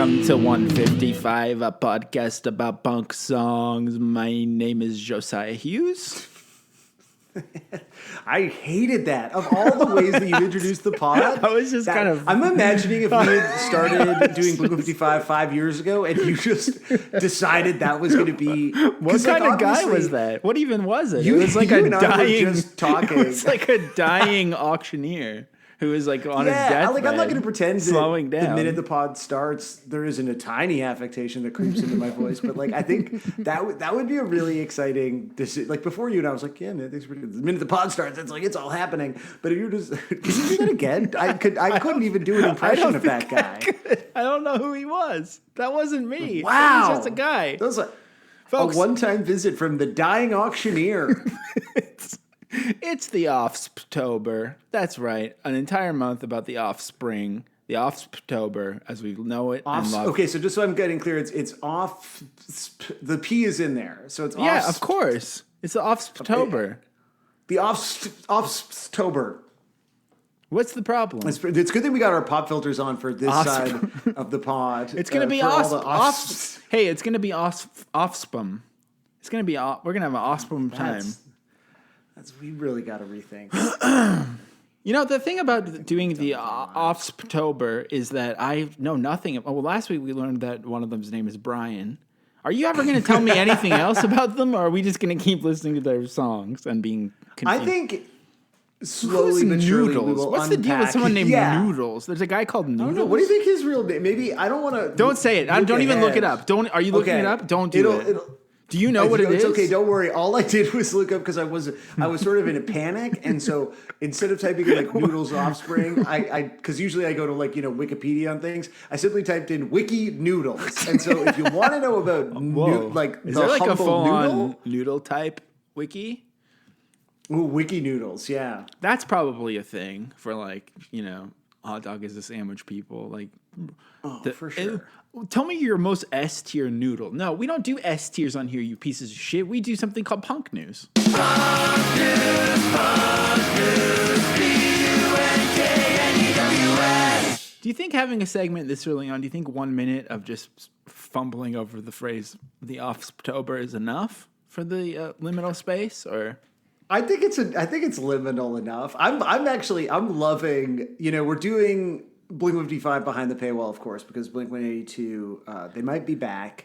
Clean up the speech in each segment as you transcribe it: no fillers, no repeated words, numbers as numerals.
Welcome to 155, a podcast about punk songs. My name is Josiah Hughes. I hated that. Of all the ways that you introduced the pod, I was just I'm imagining if we had started doing Blink 155 5 years ago and you just decided that was going to be... What kind of guy was that? What even was it? It was like a dying... just talking. It was like a dying auctioneer who is like on his deathbed. I'm not going to pretend slowing that down. The minute the pod starts, there isn't a tiny affectation that creeps into my voice. But like, I think that would be a really exciting decision. Like before you and I was like, yeah, man, thanks for the minute the pod starts, it's like it's all happening. But if you're just, can you do that again? I couldn't even do an impression of that guy. I don't know who he was. That wasn't me. Wow, he was just a guy. That was a Folks, one-time visit from the dying auctioneer. It's the Offsptober. That's right. An entire month about the Offspring. The Offsptober, as we know it and love. Okay, so just so I'm getting clear, it's off. The P is in there, so it's yeah, of course. It's the Offsptober. The Offstober. What's the problem? It's good that we got our pop filters on for this side of the pod. It's gonna be Hey, it's gonna be Offspum. It's gonna be. We're gonna have an Offspum time. We really got to rethink. You know, the thing about doing the Offsptober is that I know nothing. Well, last week we learned that one of them's name is Brian. Are you ever going to tell me anything else about them, or are we just going to keep listening to their songs and being confused? I think slowly but surely we will What's the deal with someone named Noodles? There's a guy called Noodles. I don't know. What do you think his real name? Maybe I don't want to. Don't say it. Don't even look it up. Are you looking it up? Don't do it. Do you know what it is? It's okay, don't worry. All I did was look up because I was sort of in a panic, and so instead of typing in like Noodles Offspring, because usually I go to like Wikipedia on things, I simply typed in Wiki Noodles. And so if you want to know about is there like a full-on noodle type wiki? Ooh, Wiki Noodles, yeah. That's probably a thing for like hot dog is a sandwich people like. For sure. Tell me your most S tier noodle. No, we don't do S tiers on here, you pieces of shit. We do something called punk news. Punk news, P-U-N-K-N-E-W-S. Do you think having a segment this early on, do you think 1 minute of just fumbling over the phrase the Offstober is enough for the liminal space, or? I think it's liminal enough. I'm loving, we're doing Blink 155 behind the paywall, of course, because Blink 182, they might be back.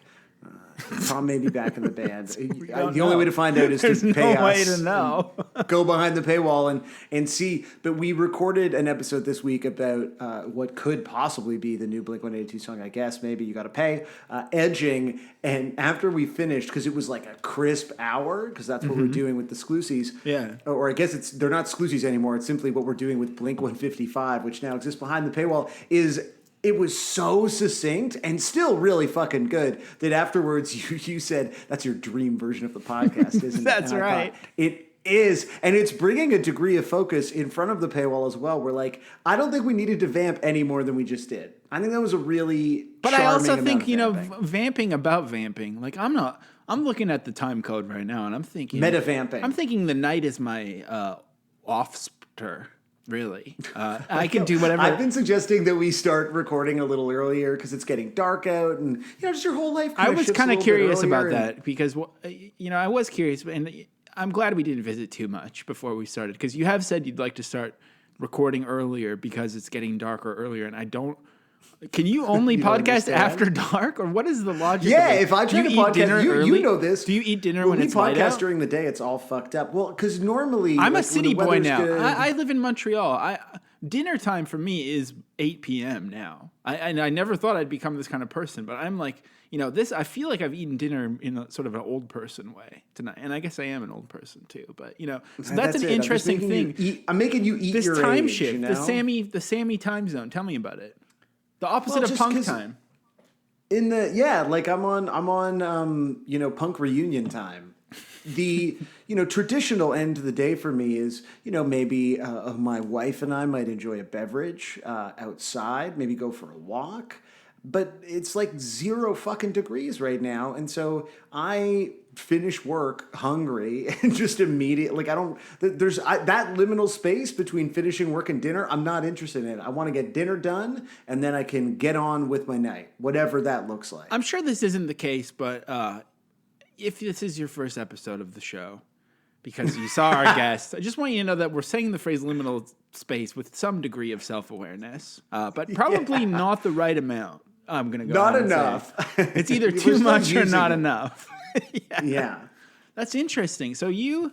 Tom may be back in the band. The only way to find out is to pay us. There's no way to know. Go behind the paywall and see. But we recorded an episode this week about what could possibly be the new Blink 182 song, I guess. Maybe you got to pay. Edging. And after we finished, because it was like a crisp hour, because that's what we're doing with the Sclusies. Yeah. Or I guess they're not Sclusies anymore. It's simply what we're doing with Blink 155, which now exists behind the paywall, It was so succinct and still really fucking good that afterwards you said, that's your dream version of the podcast, isn't it? That's right. It is. And it's bringing a degree of focus in front of the paywall as well. We're like, I don't think we needed to vamp any more than we just did. I think that was a really But I also think, vamping about vamping. Like, I'm looking at the time code right now and I'm thinking. Meta-vamping. I'm thinking the night is my offspter. Really. I can do whatever. I've been suggesting that we start recording a little earlier because it's getting dark out and, just your whole life I was kind of curious about that because, I was curious. And I'm glad we didn't visit too much before we started because you have said you'd like to start recording earlier because it's getting darker earlier. And I don't. Can you only podcast after dark, or what is the logic? Yeah, if I try to podcast, you know this. Do you eat dinner when it's light out? When we podcast during the day, it's all fucked up. Well, because normally I'm a city boy now. I live in Montreal. Dinner time for me is 8 p.m. now. I never thought I'd become this kind of person, but I'm like, this. I feel like I've eaten dinner in a sort of an old person way tonight, and I guess I am an old person too. But so that's an interesting thing. I'm making you eat this your time age, shift, the Sammy time zone. Tell me about it. The opposite of punk time. I'm on punk reunion time. The traditional end of the day for me is maybe my wife and I might enjoy a beverage outside, maybe go for a walk, but it's like 0 fucking degrees right now, and so I finish work hungry and just immediate. Like, I don't, there's that liminal space between finishing work and dinner. I'm not interested in it. I want to get dinner done and then I can get on with my night, whatever that looks like. I'm sure this isn't the case, but if this is your first episode of the show, because you saw our guest, I just want you to know that we're saying the phrase liminal space with some degree of self-awareness, but probably not the right amount. I'm going to go not enough. It's either too much or not enough. Yeah. That's interesting. So you're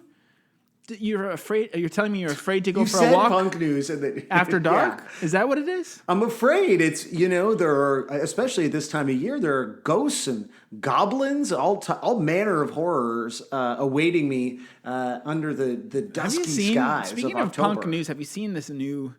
afraid, you're telling me you're afraid to go You for a said walk punk news and after dark? Yeah. Is that what it is? I'm afraid it's, there are, especially at this time of year, there are ghosts and goblins, all manner of horrors awaiting me under the dusky skies Speaking of of October. punk news, have you seen this new...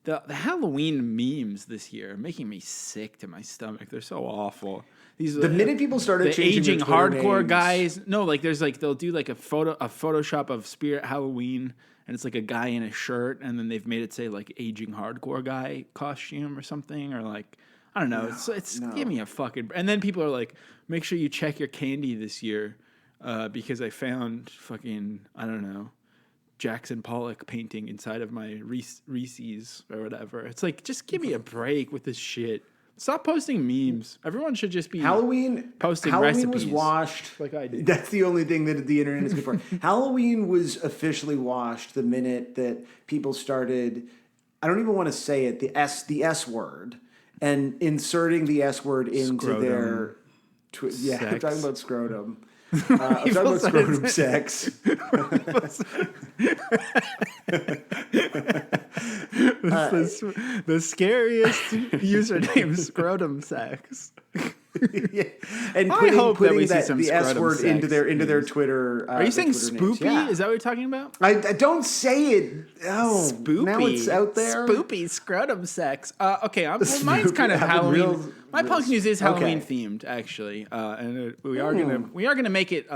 The Halloween memes this year are making me sick to my stomach. They're so awful. The minute people started the changing aging their Twitter hardcore names. guys. No, like there's like they'll do like a Photoshop of Spirit Halloween, and it's like a guy in a shirt, and then they've made it say like aging hardcore guy costume or something, or like I don't know. Give me a fucking. And then people are like, make sure you check your candy this year, because I found fucking I don't know. Jackson Pollock painting inside of my Reese's or whatever. It's like, just give me a break with this shit. Stop posting memes. Everyone should just be posting Halloween recipes. was washed. Like I did. That's the only thing that the internet is good for. Halloween was officially washed the minute that people started, I don't even want to say it, the S word, and inserting the S word into Scrotum. their... I'm talking about scrotum. I'm talking People about scrotum sex. The scariest username, scrotum sex. Yeah. And I hope that we see that, some the S scrotum word sex into their Twitter. Are you saying Twitter spoopy? names. Yeah. Is that what you're talking about? I don't say it. Oh, Spoopy. now it's out there. Spoopy scrotum sex. Okay, mine's kind of Halloween. My punk news is Halloween themed, actually, and we are gonna make it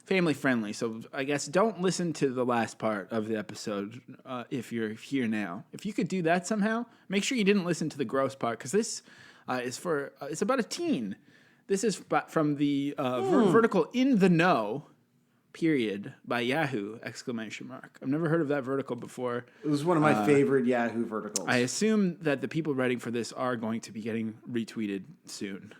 family friendly. So I guess don't listen to the last part of the episode if you're here now. If you could do that somehow, make sure you didn't listen to the gross part because this is for it's about a teen. This is from the vertical In the Know. Period by Yahoo! ! I've never heard of that vertical before. It was one of my favorite Yahoo verticals. I assume that the people writing for this are going to be getting retweeted soon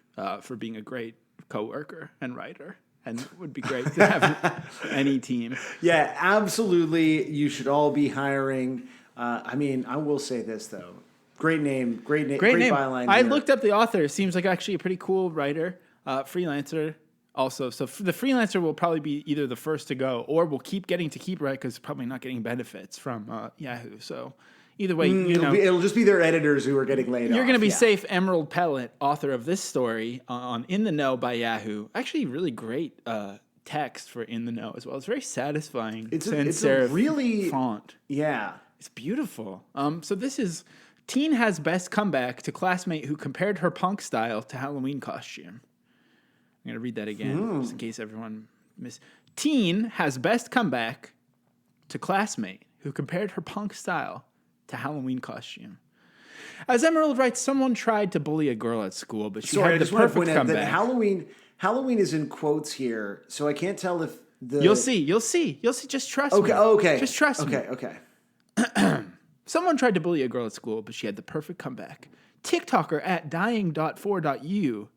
for being a great coworker and writer, and it would be great to have any team. Yeah, absolutely. You should all be hiring. I mean, I will say this though. Great name. Great byline. I looked up the author. Seems like actually a pretty cool writer, freelancer. Also, so the freelancer will probably be either the first to go or will keep getting to keep right because probably not getting benefits from Yahoo. So either way, it'll just be their editors who are getting laid off. You're going to be safe. Emerald Pellet, author of this story on In the Know by Yahoo. Actually, really great text for In the Know as well. It's very satisfying. It's a really font. Yeah, it's beautiful. So this is teen has best comeback to classmate who compared her punk style to Halloween costume. I'm going to read that again, just in case everyone missed. Teen has best comeback to classmate who compared her punk style to Halloween costume. As Emerald writes, someone tried to bully a girl at school, but she had the perfect comeback. Halloween is in quotes here, so I can't tell if the... You'll see. Just trust me. Okay. Just trust me. Okay. Someone tried to bully a girl at school, but she had the perfect comeback. TikToker at dying.4.u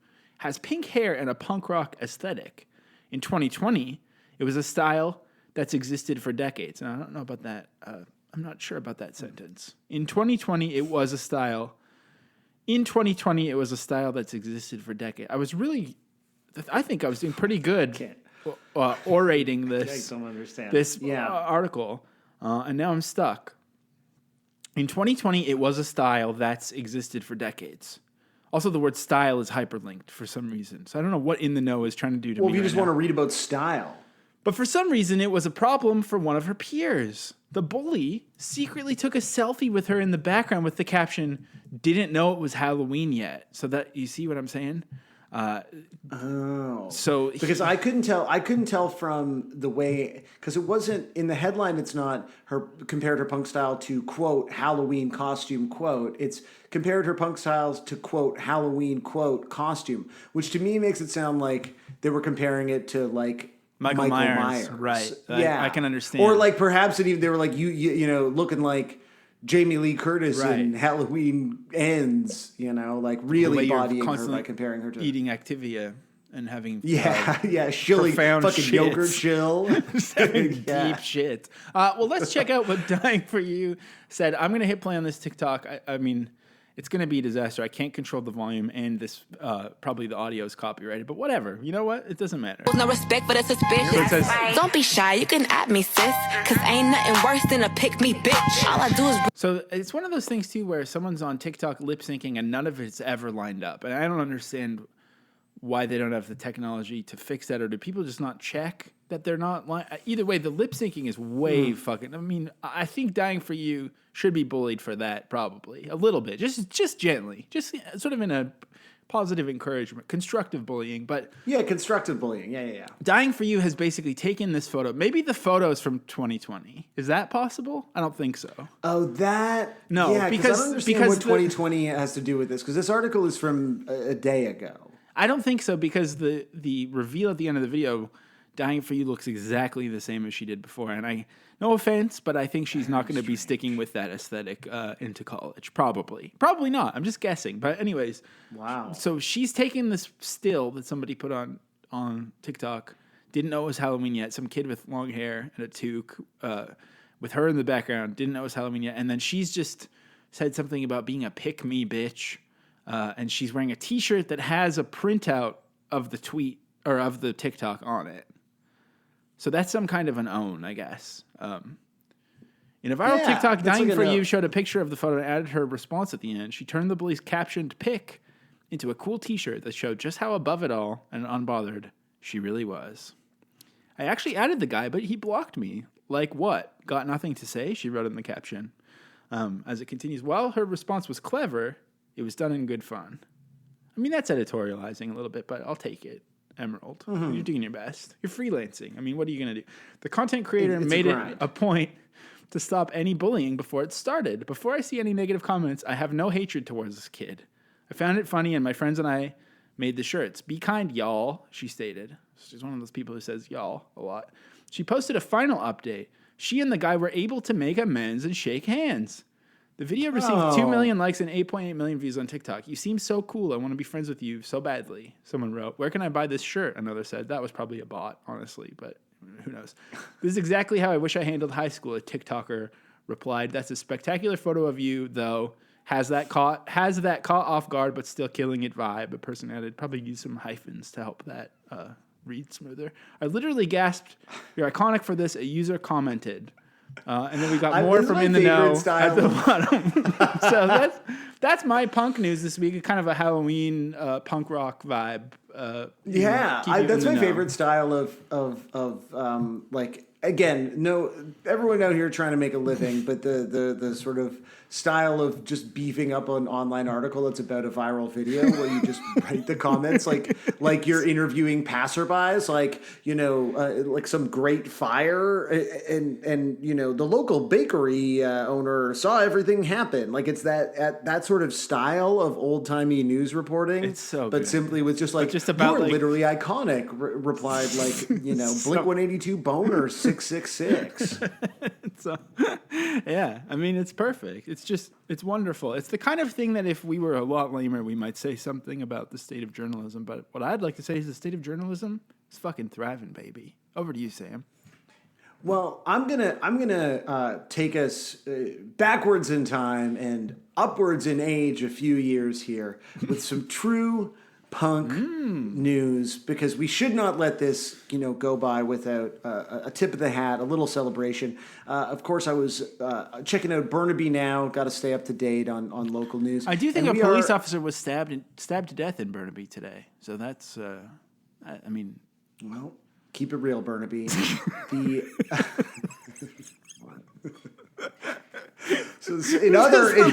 has pink hair and a punk rock aesthetic. In 2020, it was a style that's existed for decades. And I don't know about that. I'm not sure about that sentence. In 2020, it was a style. In 2020, it was a style that's existed for decades. I think I was doing pretty good orating this article. And now I'm stuck. In 2020, it was a style that's existed for decades. Also, the word style is hyperlinked for some reason. So I don't know what In the Know is trying to do to me. Well, if you just want to read about style. But for some reason, it was a problem for one of her peers. The bully secretly took a selfie with her in the background with the caption, "Didn't know it was Halloween yet." So that, you see what I'm saying? So because I couldn't tell from the way, because it wasn't in the headline. It's not her compared her punk style to quote Halloween costume quote. It's compared her punk styles to quote Halloween quote costume, which to me makes it sound like they were comparing it to like Michael Myers. Right. Yeah. I can understand. Or like perhaps they were like you know, looking like Jamie Lee Curtis in Halloween Ends, you know, like really bodying her by comparing her to eating Activia and having shilly fucking shits. yogurt chill, deep shit. Well, let's check out what Dying for You said. I'm gonna hit play on this TikTok. I mean, it's gonna be a disaster. I can't control the volume, and this probably the audio is copyrighted. But whatever. You know what? It doesn't matter. No respect for the suspicious. Don't be shy. You can at me, sis. Cause ain't nothing worse than a pick me bitch. All I do is. So it's one of those things too, where someone's on TikTok lip syncing, and none of it's ever lined up, and I don't understand why they don't have the technology to fix that, or do people just not check that they're not either way? The lip syncing is way fucking. I mean, I think Dying for You should be bullied for that, probably a little bit, just gently, just sort of in a positive encouragement, constructive bullying. But yeah, constructive bullying. Yeah. Dying for You has basically taken this photo. Maybe the photo is from 2020. Is that possible? I don't think so. Oh, that no, yeah, because I don't understand what 2020 has to do with this, because this article is from a day ago. I don't think so, because the reveal at the end of the video, Dying for You looks exactly the same as she did before. And no offense, but I think she's not going to be sticking with that aesthetic into college. Probably not. I'm just guessing. But anyways, wow. So she's taken this still that somebody put on TikTok. Didn't know it was Halloween yet. Some kid with long hair and a toque with her in the background. Didn't know it was Halloween yet. And then she's just said something about being a pick me bitch. And she's wearing a T-shirt that has a printout of the tweet or of the TikTok on it. So that's some kind of an own, I guess. In a viral TikTok, Dying for You showed a picture of the photo and added her response at the end. She turned the bully's captioned pic into a cool T-shirt that showed just how above it all and unbothered she really was. I actually added the guy, but he blocked me. Like what? Got nothing to say? She wrote in the caption. As it continues, while her response was clever, it was done in good fun. I mean, that's editorializing a little bit, but I'll take it. Emerald, You're doing your best. You're freelancing. I mean, what are you going to do? The content creator made it a point to stop any bullying before it started. Before I see any negative comments, I have no hatred towards this kid. I found it funny, and my friends and I made the shirts. Be kind, y'all, she stated. She's one of those people who says y'all a lot. She posted a final update. She and the guy were able to make amends and shake hands. The video received 2 million likes and 8.8 million views on TikTok. You seem so cool. I want to be friends with you so badly. Someone wrote, where can I buy this shirt? Another said, that was probably a bot, honestly, but who knows? This is exactly how I wish I handled high school, a TikToker replied. That's a spectacular photo of you, though. Has that caught off guard, but still killing it vibe. A person added, probably use some hyphens to help that read smoother. I literally gasped, you're iconic for this, a user commented. And then we got more from In the Know at the bottom. So that's my punk news this week. Kind of a Halloween punk rock vibe. That's my favorite style of like, again, everyone out here trying to make a living, but the sort of style of just beefing up an online article that's about a viral video where you just write the comments like you're interviewing passerbys, like, you know, like some great fire and you know, the local bakery owner saw everything happen. Like it's that sort of style of old-timey news reporting. It's so but good. Simply with just like, just about, you're literally iconic, replied like, you know, Blink-182 boner 666. Yeah, I mean, it's perfect. It's wonderful. It's the kind of thing that if we were a lot lamer, we might say something about the state of journalism. But what I'd like to say is the state of journalism is fucking thriving, baby. Over to you, Sam. Well, I'm gonna take us backwards in time and upwards in age a few years here with some true punk news, because we should not let this, you know, go by without a tip of the hat, a little celebration. Of course, I was checking out Burnaby Now. Got to stay up to date on local news. I do think a police officer was stabbed to death in Burnaby today. So that's, I mean, well, keep it real, Burnaby. In other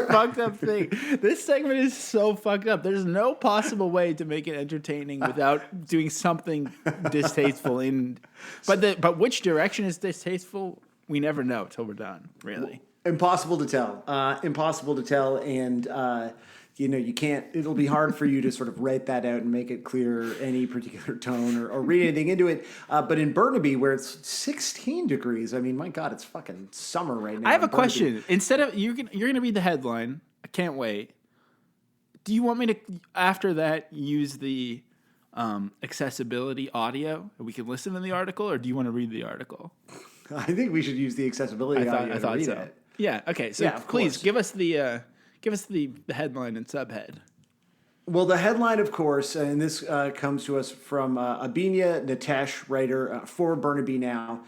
fucked up thing. This segment is so fucked up. There's no possible way to make it entertaining without doing something distasteful. But which direction is distasteful? We never know till we're done. Really, impossible to tell. And you can't, it'll be hard for you to sort of write that out and make it clear any particular tone or read anything into it. But in Burnaby, where it's 16 degrees, I mean, my God, it's fucking summer right now. I have a question. Instead of, you're gonna read the headline. I can't wait. Do you want me to, after that, use the accessibility audio? We can listen to the article, or do you want to read the article? I think we should use the accessibility audio to read so. it. Yeah. Okay. So please give us the headline and subhead. Well, the headline, of course, and this comes to us from Abinia Natesh, writer for Burnaby Now.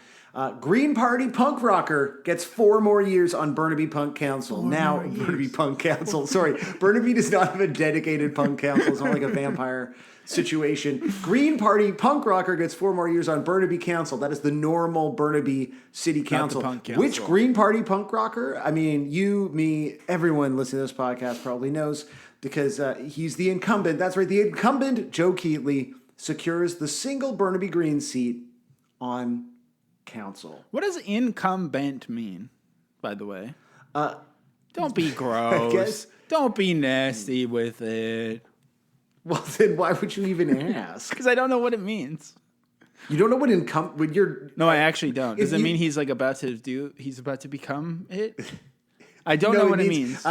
Green Party punk rocker gets 4 more years on Burnaby Punk Council. Burnaby Punk Council. Sorry, Burnaby does not have a dedicated punk council. It's not like a vampire situation. Green Party punk rocker gets 4 more years on Burnaby Council. That is the normal Burnaby City Council. Which Green Party punk rocker? I mean, you, me, everyone listening to this podcast probably knows, because he's the incumbent. That's right, the incumbent, Joe Keatley, secures the single Burnaby Green seat on council. What does incumbent mean, by the way? Don't be gross. Don't be nasty with it. Well, then why would you even ask? Because I don't know what it means. You don't know what when you're... No, I actually don't. Does it mean he's like he's about to become it? I don't know what it means.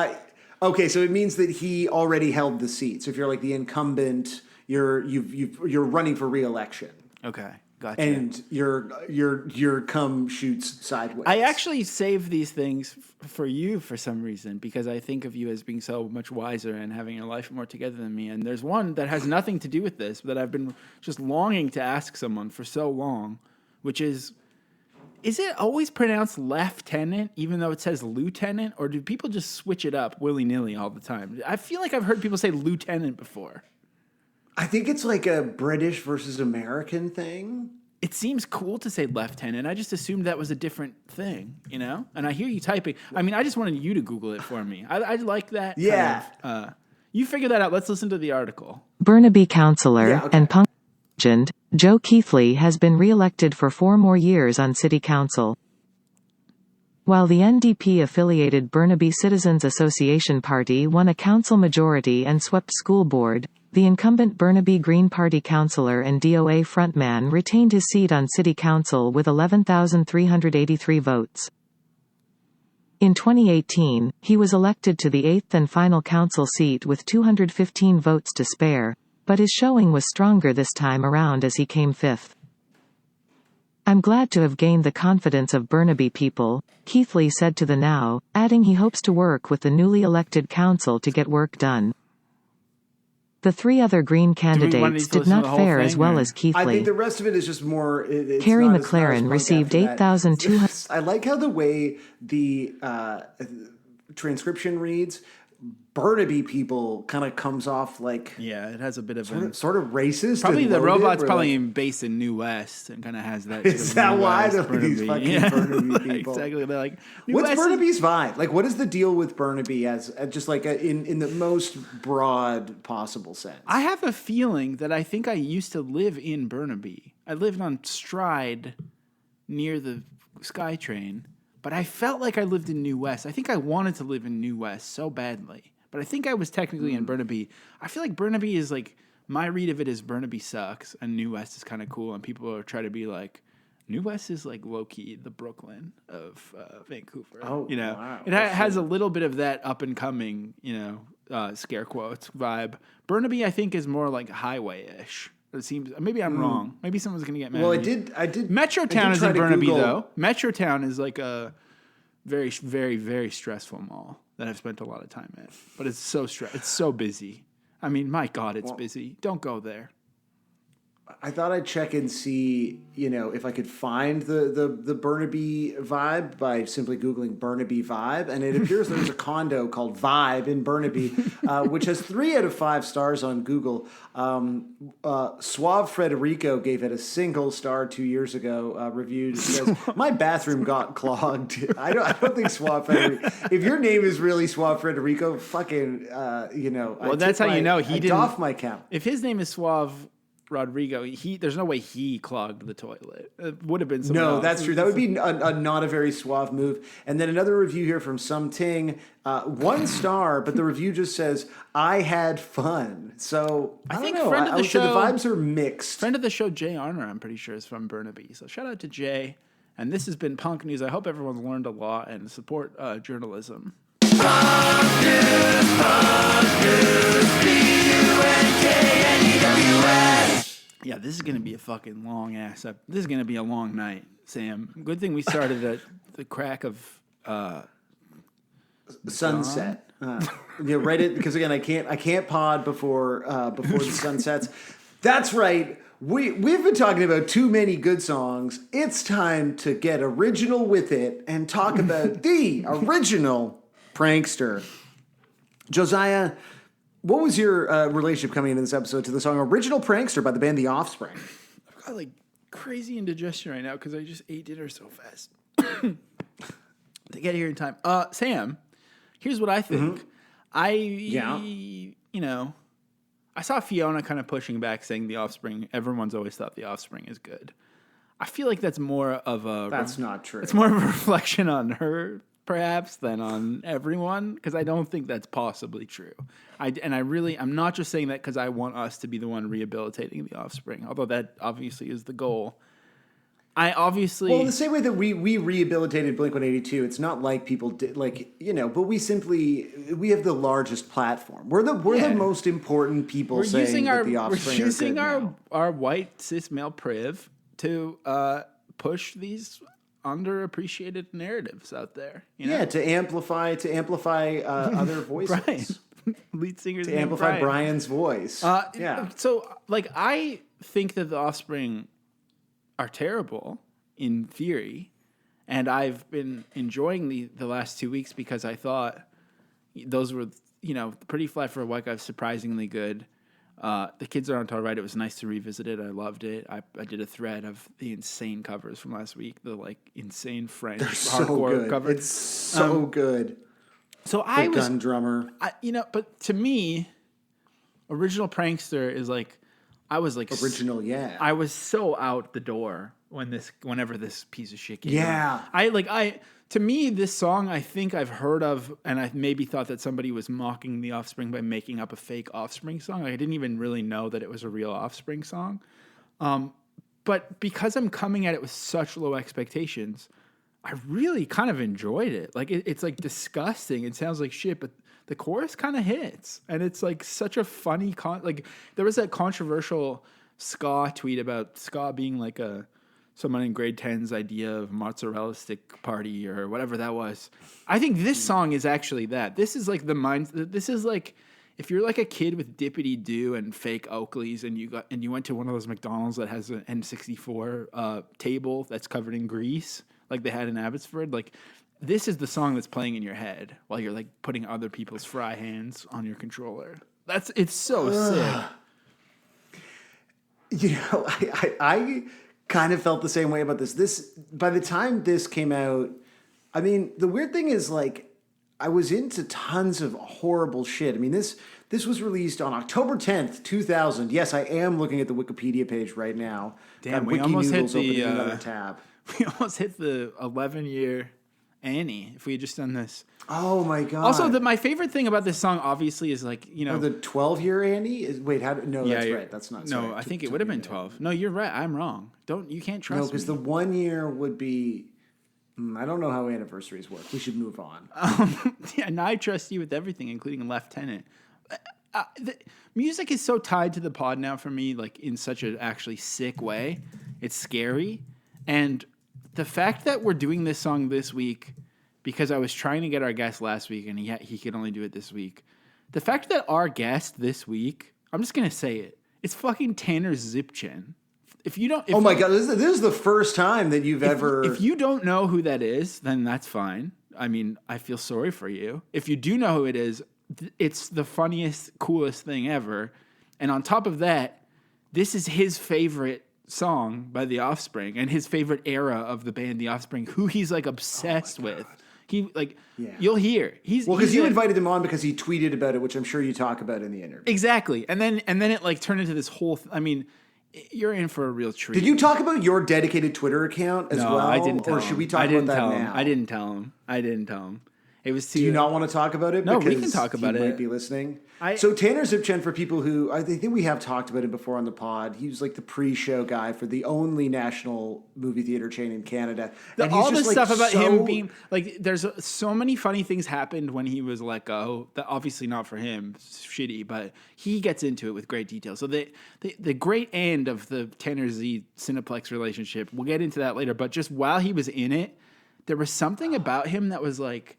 Okay, so it means that he already held the seat. So if you're like the incumbent, you're running for re-election. Okay. Gotcha. And your cum shoots sideways. I actually save these things for you for some reason, because I think of you as being so much wiser and having your life more together than me. And there's one that has nothing to do with this, that I've been just longing to ask someone for so long, which is it always pronounced lieutenant even though it says lieutenant, or do people just switch it up willy-nilly all the time? I feel like I've heard people say lieutenant before. I think it's like a British versus American thing. It seems cool to say lieutenant. I just assumed that was a different thing, you know? And I hear you typing. I mean, I just wanted you to Google it for me. I like that. Yeah. Kind of, you figure that out. Let's listen to the article. Burnaby councillor and punk legend, Joe Keatley has been re-elected for 4 more years on City Council. While the NDP-affiliated Burnaby Citizens Association Party won a council majority and swept school board, the incumbent Burnaby Green Party councillor and DOA frontman retained his seat on City Council with 11,383 votes. In 2018, he was elected to the 8th and final council seat with 215 votes to spare, but his showing was stronger this time around as he came 5th. "I'm glad to have gained the confidence of Burnaby people," Keatley said to the Now, adding he hopes to work with the newly elected council to get work done. The 3 other Green candidates did not fare as well as Keatley. I think the rest of it is just more... Carrie McLaren received 8,200... I like how the way the transcription reads, Burnaby people kind of comes off like... Yeah, it has a bit of sort of racist. Probably the robot's probably based in New West and kind of has that... Is that why these fucking Burnaby people? Exactly. They're like... What's Burnaby's vibe? Like, what is the deal with Burnaby as just like in the most broad possible sense? I have a feeling that I think I used to live in Burnaby. I lived on Stride near the SkyTrain, but I felt like I lived in New West. I think I wanted to live in New West so badly. But I think I was technically in Burnaby. I feel like Burnaby is like, my read of it is Burnaby sucks and New West is kind of cool. And people are trying to be like, New West is like low-key the Brooklyn of Vancouver. Oh, you know, wow. It has a little bit of that up and coming, scare quotes vibe. Burnaby, I think, is more like highway-ish. It seems, maybe I'm wrong. Maybe someone's going to get mad at me. I did. Metrotown is in Burnaby, though. Metrotown is like a very, very, very stressful mall that I've spent a lot of time at. But it's so busy. I mean, my God, it's busy. Don't go there. I thought I'd check and see, if I could find the Burnaby vibe by simply Googling Burnaby vibe. And it appears there's a condo called Vibe in Burnaby, which has 3 out of 5 stars on Google. Suave Frederico gave it a single star 2 years ago, reviewed. It says, "My bathroom got clogged." I don't think Suave Frederico. If your name is really Suave Frederico, fucking, Well, that's how you know he didn't. Off my count. If his name is Suave Rodrigo, there's no way he clogged the toilet. It would have been someone else. That's true. That would be not a very suave move. And then another review here from Some Ting, 1 star, but the review just says, I had fun. So I think don't know. Friend of the show, the vibes are mixed. Friend of the show, Jay Arner, I'm pretty sure is from Burnaby. So shout out to Jay. And this has been Punk News. I hope everyone's learned a lot and support journalism. Punk News, P-U-N-K-N-E-W-S. Yeah, this is going to be a fucking long ass up. This is going to be a long night, Sam. Good thing we started at the crack of sunset. Right it because again I can't pod before the sun sets. That's right. We've been talking about too many good songs. It's time to get original with it and talk about the original Prankster. Josiah, what was your relationship coming into this episode to the song Original Prankster by the band The Offspring? I've got like crazy indigestion right now because I just ate dinner so fast to get here in time. Sam, here's what I think. I saw Fiona kind of pushing back saying The Offspring, everyone's always thought The Offspring is good. I feel like that's more of a... That's not true. It's more of a reflection on her, perhaps, than on everyone, because I don't think that's possibly true. I'm not just saying that because I want us to be the one rehabilitating The Offspring, although that obviously is the goal. Well, the same way that we rehabilitated Blink-182, it's not like people did, but we have the largest platform. We're the most important people saying that The Offspring are good now. Our white cis male priv to push these underappreciated narratives out there. To amplify other voices. Brian, lead singers. To amplify Brian's voice. So, I think that The Offspring are terrible in theory, and I've been enjoying the last 2 weeks because I thought those were Pretty Fly for a White Guy, surprisingly good. The Kids Are on Tour, right? It was nice to revisit it. I loved it. I did a thread of the insane covers from last week, the insane French hardcore covers. It's so good. So I was gun drummer. But to me, Original Prankster is I was original, yeah. I was so out the door whenever this piece of shit came out. To me, this song I think I've heard of, and I maybe thought that somebody was mocking The Offspring by making up a fake Offspring song. I didn't even really know that it was a real Offspring song. But because I'm coming at it with such low expectations, I really kind of enjoyed it. It's disgusting. It sounds like shit, but the chorus kind of hits, and it's such a funny there was that controversial ska tweet about ska being someone in grade 10's idea of mozzarella stick party or whatever that was. I think this song is actually that. This is this is if you're a kid with Dippity Doo and fake Oakleys and you went to one of those McDonald's that has an N64 table that's covered in grease like they had in Abbotsford, this is the song that's playing in your head while you're putting other people's fry hands on your controller. It's so sick. I kind of felt the same way about this. By the time this came out, I mean, the weird thing is I was into tons of horrible shit. I mean, this was released on October 10th, 2000. Yes, I am looking at the Wikipedia page right now. Damn, we almost hit another tab. We almost hit the 11-year Annie if we had just done this. Oh my god! Also, my favorite thing about this song, obviously, is the 12-year Annie is. Wait, that's right. That's not. No, I think it would have been 12. No, you're right. I'm wrong. You can't trust me. No, because the 1 year would be. I don't know how anniversaries work. We should move on. And I trust you with everything, including Lieutenant. The music is so tied to the pod now for me, in such an actually sick way. It's scary, and the fact that we're doing this song this week because I was trying to get our guest last week and he could only do it this week. The fact that our guest this week, I'm just going to say it, it's fucking Tanner Zipchen. Oh my God, this is the first time that you've ever... If you don't know who that is, then that's fine. I mean, I feel sorry for you. If you do know who it is, it's the funniest, coolest thing ever. And on top of that, this is his favorite song by The Offspring and his favorite era of the band The Offspring, who he's obsessed with. You'll hear because you invited him on because he tweeted about it, which I'm sure you talk about in the interview. Exactly, and then it turned into this whole. you're in for a real treat. Did you talk about your dedicated Twitter account as well? I didn't tell him. Or should we talk about that now? I didn't tell him. It was too... Do you not want to talk about it? No, because we can talk about he it. Might be listening. So Tanner Zipchen, for people who I think we have talked about him before on the pod, he was like the pre-show guy for the only national movie theater chain in Canada. And all this stuff about him being like, there's so many funny things happened when he was let go. That obviously not for him, shitty, but he gets into it with great detail. So the great end of the Tanner Z Cineplex relationship, we'll get into that later. But just while he was in it, there was something about him that was like,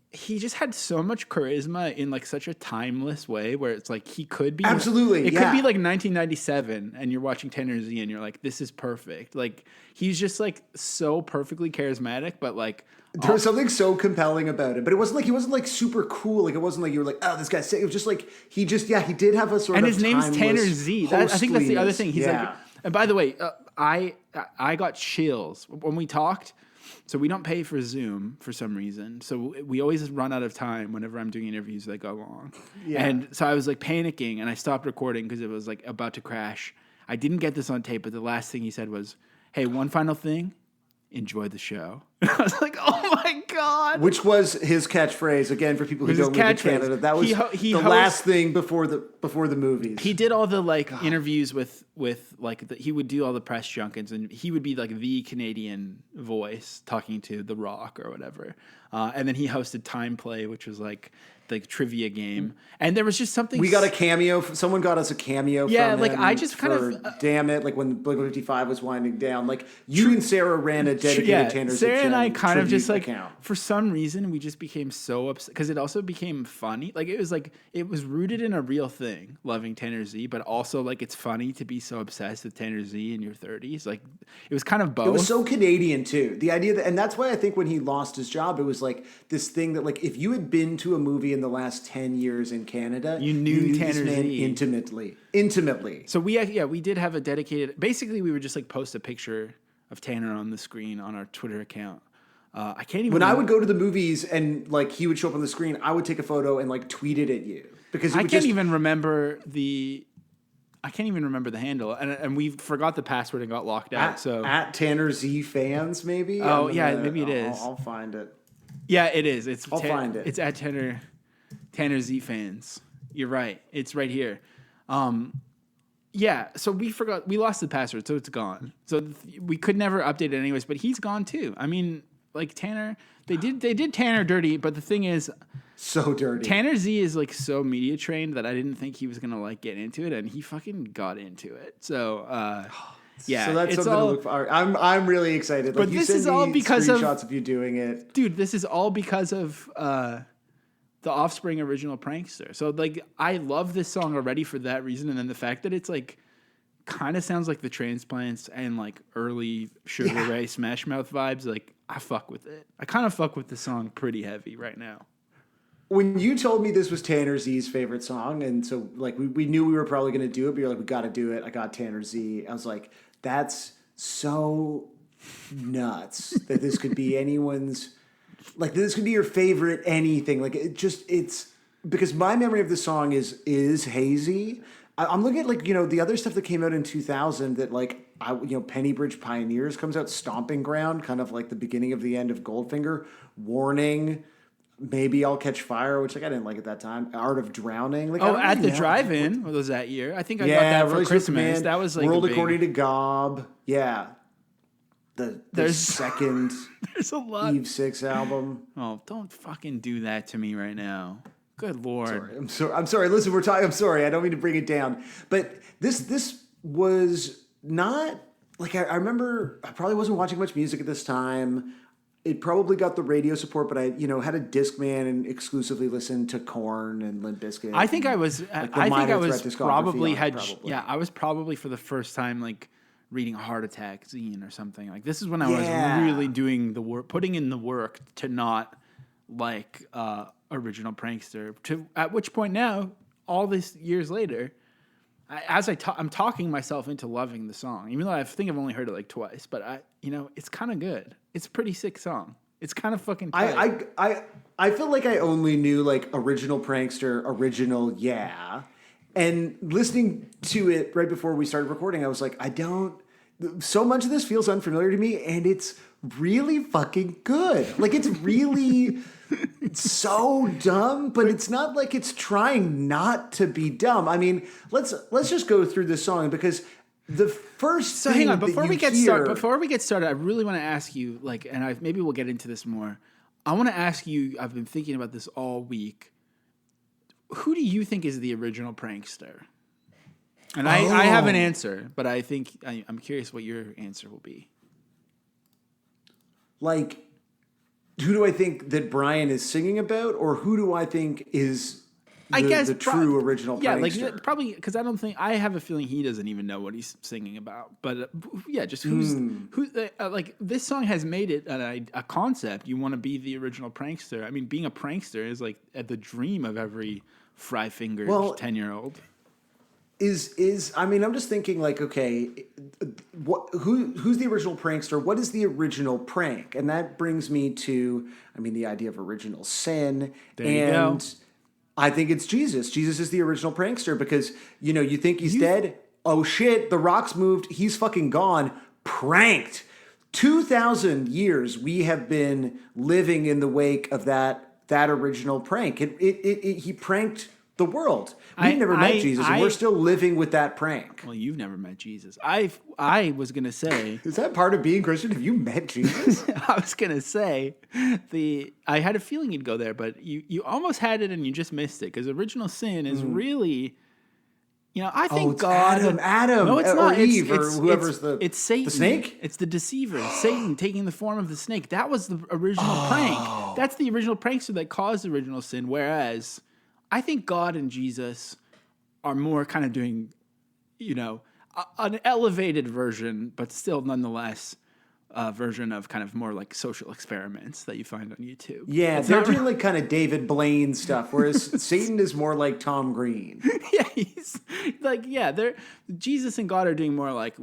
he just had so much charisma in like such a timeless way where it's like he could be absolutely. It could be like 1997 and you're watching Tanner Z and you're like, this is perfect. Like he's just like so perfectly charismatic, but like there was something so compelling about it. But it wasn't like he wasn't like super cool. Like it wasn't like you were like, oh, this guy's sick. It was just like he did have a sort and of his name's Tanner Z. I think that's the other thing. He's like, and by the way, I got chills when we talked. So we don't pay for Zoom for some reason. So we always run out of time whenever I'm doing interviews that go long. Yeah. And so I was like panicking and I stopped recording because it was like about to crash. I didn't get this on tape, but the last thing he said was, hey, one final thing. Enjoy the show. I was like, oh my God. Which was his catchphrase, again, for people who don't live in Canada. That was the last thing before the movies. He did all the like interviews with like he would do all the press junkets and he would be like the Canadian voice talking to The Rock or whatever. And then he hosted Time Play, which was like the trivia game. And there was just something... We got a cameo. Someone got us a cameo from him. Like I just kind of... Damn it, like when Blink 55 was winding down. Like you and Sarah ran a dedicated Tanner Zipchen Sarah and I kind of just like... account. For some reason, we just became so upset. Because it also became funny. Like it was rooted in a real thing, loving Tanner Z. But also like it's funny to be so obsessed with Tanner Z in your 30s. Like it was kind of both. It was so Canadian too. The idea that... And that's why I think when he lost his job, it was like this thing that like if you had been to a movie in the last 10 years in Canada, you knew Tanner this man Z intimately. So we did have a dedicated. Basically, we would just like post a picture of Tanner on the screen on our Twitter account. I can't even. When I would go to the movies and like he would show up on the screen, I would take a photo and like tweet it at you because I can't even remember the handle, and we forgot the password and got locked out. So at Tanner Z fans, maybe. Maybe it is. I'll find it. Yeah, it is. I'll find it. It's at Tanner Z fans. You're right. It's right here. Yeah. So we lost the password, so it's gone. So we could never update it anyways. But he's gone too. I mean, like Tanner, they did Tanner dirty. But the thing is, so dirty. Tanner Z is like so media trained that I didn't think he was gonna like get into it, and he fucking got into it. So. Yeah, so that's something to look for. I'm really excited. Like, but this is all because of screenshots of you doing it, dude. This is all because of the Offspring original Prankster. So like, I love this song already for that reason, and then the fact that it's like kind of sounds like the Transplants and like early Sugar Ray Smash Mouth vibes. Like I fuck with it. I kind of fuck with the song pretty heavy right now. When you told me this was Tanner Z's favorite song, and so like we knew we were probably going to do it, but you're like, we got to do it. I got Tanner Z. I was like, that's so nuts that this could be anyone's, like this could be your favorite anything. Like it's because my memory of the song is hazy. I'm looking at like, the other stuff that came out in 2000 that like, Penny Bridge Pioneers comes out, Stomping Ground, kind of like the beginning of the end of Goldfinger, Warning, Maybe I'll Catch Fire, which like I didn't like at that time. Art of Drowning. Like, at the drive-in was that year. I think I got that for Christmas. That was like World According to Gob. Yeah. The second there's a lot. Eve 6 album. Oh, don't fucking do that to me right now. Good Lord. I'm sorry. Listen, we're talking. I'm sorry. I don't mean to bring it down. But this was not like I remember. I probably wasn't watching much music at this time. It probably got the radio support, but I, had a Discman and exclusively listened to Korn and Limp Bizkit. I think I was. Like I think I was probably Yeah, I was probably for the first time like reading a Heart Attack zine or something. Like this is when I was really doing the work, putting in the work to not like original Prankster. At which point now, all these years later, I'm talking myself into loving the song, even though I think I've only heard it like twice. But it's kind of good. It's a pretty sick song. It's kind of fucking tight. I feel like I only knew like original Prankster, original And listening to it right before we started recording, I was like, so much of this feels unfamiliar to me, and it's really fucking good. Like, it's really so dumb, but it's not like it's trying not to be dumb. I mean, let's just go through this song, because the first thing hang on, before we get started, I really want to ask you, like, and maybe we'll get into this more. I want to ask you, I've been thinking about this all week. Who do you think is the original prankster? And I have an answer, but I think I'm curious what your answer will be. Like, who do I think that Brian is singing about, or who do I think is the true original prankster? Yeah, like probably, because I have a feeling he doesn't even know what he's singing about. But just who like, this song has made it a concept. You want to be the original prankster. I mean, being a prankster is like the dream of every fry-fingered 10-year-old. I mean, I'm just thinking, like, okay, who's the original prankster? What is the original prank? And that brings me to, I mean, the idea of original sin. There you go. I think it's Jesus. Jesus is the original prankster, because, you think he's dead. Oh shit, the rocks moved. He's fucking gone. Pranked. 2,000 years we have been living in the wake of that original prank. He pranked the world. We've never met Jesus, and we're still living with that prank. Well, you've never met Jesus. I was gonna say, is that part of being Christian? Have you met Jesus? I was gonna say, I had a feeling you'd go there, but you almost had it and you just missed it, because original sin is really, I think it's God, Adam, no, it's or not. Eve, or whoever's it's Satan, the snake. It's the deceiver, Satan taking the form of the snake. That was the original prank. That's the original prankster that caused the original sin. Whereas, I think God and Jesus are more kind of doing, an elevated version, but still nonetheless a version of kind of more like social experiments that you find on YouTube. Yeah, they're doing like kind of David Blaine stuff, whereas Satan is more like Tom Green. Yeah, he's like, Jesus and God are doing more like,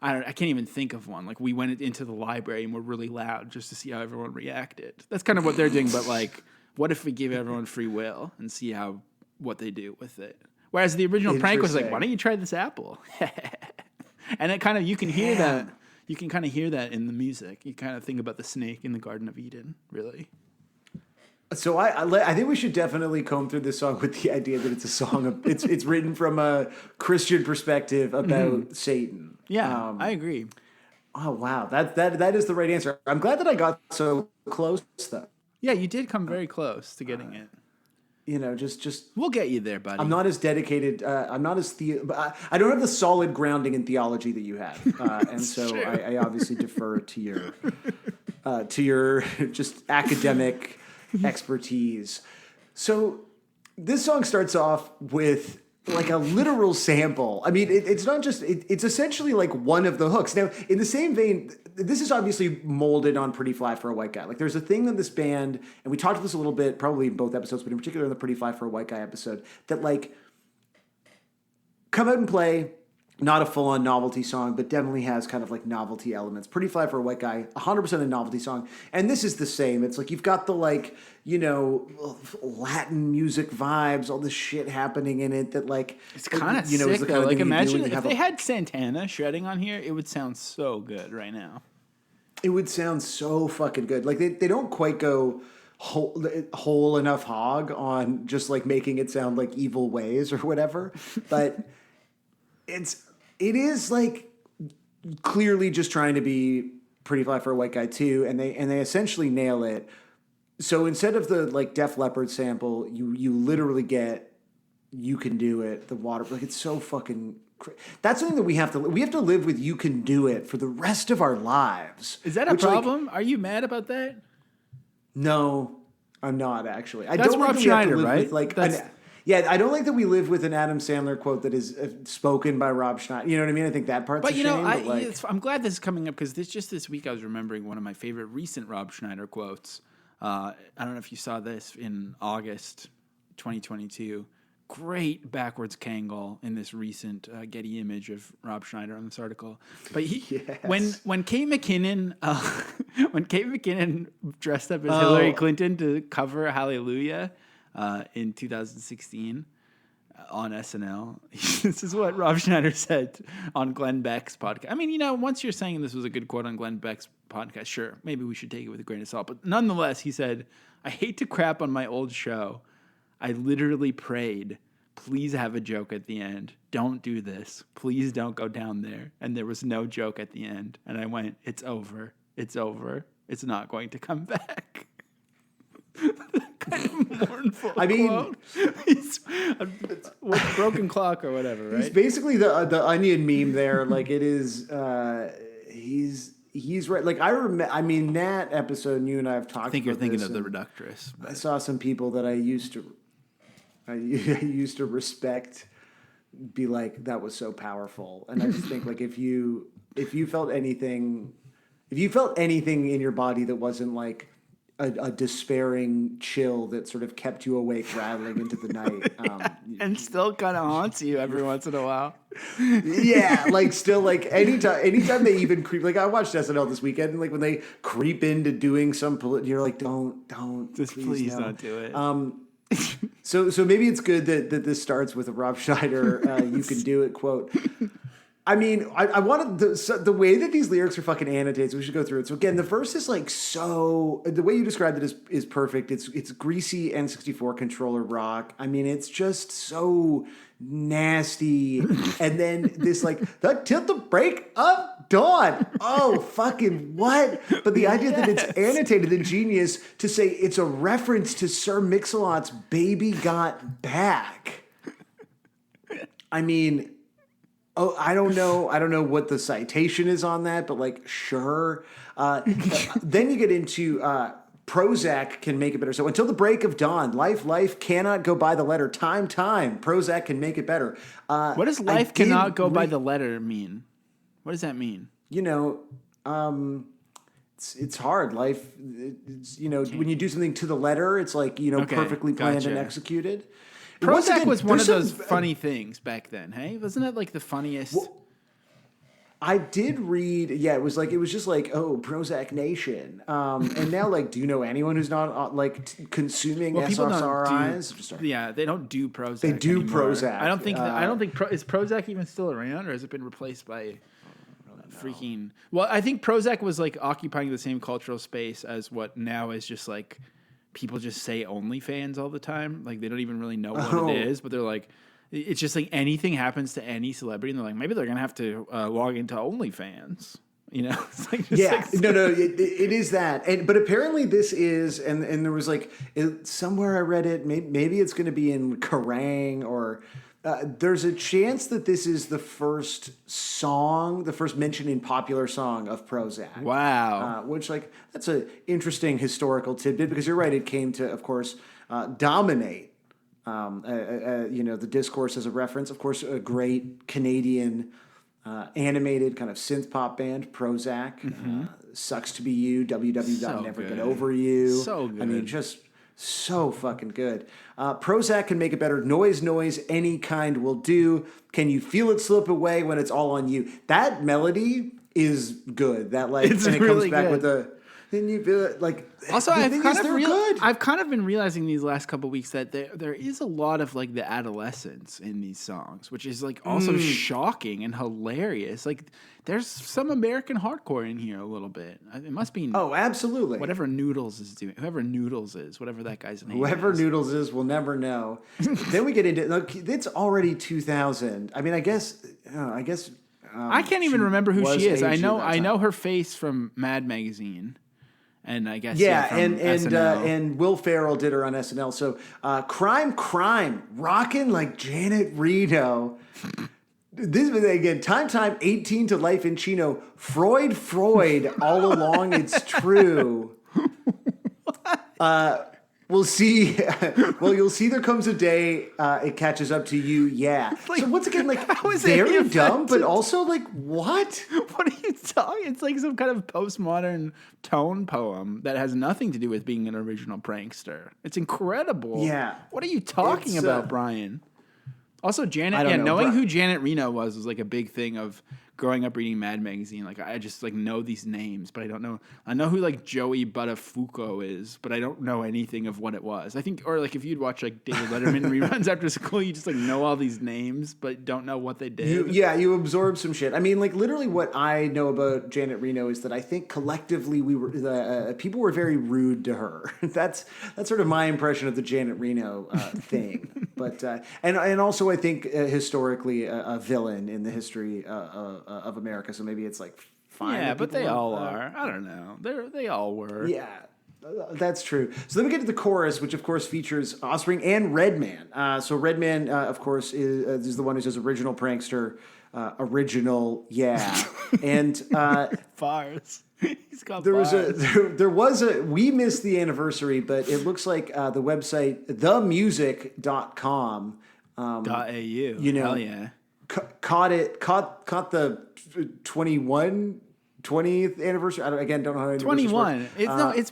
I can't even think of one. Like, we went into the library and were really loud just to see how everyone reacted. That's kind of what they're doing, but like, what if we give everyone free will and see what they do with it? Whereas the original prank was like, why don't you try this apple? And it kind of, you can hear that. You can kind of hear that in the music. You kind of think about the snake in the Garden of Eden, really. So I think we should definitely comb through this song with the idea that it's a song. It's written from a Christian perspective about Satan. Yeah, I agree. Oh wow, that is the right answer. I'm glad that I got so close though. Yeah, you did come very close to getting it. Just we'll get you there, buddy. I'm not as dedicated. I'm not as I don't have the solid grounding in theology that you have, and so I obviously defer to your just academic expertise. So this song starts off with like a literal sample. I mean, it's not just, it's essentially like one of the hooks. Now, in the same vein, this is obviously molded on Pretty Fly for a White Guy. Like, there's a thing in this band, and we talked about this a little bit, probably in both episodes, but in particular in the Pretty Fly for a White Guy episode, that like, come out and play, not a full-on novelty song, but definitely has kind of like novelty elements. Pretty Fly for a White Guy, 100% a novelty song. And this is the same. It's like you've got the like, you know, Latin music vibes, all this shit happening in it that like... It's kind of sick though. Like imagine if they had Santana shredding on here, it would sound so good right now. It would sound so fucking good. Like they don't quite go whole enough hog on just like making it sound like Evil Ways or whatever. But it is like clearly just trying to be Pretty Fly for a White Guy too, and they essentially nail it. So instead of the like Def Leppard sample, you literally get "You Can Do It," the water. Like it's so fucking. That's something that we have to live with. "You Can Do It" for the rest of our lives. Is that a problem? Are you mad about that? No, I'm not actually. I That's don't Rob like Schneider, right? With, like yeah, I don't like that we live with an Adam Sandler quote that is spoken by Rob Schneider. You know what I mean? I think that part's a shame. I'm glad this is coming up because this week I was remembering one of my favorite recent Rob Schneider quotes. I don't know if you saw this in August 2022. Great backwards Kangol in this recent Getty image of Rob Schneider on this article. But when Kate McKinnon dressed up as Hillary Clinton to cover Hallelujah in 2016, on SNL. This is what Rob Schneider said on Glenn Beck's podcast. I mean, once you're saying this was a good quote on Glenn Beck's podcast, sure, maybe we should take it with a grain of salt. But nonetheless, he said, "I hate to crap on my old show. I literally prayed, please have a joke at the end. Don't do this. Please don't go down there." And there was no joke at the end. And I went, it's over. It's over. It's not going to come back. Kind of mournful. I mean, it's broken clock or whatever, right? He's basically the Onion meme there. Like it is, he's right. Like I mean, that episode, and you and I have talked. I think you're about thinking of the Reductress. I saw some people that I used to respect be like, that was so powerful. And I just think like if you felt anything in your body that wasn't like a despairing chill that sort of kept you awake rattling into the night. And still kind of haunts you every once in a while. Yeah, like still like anytime they even creep, like I watched SNL this weekend and like when they creep into doing some, you're like, don't, just please don't do it. So maybe it's good that this starts with a Rob Schneider, you can do it quote. I mean, I wanted the way that these lyrics are fucking annotated, so we should go through it. So again, the verse is like the way you described it is perfect. It's greasy N64 controller rock. I mean, it's just so nasty. And then this like, till the break of dawn. Oh, fucking what? But the idea that it's annotated, the genius to say it's a reference to Sir Mix-a-Lot's Baby Got Back. I mean... Oh, I don't know what the citation is on that, but like, sure. Then you get into Prozac can make it better. So until the break of dawn, life cannot go by the letter. Time, Prozac can make it better. What does life cannot go by the letter mean? What does that mean? It's hard. Life, it's, when you do something to the letter, it's like, perfectly planned and executed. Prozac was one of those funny things back then, hey? Wasn't that like the funniest? Well, I did read, it was just like, oh, Prozac Nation. And now, like, do you know anyone who's not, consuming SSRIs? Yeah, they don't do Prozac They do anymore. Prozac. I don't think, is Prozac even still around, or has it been replaced by freaking... Well, I think Prozac was, like, occupying the same cultural space as what now is just, like... People just say OnlyFans all the time. Like, they don't even really know what it is, but they're like, it's just like anything happens to any celebrity, and they're like, maybe they're going to have to log into OnlyFans. It's like, it is that. But apparently this is, and there was like, somewhere I read it, maybe it's going to be in Kerrang or... there's a chance that this is the first mention in popular song of Prozac. Wow. Which, like, that's an interesting historical tidbit because you're right, it came to, of course, dominate, the discourse as a reference. Of course, a great Canadian animated kind of synth pop band, Prozac. Mm-hmm. Sucks to Be You, www.never get over you. So good. I mean, just... so fucking good. Prozac can make it better. Noise, any kind will do. Can you feel it slip away when it's all on you? That melody is good. That like, it's and it really comes back good. with the. Then you feel it like. Also, I've kind of been realizing these last couple of weeks that there is a lot of like the adolescence in these songs, which is like also shocking and hilarious. Like, there's some American hardcore in here a little bit. It must be. Oh, absolutely. Whatever Noodles is doing, wwhoever Noodles is, whatever that guy's name. Whoever Noodles is, we'll never know. Then we get into look. It's already 2000. I mean, I guess. I can't even remember who she is. I know her face from Mad Magazine. And I guess and Will Ferrell did her on SNL. So crime, rocking like Janet Reno. This is again, time, 18 to life in Chino. Freud, all along it's true. We'll see. Well, you'll see. There comes a day it catches up to you. Yeah. Like, so once again, like very dumb, but also like what? What are you talking? It's like some kind of postmodern tone poem that has nothing to do with being an original prankster. It's incredible. Yeah. What are you talking about, Brian? Also, Janet. Knowing who Janet Reno was like a big thing of growing up reading Mad Magazine, like I just like know these names, but I don't know. I know who like Joey Buttafuoco is, but I don't know anything of what it was. I think, or like if you'd watch like David Letterman reruns after school, you just like know all these names, but don't know what they did. You absorb some shit. I mean, like literally, what I know about Janet Reno is that I think collectively people were very rude to her. That's sort of my impression of the Janet Reno thing. But and also I think historically a villain in the history of America. So maybe it's like fine. Yeah, but they all are. I don't know. They all were. Yeah. That's true. So then we get to the chorus, which of course features Offspring and Redman. So Redman, of course, is the one who says original prankster, original, yeah, and Fars. He's got there bars. was a we missed the anniversary, but it looks like the website themusic.com .au. You know, hell yeah. Caught the 20th anniversary. I don't know how 21.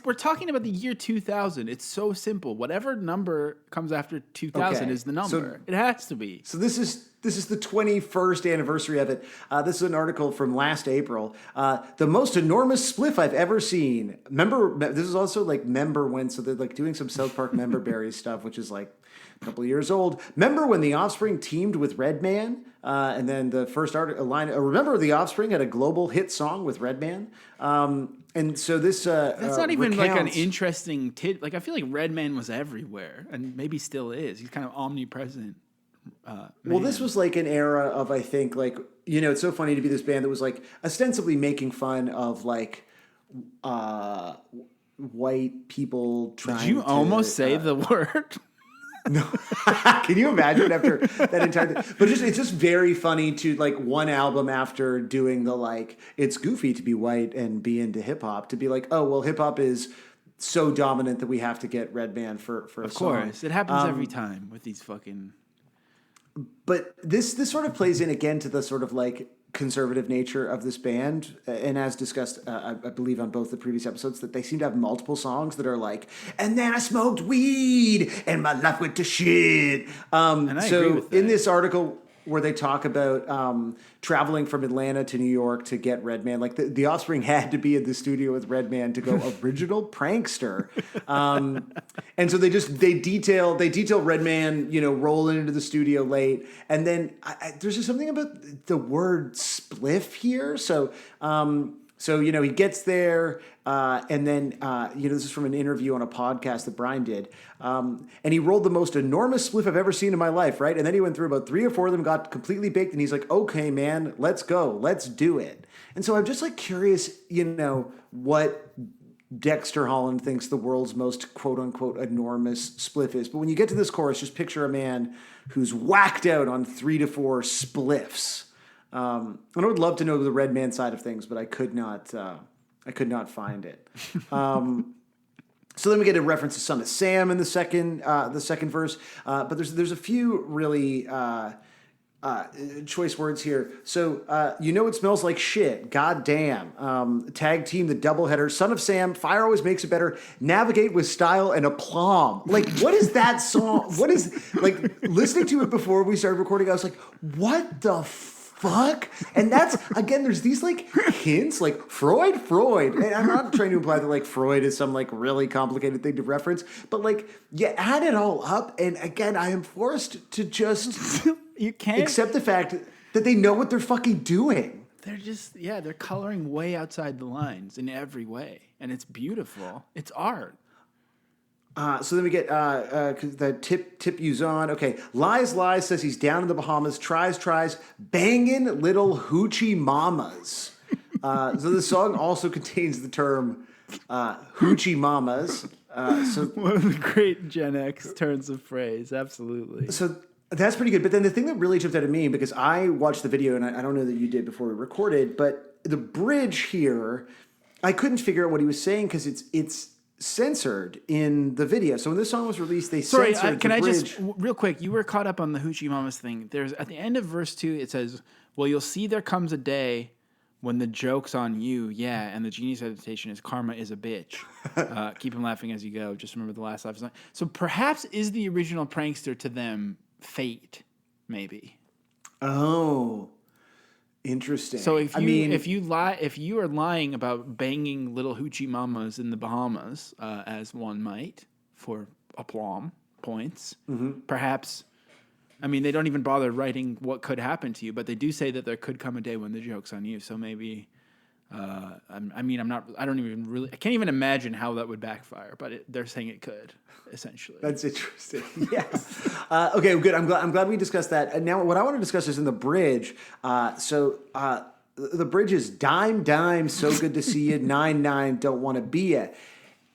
We're talking about the year 2000. It's so simple. Whatever number comes after 2000 Okay. is the number. So- it has to be. So this is the 21st anniversary of it. This is an article from last April. The most enormous spliff I've ever seen. This is also like member when, so they're like doing some South Park member berries stuff, which is like a couple of years old. Remember when the Offspring teamed with Redman? And then the first line, remember the Offspring had a global hit song with Redman? And so this That's not even like an recounts- interesting like I feel like Redman was everywhere and maybe still is. He's kind of omnipresent. Well, this was like an era of, I think, like, you know, it's so funny to be this band that was like ostensibly making fun of like white people trying Did you almost say the word? No. Can you imagine after that entire thing? But it's just very funny to like one album after doing the like, it's goofy to be white and be into hip hop, to be like, oh, well, hip hop is so dominant that we have to get Redman for a Of song. course. It happens every time with these fucking... But this sort of plays in again to the sort of like conservative nature of this band, and as discussed, I believe on both the previous episodes, that they seem to have multiple songs that are like, and then I smoked weed and my life went to shit. And I agree with that. In this article where they talk about traveling from Atlanta to New York to get Redman, like the Offspring had to be in the studio with Redman to go original prankster, and so they detail Redman, you know, rolling into the studio late, and then there's just something about the word spliff here, so. So, you know, he gets there, and then, you know, this is from an interview on a podcast that Brian did, and he rolled the most enormous spliff I've ever seen in my life, right? And then he went through about 3 or 4 of them, got completely baked, and he's like, okay, man, let's go. Let's do it. And so I'm just, like, curious, you know, what Dexter Holland thinks the world's most quote-unquote enormous spliff is. But when you get to this chorus, just picture a man who's whacked out on 3 to 4 spliffs. And I would love to know the Redman side of things, but I could not find it. So then we get a reference to Son of Sam in the second verse. But there's a few really choice words here. So you know it smells like shit. God damn. Tag team the doubleheader. Son of Sam. Fire always makes it better. Navigate with style and aplomb. Like, what is that song? What is, like, listening to it before we started recording, I was like, what the fuck? And that's, again, there's these like hints, like Freud. And I'm not trying to imply that like Freud is some like really complicated thing to reference, but like you add it all up, and again, I am forced to just You can't accept the fact that they know what they're fucking doing. They're just, they're coloring way outside the lines in every way, and it's beautiful. It's art. So then we get the tip use on. Okay, lies says he's down in the Bahamas. Tries banging little hoochie mamas. So the song also contains the term hoochie mamas. So One of the great Gen X turns of phrase, absolutely. So that's pretty good. But then the thing that really jumped out at me, because I watched the video, and I don't know that you did before we recorded, but the bridge here, I couldn't figure out what he was saying because it's censored in the video. So when this song was released, they censored can the I bridge. just real quick? You were caught up on the Hoochie Mamas thing. There's at the end of verse 2, it says, "Well, you'll see there comes a day when the joke's on you, yeah." And the genius adaptation is "Karma is a bitch." Keep him laughing as you go. Just remember the last laugh. So perhaps is the original prankster to them fate? Maybe. Oh. Interesting. So if you are lying about banging little hoochie mamas in the Bahamas, as one might for aplomb points, perhaps. I mean, they don't even bother writing what could happen to you, but they do say that there could come a day when the joke's on you. So maybe. I can't even imagine how that would backfire, but they're saying it could, essentially. That's interesting. Yeah. Okay, good. I'm glad we discussed that. And now what I want to discuss is in the bridge. The bridge is dime, dime, so good to see you, 9, don't want to be ya.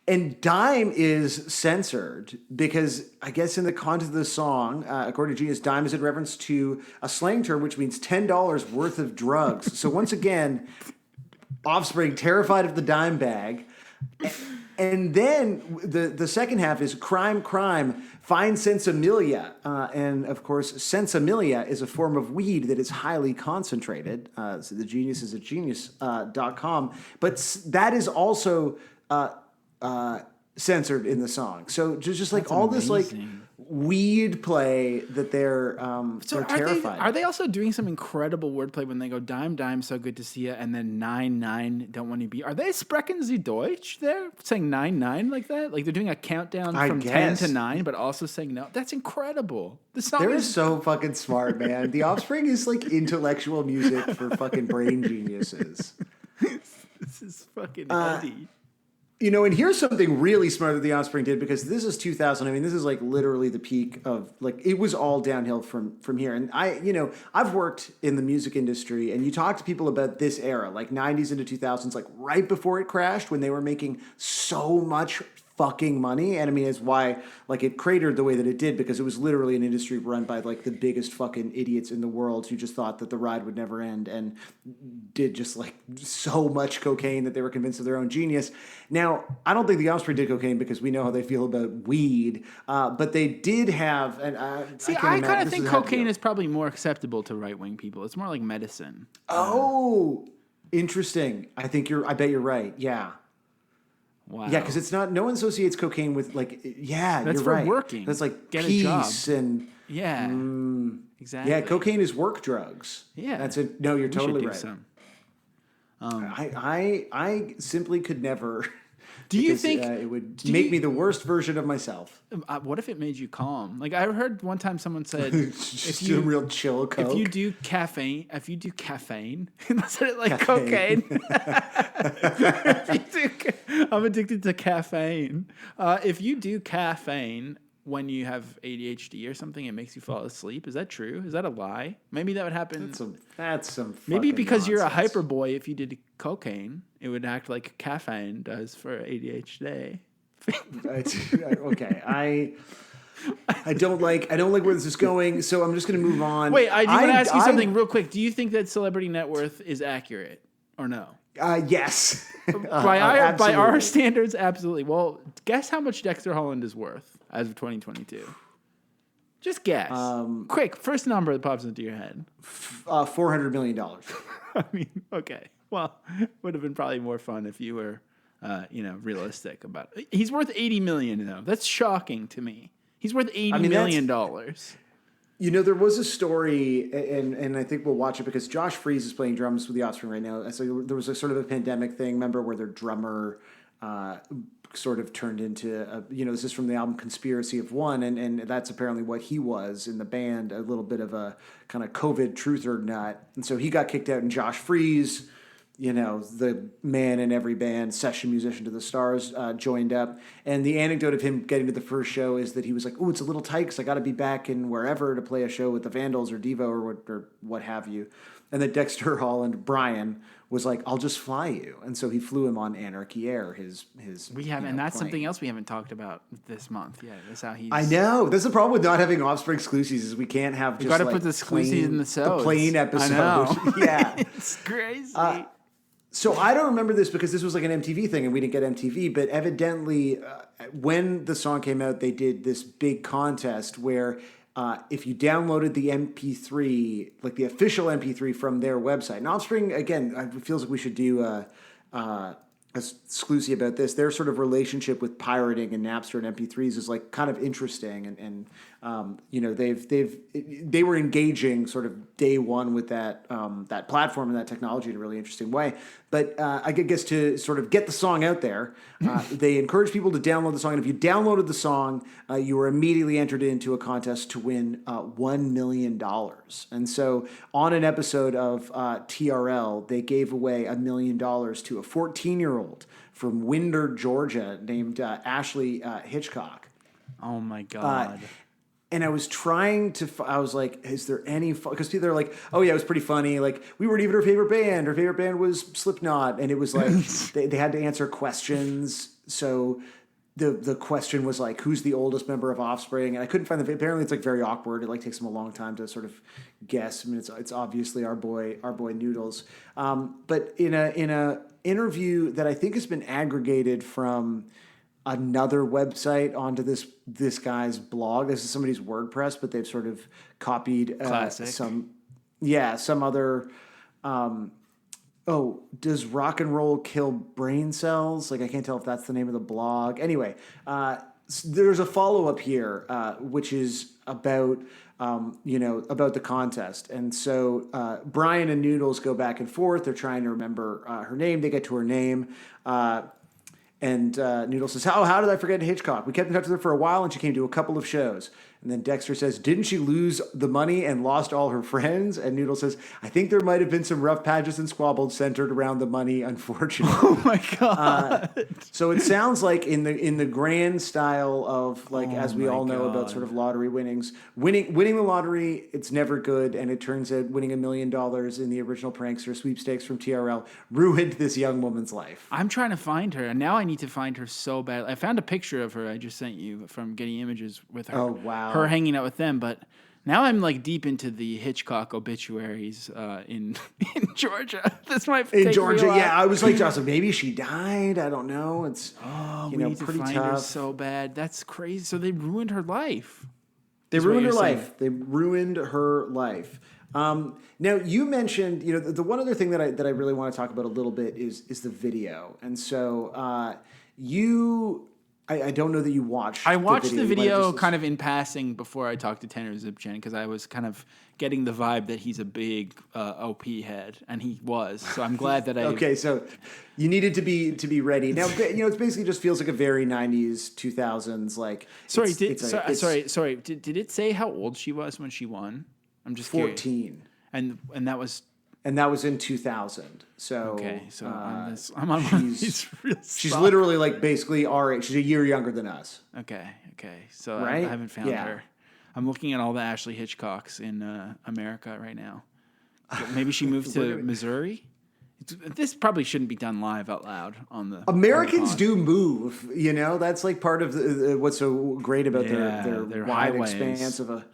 And dime is censored because I guess in the context of the song, according to Genius, dime is in reference to a slang term which means $10 worth of drugs. So once again, Offspring terrified of the dime bag. And then the second half is crime, find sensimilia. And of course, sensimilia is a form of weed that is highly concentrated. So the Genius is at genius.com. But that is also censored in the song. So just like all this like weed play that they're terrified. Are they also doing some incredible wordplay when they go dime, dime, so good to see you, and then 9, don't want to be? Are they sprechen Sie Deutsch there? Saying 9 like that? Like they're doing a countdown from 10 to 9, but also saying no? That's incredible. The song is so fucking smart, man. The Offspring is like intellectual music for fucking brain geniuses. This is fucking heady. You know, and here's something really smart that the Offspring did, because this is 2000. I mean, this is like literally the peak of like, it was all downhill from here. And I've worked in the music industry, and you talk to people about this era, like 90s into 2000s, like right before it crashed, when they were making so much fucking money. And I mean, it's why like it cratered the way that it did, because it was literally an industry run by like the biggest fucking idiots in the world who just thought that the ride would never end and did just like so much cocaine that they were convinced of their own genius. Now, I don't think the Offspring did cocaine because we know how they feel about weed, but they did have. And I kind of think cocaine is probably more acceptable to right-wing people. It's more like medicine. Oh, interesting. I bet you're right. Yeah. Wow. Yeah, because it's not. No one associates cocaine with like. Yeah, that's you're for right. Working. That's like get peace a job. And exactly. Yeah, cocaine is work drugs. Yeah, that's it. No, you're totally right. Some. I simply could never. Do you think it would make me the worst version of myself? What if it made you calm? Like I heard one time someone said, if you real chill coke. If you do caffeine, that's it, like caffeine. Cocaine. I'm addicted to caffeine. If you do caffeine when you have ADHD or something, it makes you fall asleep. Is that true? Is that a lie? Maybe that would happen. That's some. Maybe because nonsense. You're a hyper boy. If you did cocaine, it would act like caffeine does for ADHD. Okay, I don't like where this is going, so I'm just going to move on. Wait, I want to ask you something real quick. Do you think that celebrity net worth is accurate or no? Yes. By our standards, absolutely. Well, guess how much Dexter Holland is worth as of 2022. Just guess. Quick, first number that pops into your head. $400 million. I mean, okay. Well, would have been probably more fun if you were, realistic about it. He's worth $80 million, though. That's shocking to me. He's worth $80 million. There was a story, and I think we'll watch it because Josh Freese is playing drums with the Offspring right now. So there was a sort of a pandemic thing, remember, where their drummer sort of turned into, this is from the album Conspiracy of One, and that's apparently what he was in the band, a little bit of a kind of COVID truther nut. And so he got kicked out, and Josh Freese, the man in every band, session musician to the stars, joined up. And the anecdote of him getting to the first show is that he was like, "Oh, it's a little tight because I got to be back in wherever to play a show with the Vandals or Devo or what have you." And that Dexter Holland, Brian, was like, "I'll just fly you." And so he flew him on Anarchy Air. His and that's plane. Something else we haven't talked about this month. Yeah, that's how he's. I know. That's the problem with not having Offspring exclusives is we can't have. You got to put the exclusives in the show. The plane episode. I know. Yeah, it's crazy. So I don't remember this because this was like an MTV thing and we didn't get MTV, but evidently when the song came out, they did this big contest where if you downloaded the MP3, like the official MP3 from their website, and Offspring, again, it feels like we should do exclusive about this. Their sort of relationship with pirating and Napster and MP3s is like kind of interesting, and you know, they were engaging sort of day one with that platform and that technology in a really interesting way. But I guess to sort of get the song out there, they encourage people to download the song, and if you downloaded the song, you were immediately entered into a contest to win $1 million. And so on an episode of TRL, they gave away $1 million to a 14-year-old from Winder, Georgia, named Ashley Hitchcock. Oh my God. And I was trying to, I was like, is there any, because people are like, oh yeah, it was pretty funny. Like, we weren't even her favorite band. Her favorite band was Slipknot. And it was like, they had to answer questions. So the question was like, who's the oldest member of Offspring? And I couldn't find the, apparently it's like very awkward. It like takes them a long time to sort of guess. I mean, it's obviously our boy Noodles. But in a interview that I think has been aggregated from another website onto this guy's blog. This is somebody's WordPress, but they've sort of copied some other. Does rock and roll kill brain cells? Like, I can't tell if that's the name of the blog. Anyway, there's a follow up here, which is about about the contest. And so Brian and Noodles go back and forth. They're trying to remember her name. They get to her name. And Noodle says, how did I forget Hitchcock? We kept in touch with her for a while, and she came to a couple of shows. And then Dexter says, didn't she lose the money and lost all her friends? And Noodle says, I think there might have been some rough patches and squabbles centered around the money, unfortunately. Oh, my God. So it sounds like in the grand style of, like, as we all know about sort of lottery winnings, winning the lottery, it's never good. And it turns out winning $1 million in the original Prankster sweepstakes from TRL ruined this young woman's life. I'm trying to find her, and now I need to find her so bad. I found a picture of her I just sent you from Getty Images with her. Oh, wow. Her hanging out with them, but now I'm like deep into the Hitchcock obituaries in Georgia. This might take in Georgia, me a while. yeah. I was like, Jocelyn, maybe she died. I don't know. It's we need pretty to find tough. her so bad. That's crazy. So they ruined her life. They ruined her life. They ruined her life. Now you mentioned, the one other thing that I really want to talk about a little bit is the video, and so I don't know that you watched. I watched the video kind of in passing before I talked to Tanner Zipchen because I was kind of getting the vibe that he's a big OP head, and he was. So I'm glad that I. Okay, so you needed to be ready. Now it basically just feels like a very 90s 2000s like. Sorry, Did it say how old she was when she won? I'm just 14, curious. And that was. And that was in 2000. So okay, so I'm on she's literally like basically our age. She's a year younger than us. Okay. So right? I haven't found her. I'm looking at all the Ashley Hitchcocks in America right now. Maybe she moved to Missouri. This probably shouldn't be done live out loud on the. Americans do move. That's like part of what's so great about their wide highways. Expanse of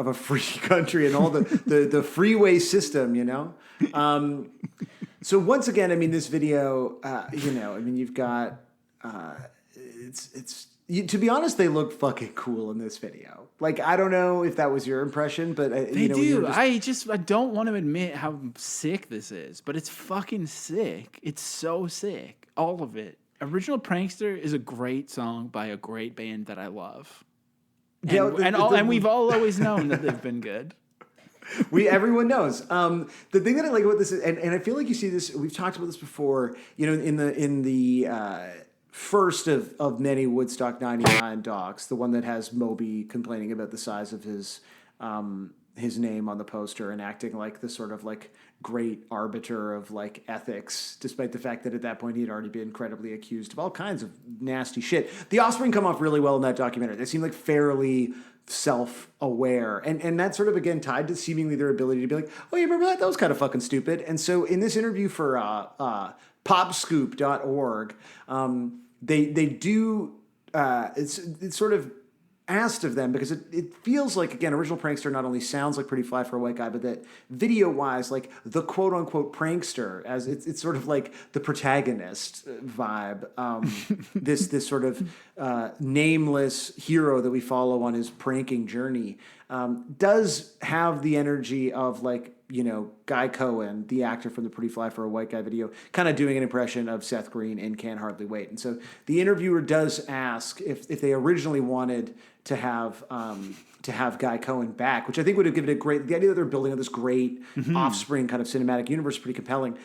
a free country and all the freeway system, So once again, I mean, this video, you've got, to be honest, they look fucking cool in this video. Like, I don't know if that was your impression, but they do. I don't want to admit how sick this is, but it's fucking sick. It's so sick. All of it. Original Prankster is a great song by a great band that I love. And we've all always known that they've been good. Everyone knows. The thing that I like about this is, and I feel like you see this. We've talked about this before. In the first of many Woodstock '99 docs, the one that has Moby complaining about the size of his name on the poster and acting like the sort of like great arbiter of like ethics, despite the fact that at that point he had already been credibly accused of all kinds of nasty shit. The Offspring come off really well in that documentary. They seem like fairly self-aware, and that's sort of again tied to seemingly their ability to be like, oh, you remember that? That was kind of fucking stupid. And so in this interview for popscoop.org, they do it's sort of asked of them because it feels like, again, original Prankster not only sounds like Pretty Fly for a White Guy, but that video-wise, like the quote-unquote prankster, as it's sort of like the protagonist vibe, this sort of nameless hero that we follow on his pranking journey, does have the energy of like Guy Cohen, the actor from the Pretty Fly for a White Guy video, kind of doing an impression of Seth Green in Can't Hardly Wait. And so the interviewer does ask if they originally wanted to have Guy Cohen back, which I think would have given it the idea that they're building this great Offspring kind of cinematic universe is pretty compelling.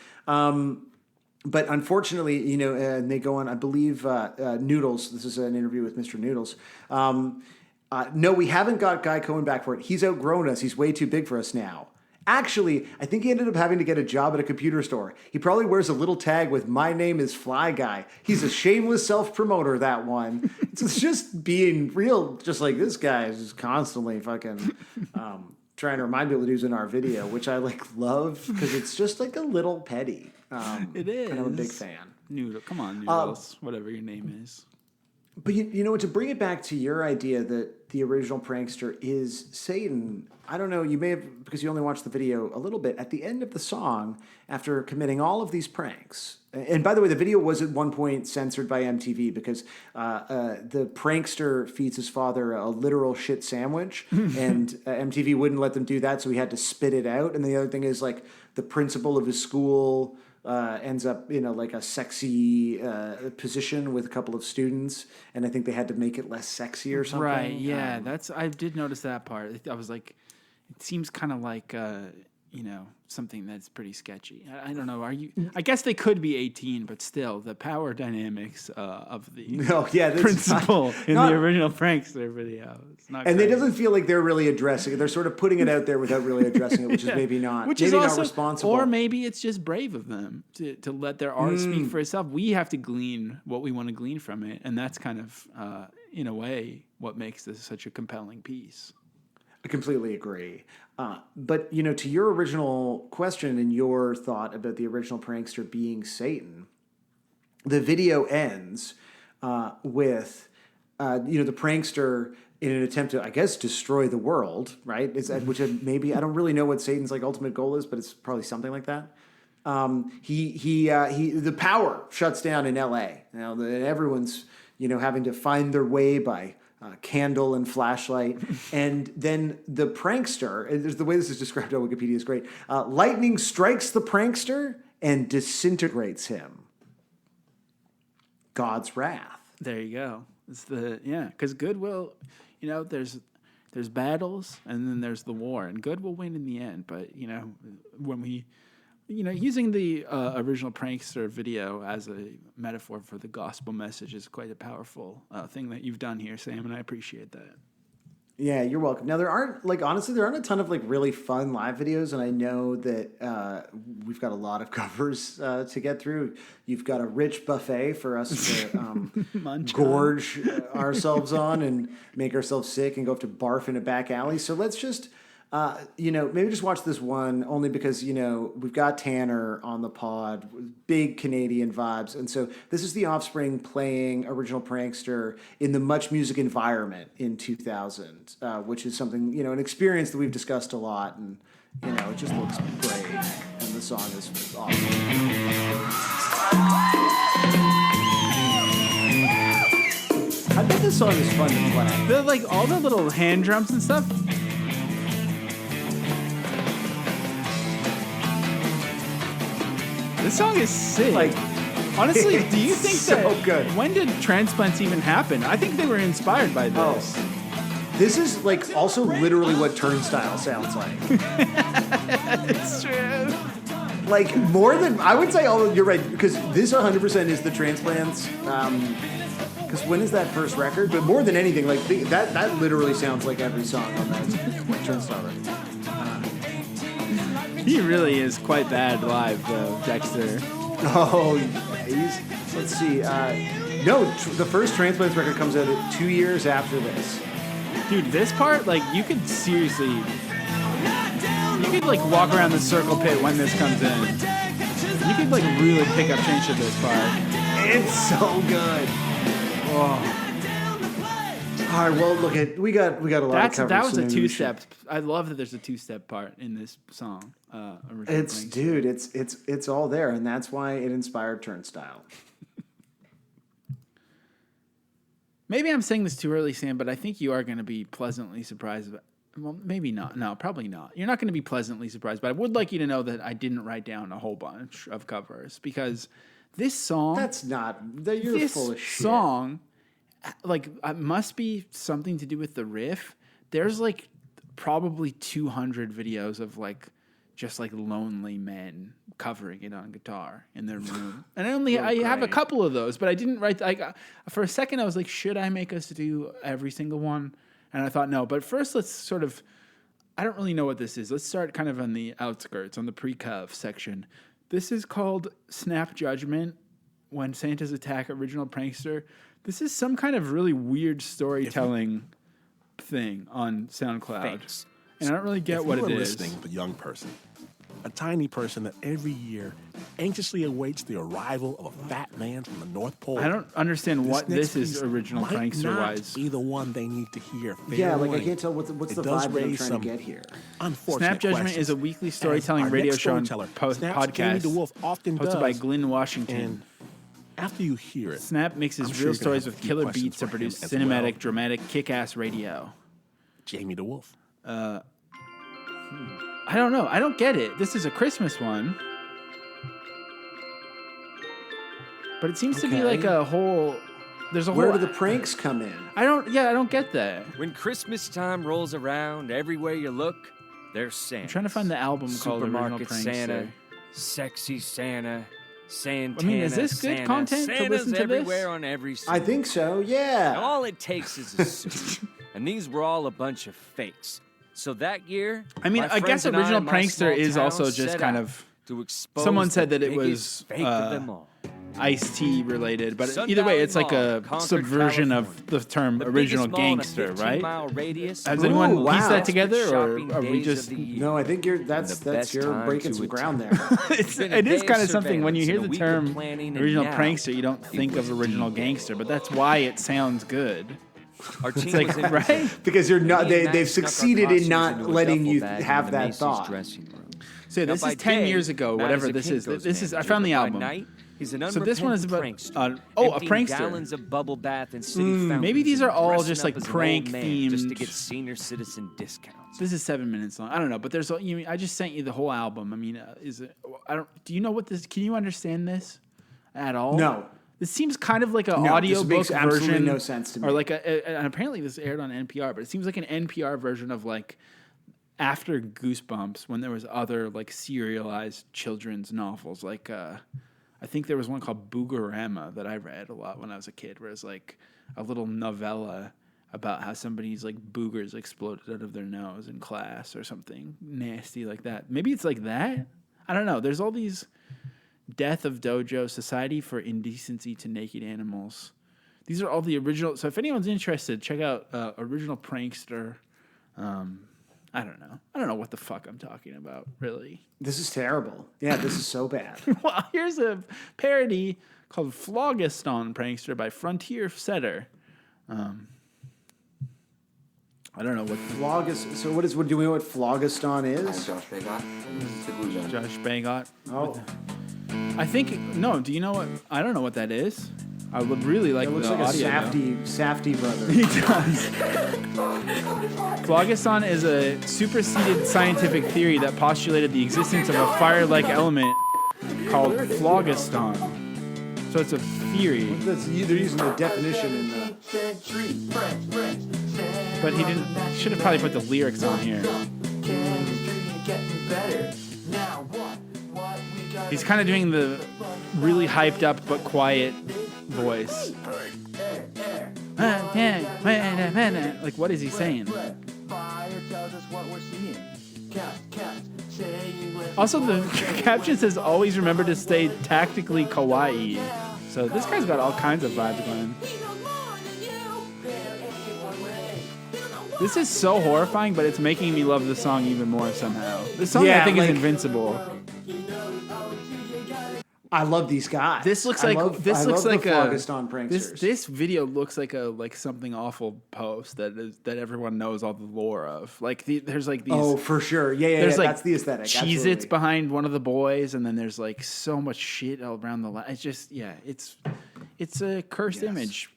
But unfortunately, and they go on, I believe, Noodles, this is an interview with Mr. Noodles. No, we haven't got Guy Cohen back for it. He's outgrown us. He's way too big for us now. Actually, I think he ended up having to get a job at a computer store. He probably wears a little tag with "My name is Fly Guy." He's a shameless self-promoter, that one. It's just being real, just like this guy is just constantly fucking trying to remind people that he was in our video, which I love because it's just like a little petty. It is. And I'm a big fan. Noodle, come on, Noodles, whatever your name is. But to bring it back to your idea that the original prankster is Satan, I don't know, you may have, because you only watched the video a little bit, at the end of the song, after committing all of these pranks, and by the way, the video was at one point censored by MTV because the prankster feeds his father a literal shit sandwich, and MTV wouldn't let them do that, so he had to spit it out. And the other thing is, the principal of his school ends up in a sexy position with a couple of students, and I think they had to make it less sexy or something. Right? Yeah, I did notice that part. I was like, it seems kind of like something that's pretty sketchy. I don't know. I guess they could be 18, but still, the power dynamics of the principal in the original Prankster video. It's not. And it doesn't feel like they're really addressing it. They're sort of putting it out there without really addressing it, which is maybe not. Not responsible. Or maybe it's just brave of them to let their art speak for itself. We have to glean what we want to glean from it, and that's kind of, in a way, what makes this such a compelling piece. I completely agree. But, to your original question and your thought about the original prankster being Satan, the video ends with, the prankster in an attempt to, I guess, destroy the world, right? Which maybe, I don't really know what Satan's ultimate goal is, but it's probably something like that. The power shuts down in L.A. Now, everyone's, having to find their way by candle and flashlight. And then the prankster, the way this is described on Wikipedia is great. Lightning strikes the prankster and disintegrates him. God's wrath. There you go. It's because good will, there's battles and then there's the war, and good will win in the end. But, when we, using the original Prankster video as a metaphor for the gospel message is quite a powerful thing that you've done here, Sam, and I appreciate that. Yeah, you're welcome. Now, there aren't a ton of really fun live videos, and I know that we've got a lot of covers to get through. You've got a rich buffet for us to gorge ourselves on and make ourselves sick and go have to barf in a back alley. So let's just... maybe just watch this one only because, we've got Tanner on the pod, big Canadian vibes. And so this is the Offspring playing original Prankster in the Much Music environment in 2000, which is something, an experience that we've discussed a lot. And, it just looks great. And the song is awesome. I bet this song is fun to play. All the little hand drums and stuff. This song is sick. Honestly, do you think that good. When did transplants even happen? I think they were inspired by this. This is also literally what Turnstile sounds like. It's true. More than I would say. Oh, you're right, because this 100% is the transplants. Because when is that first record? But more than anything, that literally sounds like every song on that Turnstile record. He really is quite bad live, though, Dexter. Oh, let's see. The first Transplants record comes out 2 years after this. Dude, this part, you could seriously... You could, walk around the circle pit when this comes in. You could, really pick up change to this part. It's so good. Oh. All right, well, look we got a lot of coverage. That was a two-step. I love that there's a two-step part in this song. It's all there, and that's why it inspired Turnstile. Maybe I'm saying this too early, Sam, but I think you are going to be pleasantly surprised Well, maybe not. No, probably not. You're not going to be pleasantly surprised, but I would like you to know that I didn't write down a whole bunch of covers because this song. That's not. You're full of shit. This song, like, it must be something to do with the riff. There's like probably 200 videos of like just like lonely men covering it on guitar in their room, and I have a couple of those, but I didn't write. Like for a second, I was like, should I make us do every single one? And I thought no. But first, let's sort of. I don't really know what this is. Let's start kind of on the outskirts, on the pre-cov section. This is called Snap Judgment. When Santas Attack Original Prankster. This is some kind of really weird storytelling thing on SoundCloud. Thanks. And I don't really get what it is. If you are listening to a young person, a tiny person that every year anxiously awaits the arrival of a fat man from the North Pole. I don't understand what this is original prankster-wise. Be the one they need to hear. Yeah, like I can't tell what's the vibe that I'm trying to get here. Unfortunate Snap Judgment is a weekly storytelling radio show and podcast hosted by Glenn Washington. And after you hear it, Snap mixes real stories with killer beats to produce cinematic, dramatic, kick-ass radio. Jamie DeWolf. I don't know. I don't get it. This is a Christmas one. But it seems to be like a whole... There's a whole... Where do the pranks come in? I don't get that. When Christmas time rolls around, everywhere you look, there's Santa. I'm trying to find the album called Original Prankster. Santa, Sexy Santa, Santana. I mean, is this good Santa, content to listen to everywhere this? on every I think so, yeah. And all it takes is a suit. And these were all a bunch of fakes. So that year, I mean, I guess Original Prankster is also just kind of... Someone said that it was Ice-T related, but either way, it's like a subversion of the term original gangster, right? Has anyone pieced that together, or are we just... No, I think you're breaking some ground there. It is kind of something, when you hear the term original prankster, you don't think of original gangster, but that's why it sounds good. It's like, right? Because you're not. They've succeeded in not letting you have that thought. So this is 10 years ago, whatever this is. This is. I found the album. So this one is about a prankster. Gallons of bubble bath and city maybe these are all just like prank themed, just to get senior citizen discounts. This is 7 minutes long. I don't know, but there's. I just sent you the whole album. I mean, is it? I don't. Do you know what this? Can you understand this at all? No. This seems kind of like an audiobook version. Absolutely no sense to me. Or like and apparently this aired on NPR, but it seems like an NPR version of like after Goosebumps when there was other like serialized children's novels. Like I think there was one called Boogerama that I read a lot when I was a kid, where it's like a little novella about how somebody's like boogers exploded out of their nose in class or something nasty like that. Maybe it's like that. I don't know. There's all these. Death of Dojo, Society for Indecency to Naked Animals. These are all the original. So if anyone's interested, check out Original Prankster. I don't know. I don't know what the fuck I'm talking about, really. This is terrible. Yeah, this is so bad. Well, here's a parody called Phlogiston Prankster by Frontier Setter. I don't know what So what do we know what Phlogiston is? Josh Bagot. Josh Bagot. Oh. I think no. Do you know what? I don't know what that is. I would really like. It looks the like audio, a Safdie brother. He does. Phlogiston is a superseded scientific theory that postulated the existence of a fire-like element called phlogiston. So it's a theory. They're using the definition in the. But he didn't. Should have probably put the lyrics on here. He's kind of doing the really hyped up but quiet voice. Like, what is he saying? Also, the caption says, always remember to stay tactically kawaii. So this guy's got all kinds of vibes going. This is so horrifying, but it's making me love the song even more somehow. This song, I think, is invincible. I love these guys. This looks like Phlogiston pranksters. This video looks like something awful post that everyone knows all the lore of. Like there's like these. Oh, for sure. Yeah. There's like that's the aesthetic. Cheez-Its behind one of the boys, and then there's like so much shit all around the. It's just it's a cursed image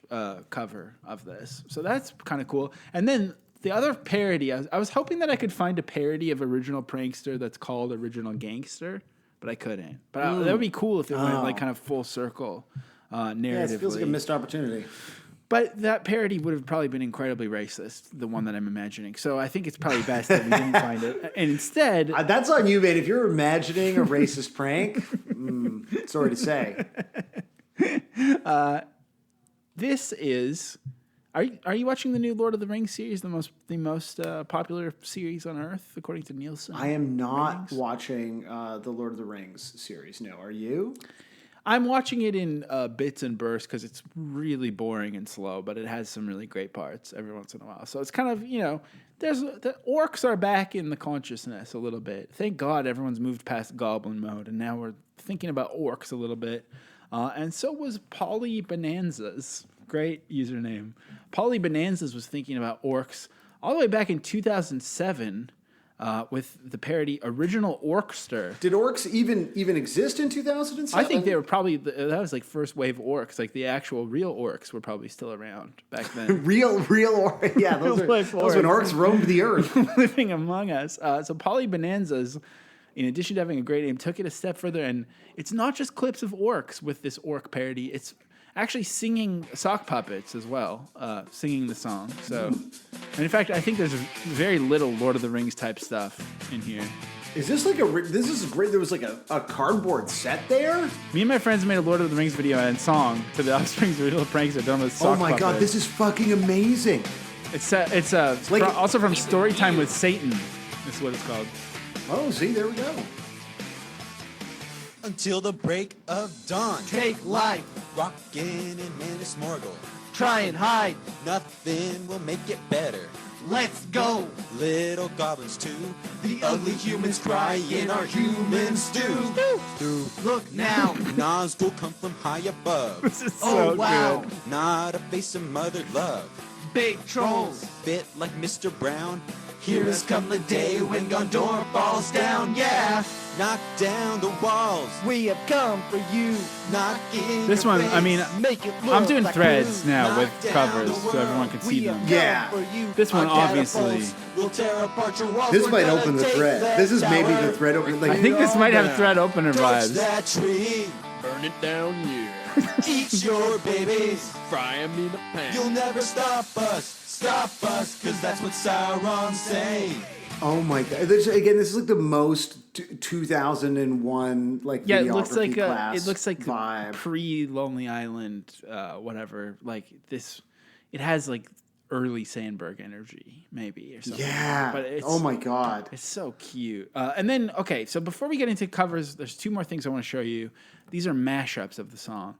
cover of this. So that's kind of cool. And then The other parody, I was hoping that I could find a parody of original Prankster that's called Original Gangster, but I couldn't. But that would be cool if it went like kind of full circle narratively. Yeah, it feels like a missed opportunity. But that parody would have probably been incredibly racist, the one that I'm imagining. So I think it's probably best that we didn't find it. And instead... that's on you, man. If you're imagining a racist prank, sorry to say. This is... Are you watching the new Lord of the Rings series, the most popular series on Earth, according to Nielsen? I am not watching the Lord of the Rings series. No, are you? I'm watching it in bits and bursts because it's really boring and slow, but it has some really great parts every once in a while. So it's kind of, the orcs are back in the consciousness a little bit. Thank God everyone's moved past goblin mode, and now we're thinking about orcs a little bit. And so was Polly Bonanzas. Great username. Polly Bonanzas was thinking about orcs all the way back in 2007 with the parody Original Orkster. Did orcs even exist in 2007? I think they were probably, that was like first wave orcs. Like the actual real orcs were probably still around back then. real orcs. Yeah, those when orcs roamed the earth. Living among us. So Polly Bonanzas, in addition to having a great name, took it a step further. And it's not just clips of orcs with this orc parody. It's actually singing sock puppets as well, singing the song. So, and in fact, I think there's very little Lord of the Rings type stuff in here. Is this like this is great. There was like a cardboard set there? Me and my friends made a Lord of the Rings video and song to the Offspring's Real Prankster done with sock puppets. God, this is fucking amazing. It's like also from Storytime with Satan. That's what it's called. Oh, see, there we go. Until the break of dawn. Take life. Rockin' and man is Morgul. Try and hide. Nothing will make it better. Let's go. Little goblins too. The ugly humans crying our human stew. Look now. Nas will come from high above. This is so good. Not a face of mother love. Big trolls. Bit like Mr. Brown. Here has come the day when Gondor falls down, yeah. Knock down the walls. We have come for you. Knock in this one, I mean, I'm doing like threads now with covers so everyone can see them. Yeah. This one, obviously. We'll tear apart your walls. This might open the thread. This is maybe the thread opener. Like, I think this might have thread opener vibes. That tree. Burn it down, yeah. Eat your babies. Fry 'em in a pan. You'll never stop us. Stop us, cause that's what Sauron say. Oh my god! This is like the most 2001 like yeah. It videography looks like vibe. Pre Lonely Island, whatever. Like this, it has like early Sandberg energy, maybe or something. Yeah. But it's, oh my god, it's so cute. And then so before we get into covers, there's two more things I want to show you. These are mashups of the song.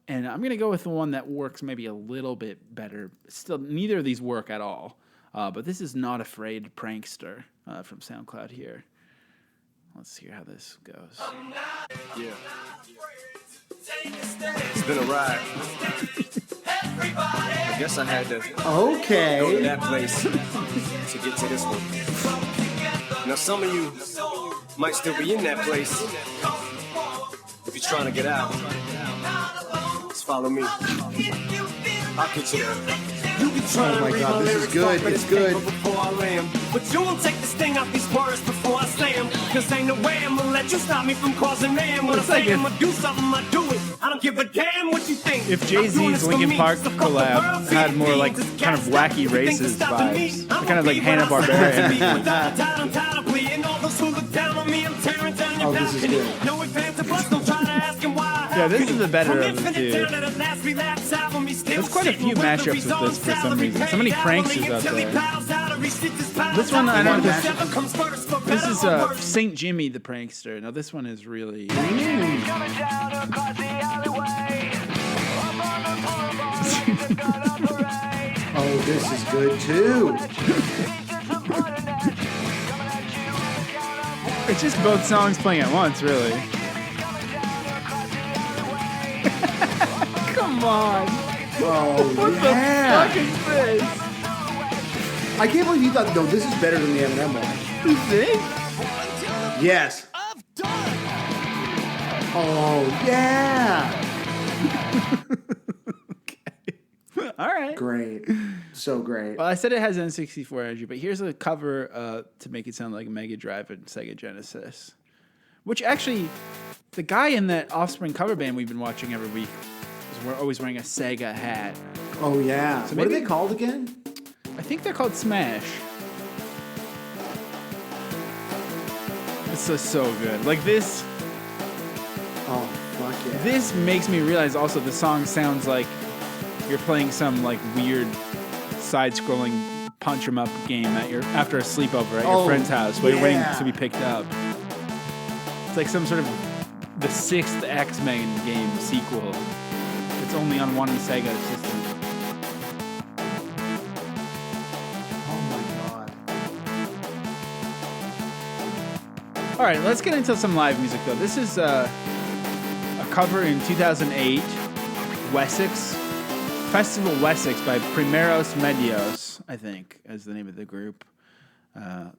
And I'm going to go with the one that works maybe a little bit better. Still, neither of these work at all. But this is Not Afraid Prankster from SoundCloud here. Let's hear how this goes. Yeah. It's been a ride. I guess I had to go to that place to get to this one. Now, some of you might still be in that place. If you're trying to get out, just follow me. I'll get you there. Oh my god, this is good. It's good. But you won't take the sting out these words before I say them. Cause ain't no way I'm gonna let you stop me from causing man. When I say I'm gonna do something, I do it. I don't give a damn what you think. If Jay-Z's Linkin Park collab had more like kind of wacky racist vibes, kind of like Hanna-Barbera. Oh, this is good. Yeah, this is the better of the two. There's quite a few mashups with this for some reason. So many pranksters out there. This one, I don't know. This is St. Jimmy the Prankster. Now, this one is really... Oh, this is good too. It's just both songs playing at once, really. Come on. Oh, what the fuck is this? I can't believe you thought, no, this is better than the Eminem one. You think? Yes. Oh, yeah. Okay. All right. Great. So great. Well, I said it has N64 energy, but here's a cover to make it sound like Mega Drive and Sega Genesis. Which actually, the guy in that Offspring cover band we've been watching every week is always wearing a Sega hat. Oh, yeah. So what are they called again? I think they're called Smash. This is so good. Like this. Oh, fuck yeah. This makes me realize also the song sounds like you're playing some like weird side-scrolling punch 'em up game after a sleepover at your friend's house where you're waiting to be picked up. It's like some sort of the 6th X-Men game sequel. It's only on one Sega system. Oh my god. All right, let's get into some live music though. This is a cover in 2008, Wessex. Festival Wessex by Primeros Medios, I think, is the name of the group.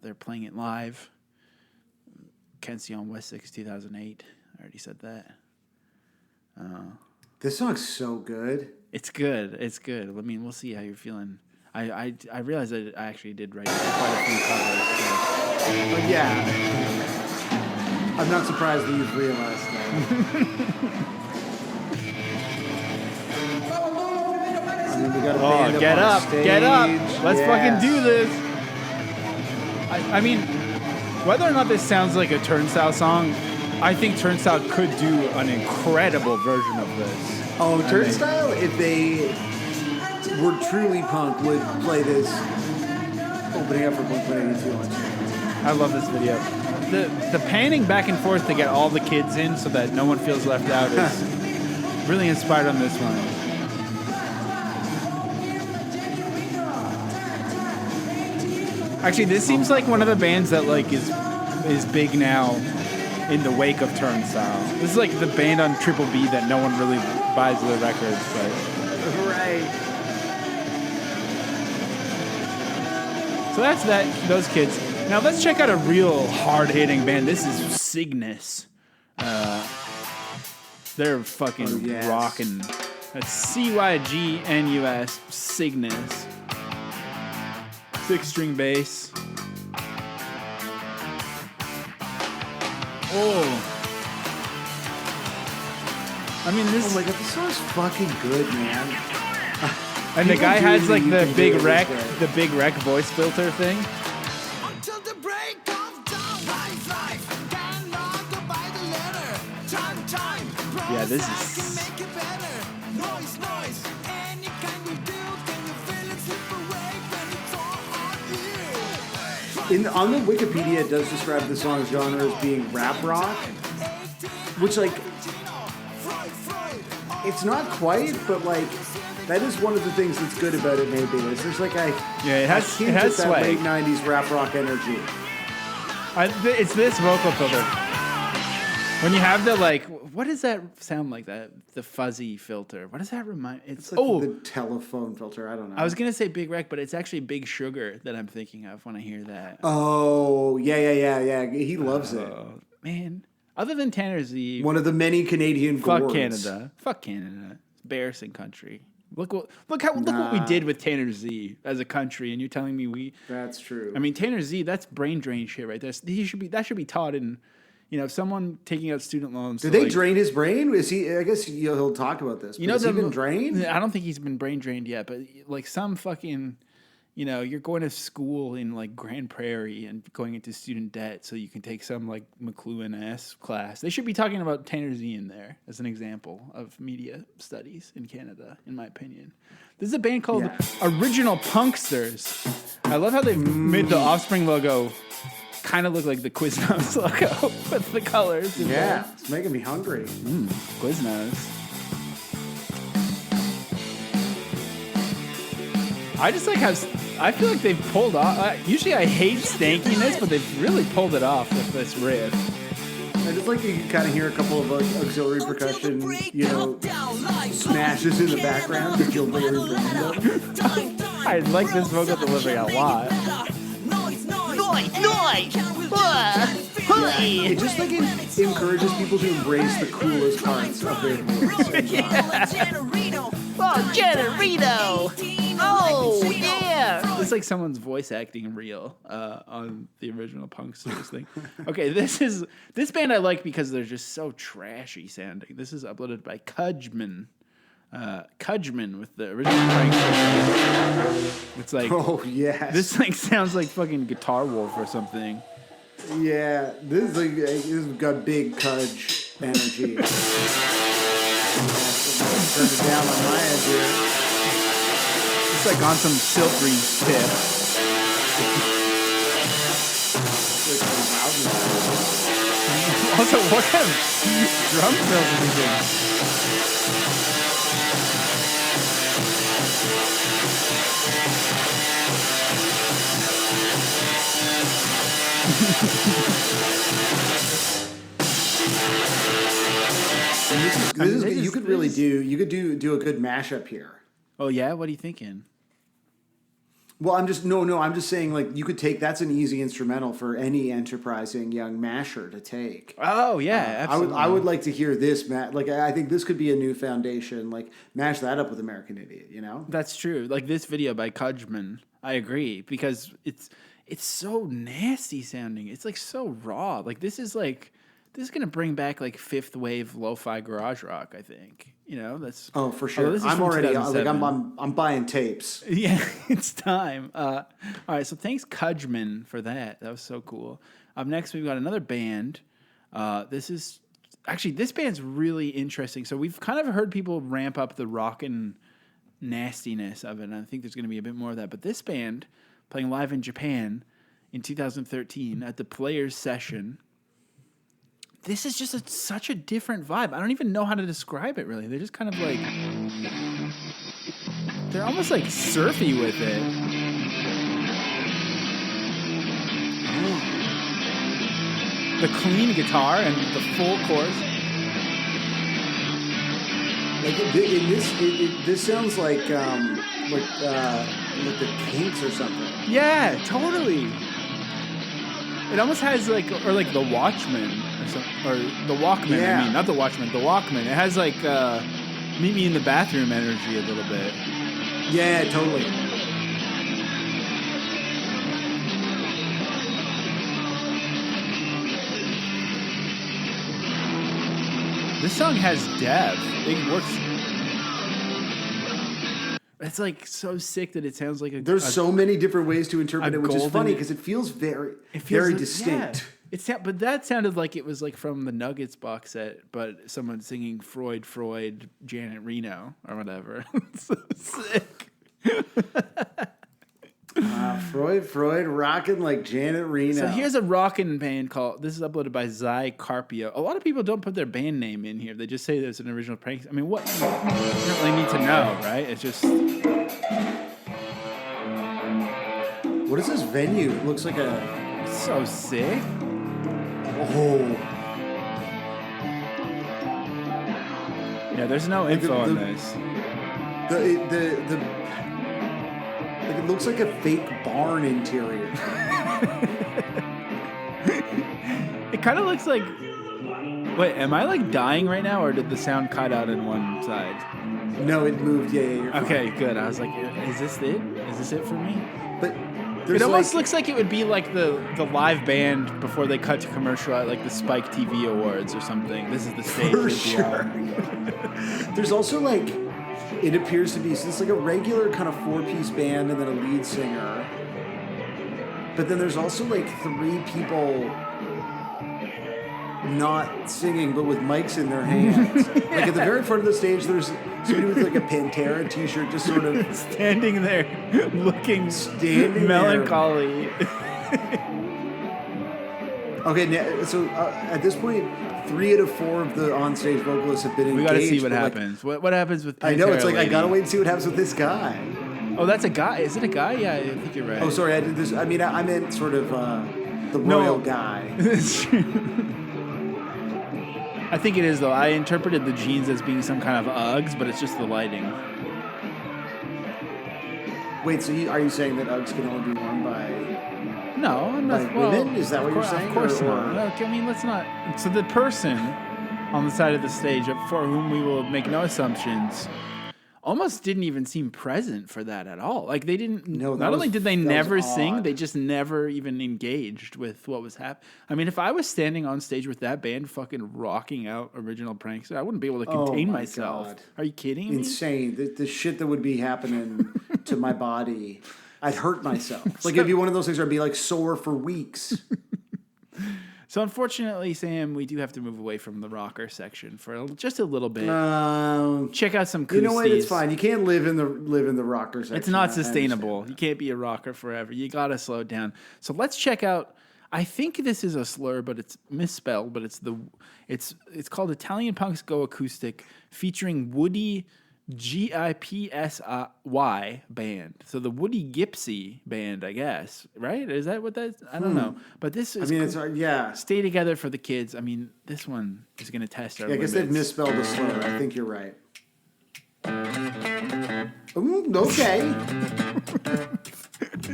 They're playing it live. Canción Wessex 2008. I already said that. This song's so good. It's good. It's good. I mean, we'll see how you're feeling. I realized that I actually did write quite a few covers. So. Yeah. I'm not surprised that you've realized that. We got a band get up, get up. Let's fucking do this. I mean, whether or not this sounds like a Turnstile song, I think Turnstile could do an incredible version of this. Oh, Turnstile, if they were truly punk, would play this opening up for Blink-182 on stage. I love this video. The panning back and forth to get all the kids in so that no one feels left out is really inspired on this one. Actually, this seems like one of the bands that like is big now in the wake of Turnstile. This is like the band on Triple B that no one really buys their records, but right. So that's that. Those kids. Now let's check out a real hard-hitting band. This is Cygnus. They're fucking rocking. That's CYGNUS. Cygnus. 6-string bass. Oh. I mean, this. Oh my god, this song's fucking good, man. And the guy has like the big rec voice filter thing. Until the break of dawn, life, can not go by the letter. Time, yeah, this is. Can make it better. Noise, any kind you do, can you feel it slip away when it's all on you? On the Wikipedia, it does describe the song's genre as being rap rock, which like, it's not quite, but like. That is one of the things that's good about it. Maybe there's like it has that late '90s rap rock energy. It's this vocal filter. When you have the like, what does that sound like? The fuzzy filter. What does that remind? It's like the telephone filter. I don't know. I was gonna say Big Rec, but it's actually Big Sugar that I'm thinking of when I hear that. Oh yeah. He loves it, man. Other than Tanner Z, one of the many Canadian Fuck Canada. Fuck Canada. It's embarrassing country. Look what we did with Tanner Z as a country, and you're telling me we. That's true. I mean, Tanner Z, that's brain drain shit right there. That should be taught in, someone taking out student loans. Did they drain his brain? Is he? I guess he'll talk about this. Has he been drained? I don't think he's been brain drained yet, but like some fucking. You're going to school in like Grand Prairie and going into student debt so you can take some like McLuhan-esque class. They should be talking about Tanner Z in there as an example of media studies in Canada, in my opinion. This is a band called Original Punksters. I love how they've made the Offspring logo kind of look like the Quiznos logo with the colors. Yeah, it's making me hungry. Quiznos. I just like how I feel like they've pulled off. Usually I hate stankiness, but they've really pulled it off with this riff. I just like you can kind of hear a couple of auxiliary percussion, smashes in the background that you'll really random. I like this vocal delivery a lot. It just like encourages people to embrace the coolest parts of their voice. Oh, Generito! Oh, yeah! It's like someone's voice acting real on the original Pranksters thing. Okay, this band I like because they're just so trashy sounding. This is uploaded by Kudgeman. Kudgeman with the original Pranksters. It's like, oh yes, this like sounds like fucking Guitar Wolf or something. Yeah, this has got big Kudge energy. Turn it down on my end here. It's like on some silvery tip. Also, what kind of drum fills is he doing? You could do a good mashup here. Oh yeah, what are you thinking? Well, I'm just saying like you could take that's an easy instrumental for any enterprising young masher to take. Oh yeah, absolutely. I would like to hear this, Matt. Like I think this could be a new foundation. Like mash that up with American Idiot. You know, that's true. Like this video by Kudgeman, I agree because it's so nasty sounding. It's like so raw. Like this is gonna bring back like fifth wave lo-fi garage rock. I think. You know, that's for sure. I'm already like I'm buying tapes. Yeah, it's time. All right, so thanks Kudgeman for that. That was so cool. Up next, we've got another band. This band's really interesting. So we've kind of heard people ramp up the rockin' nastiness of it, and I think there's going to be a bit more of that. But this band playing live in Japan in 2013 at the Players Session. This is just such a different vibe. I don't even know how to describe it, really. They're just kind of like... They're almost like surfy with it. The clean guitar and the full chorus. Like this sounds like the Kinks or something. Yeah, totally. It almost has like the Watchmen or the Walkman. Yeah. I mean, not the Watchmen, the Walkman. It has like Meet Me in the Bathroom energy a little bit. Yeah, totally. This song has depth. It works. It's like so sick that it sounds like There's so many different ways to interpret it, which is funny because it feels very distinct. Yeah. But that sounded like it was like from the Nuggets box set, but someone singing Freud, Janet Reno or whatever. It's so sick. Freud rocking like Janet Reno. So here's a rockin' band called, this is uploaded by Zy Carpio. A lot of people don't put their band name in here. They just say there's an original prank. I mean, what? You don't really need to know, right? It's just... What is this venue? It looks like a... It's so sick. Oh. Yeah, there's no info on this. It looks like a fake barn interior. It kind of looks like... Wait, am I like dying right now, or did the sound cut out in one side? No, it moved. Yeah, you're fine. Okay, good. I was like, is this it? Is this it for me? But it almost looks like it would be like the live band before they cut to commercial at like the Spike TV Awards or something. This is the stage. For sure. There's also like... It appears to be, so it's like a regular kind of 4-piece band and then a lead singer. But then there's also like 3 people not singing, but with mics in their hands. Like at the very front of the stage, there's somebody with like a Pantera t-shirt just sort of... standing there, looking melancholy. Okay, so at this point, 3 out of 4 of the onstage vocalists have been engaged. We gotta see what happens. Like, what happens with Pantera I know, it's like, lady? I gotta wait and see what happens with this guy. Oh, that's a guy? Is it a guy? Yeah, I think you're right. Oh, sorry, I did this. I mean, I meant sort of the royal guy. That's true. I think it is, though. I interpreted the jeans as being some kind of Uggs, but it's just the lighting. Wait, so are you saying that Uggs can only be worn by... No, I'm not. Like well, women? Is that what you're saying? Of course or, not. Look, I mean, let's not. So the person on the side of the stage for whom we will make no assumptions almost didn't even seem present for that at all. Like they didn't. No, not only did they never sing, odd. they just never even engaged with what was happening. I mean, if I was standing on stage with that band fucking rocking out original Prankster, I wouldn't be able to contain myself. God. Are you kidding me? Insane. The shit that would be happening to my body. I'd hurt myself. Like it'd be one of those things where I'd be like sore for weeks. So unfortunately, Sam, we do have to move away from the rocker section for just a little bit. Check out some Koosties. You know what? It's fine. You can't live in the rocker section. It's not sustainable. You can't be a rocker forever. You got to slow it down. So let's check out. I think this is a slur, but it's misspelled. But it's called Italian Punks Go Acoustic, featuring Woody Gipsy band. So the Woody Gipsy band, I guess, right? Is that what that's? I don't know. But this is. I mean, it's yeah. Stay together for the kids. I mean, this one is going to test our. Yeah, I guess they've misspelled the slur. I think you're right. Okay.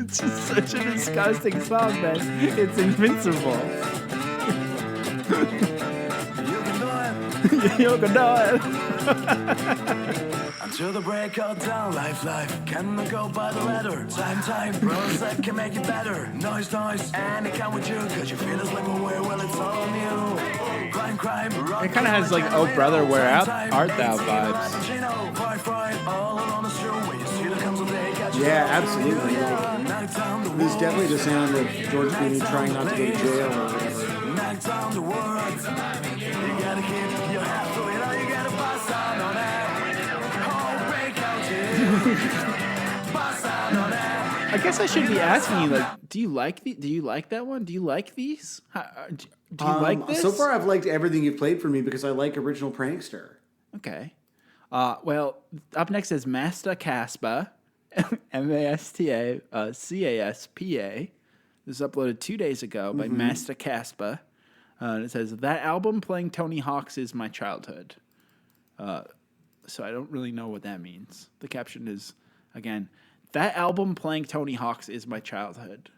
It's just such a disgusting song, man. It's invincible. You can do it. Until the break of dawn, life, cannot go by the letter. Time, bros that can make it better. Noise, and it come with you, cause you feel it slip away, well, it's all on you. Crime, it kind of has like Oh Brother, Where Art Thou vibes. Yeah, absolutely. This is definitely the sound of George Clooney trying not to go to jail or whatever. I guess I should be asking you, like, do you like that one? Do you like these? Do you like this? So far, I've liked everything you've played for me because I like original Prankster. Okay. Well, up next is Masta Caspa, Masta Caspa. This was uploaded 2 days ago by Masta Caspa. It says, that album playing Tony Hawk's is my childhood. So I don't really know what that means. The caption is, again, that album playing Tony Hawk's is my childhood.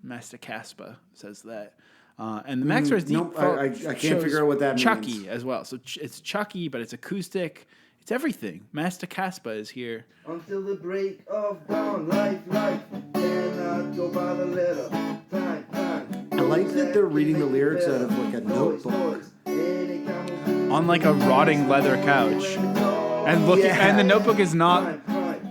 Masta Caspa says that. And the Maxwell's Deep I can't figure out what that Chucky means. as well. So it's Chucky, but it's acoustic. It's everything. Masta Caspa is here. Until the break of dawn, life, cannot go by the letter. Time. I like that they're reading the lyrics out of like a notebook. On like a rotting leather couch. And looking, and the notebook is not...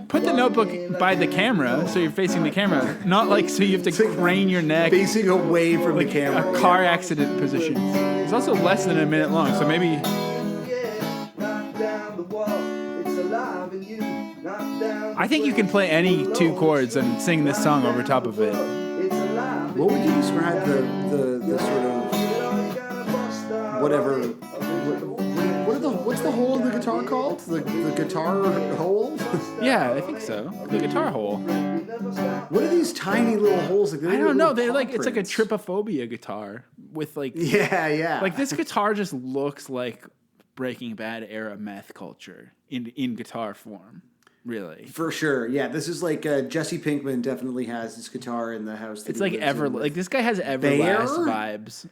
Put the notebook by the camera, so you're facing the camera. Not like so you have to crane your neck. Facing away from the camera. A car accident position. It's also less than a minute long, so maybe... I think you can play any two chords and sing this song over top of it. What would you describe the sort of whatever? What's the hole in the guitar called? The guitar hole? Yeah, I think so. The guitar hole. What are these tiny little holes? Like, I don't know. They're like it's like a trypophobia guitar with like yeah. Like this guitar just looks like Breaking Bad era meth culture in guitar form. Really, for sure. Yeah, this is like Jesse Pinkman definitely has this guitar in the house. It's like like this guy has Everlast vibes.